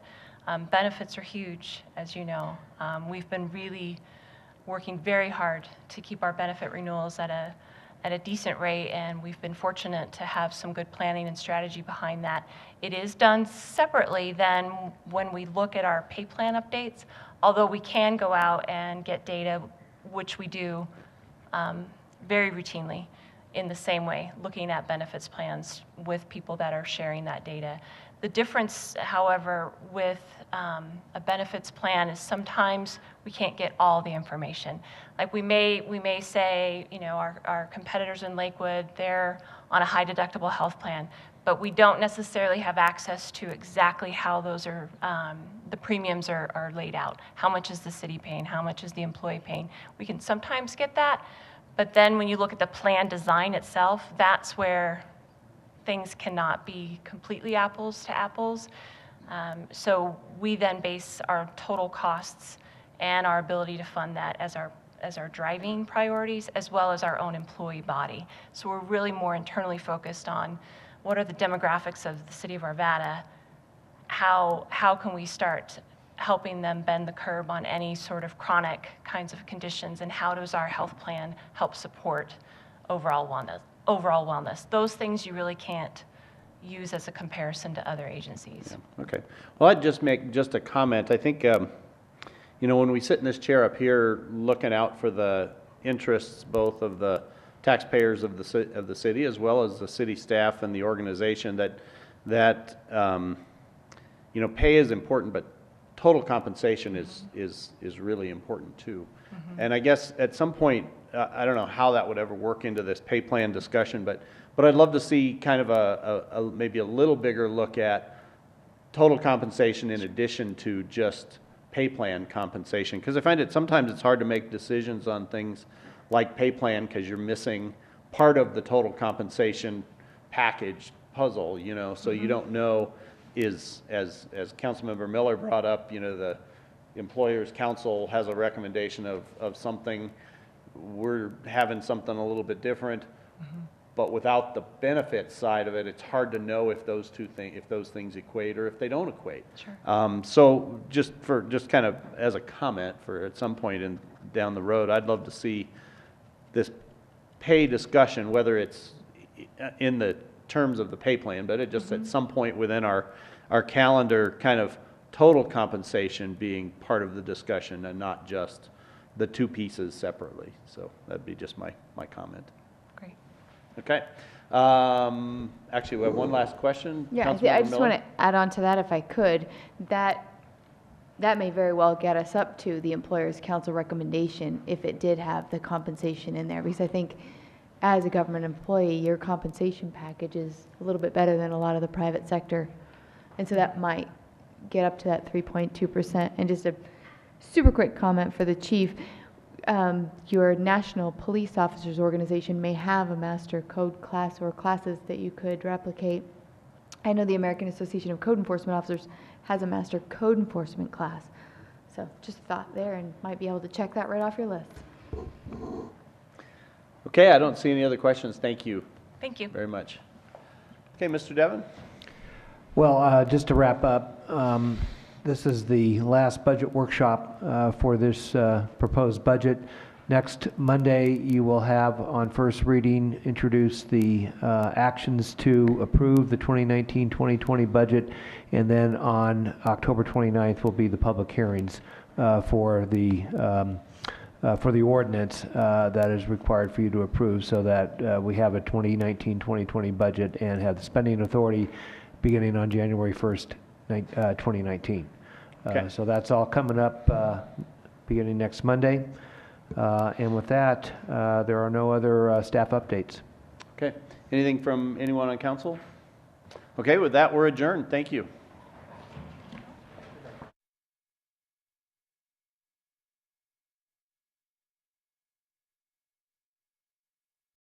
Benefits are huge, as you know. We've been really working very hard to keep our benefit renewals at a decent rate, and we've been fortunate to have some good planning and strategy behind that. It is done separately than when we look at our pay plan updates, although we can go out and get data, which we do very routinely in the same way, looking at benefits plans with people that are sharing that data. The difference, however, with a benefits plan is sometimes we can't get all the information. Like we may say, our competitors in Lakewood, they're on a high deductible health plan, but we don't necessarily have access to exactly how those are, the premiums are laid out. How much is the city paying? How much is the employee paying? We can sometimes get that, but then when you look at the plan design itself, that's where things cannot be completely apples to apples. So we then base our total costs and our ability to fund that as our as our driving priorities, as well as our own employee body. So we're really more internally focused on what are the demographics of the city of Arvada, how can we start helping them bend the curve on any sort of chronic kinds of conditions, and how does our health plan help support overall wellness. Those things you really can't use as a comparison to other agencies. Yeah. Okay. Well, I'd just make just a comment. I think, you know, when we sit in this chair up here looking out for the interests both of the taxpayers of the city as well as the city staff and the organization, that you know, pay is important, but total compensation is really important too. Mm-hmm. And I guess at some point, I don't know how that would ever work into this pay plan discussion, but I'd love to see kind of a maybe a little bigger look at total compensation in addition to just pay plan compensation, because I find it sometimes it's hard to make decisions on things like pay plan because you're missing part of the total compensation package puzzle, you know, so you don't know is, as Councilmember Miller brought up, you know, the Employers Council has a recommendation of something, we're having something a little bit different, but without the benefit side of it, it's hard to know if those things equate or if they don't equate. Sure. So just kind of as a comment for at some point down the road, I'd love to see this pay discussion, whether it's in the terms of the pay plan, but it just at some point within our calendar, kind of total compensation being part of the discussion and not just the two pieces separately. So that'd be just my comment. Great. Okay. Actually, we have one last question. Yeah, I just Miller? want to add on to that if I could. That may very well get us up to the Employers Council recommendation if it did have the compensation in there, because I think as a government employee, your compensation package is a little bit better than a lot of the private sector. And so that might get up to that 3.2%. And just a super quick comment for the chief. Your National Police Officers Organization may have a master code class or classes that you could replicate. I know the American Association of Code Enforcement Officers has a master code enforcement class. So just a thought there, and might be able to check that right off your list. Okay, I don't see any other questions. Thank you. Thank you. Very much. Okay, Mr. Devon? Well, just to wrap up, this is the last budget workshop for this proposed budget. Next Monday, you will have on first reading introduce the actions to approve the 2019-2020 budget, and then on October 29th will be the public hearings for the ordinance that is required for you to approve, so that we have a 2019-2020 budget and have the spending authority beginning on January 1st, 2019. Okay. So that's all coming up beginning next Monday. And with that, there are no other staff updates. Okay. Anything from anyone on council? Okay, with that, we're adjourned. Thank you.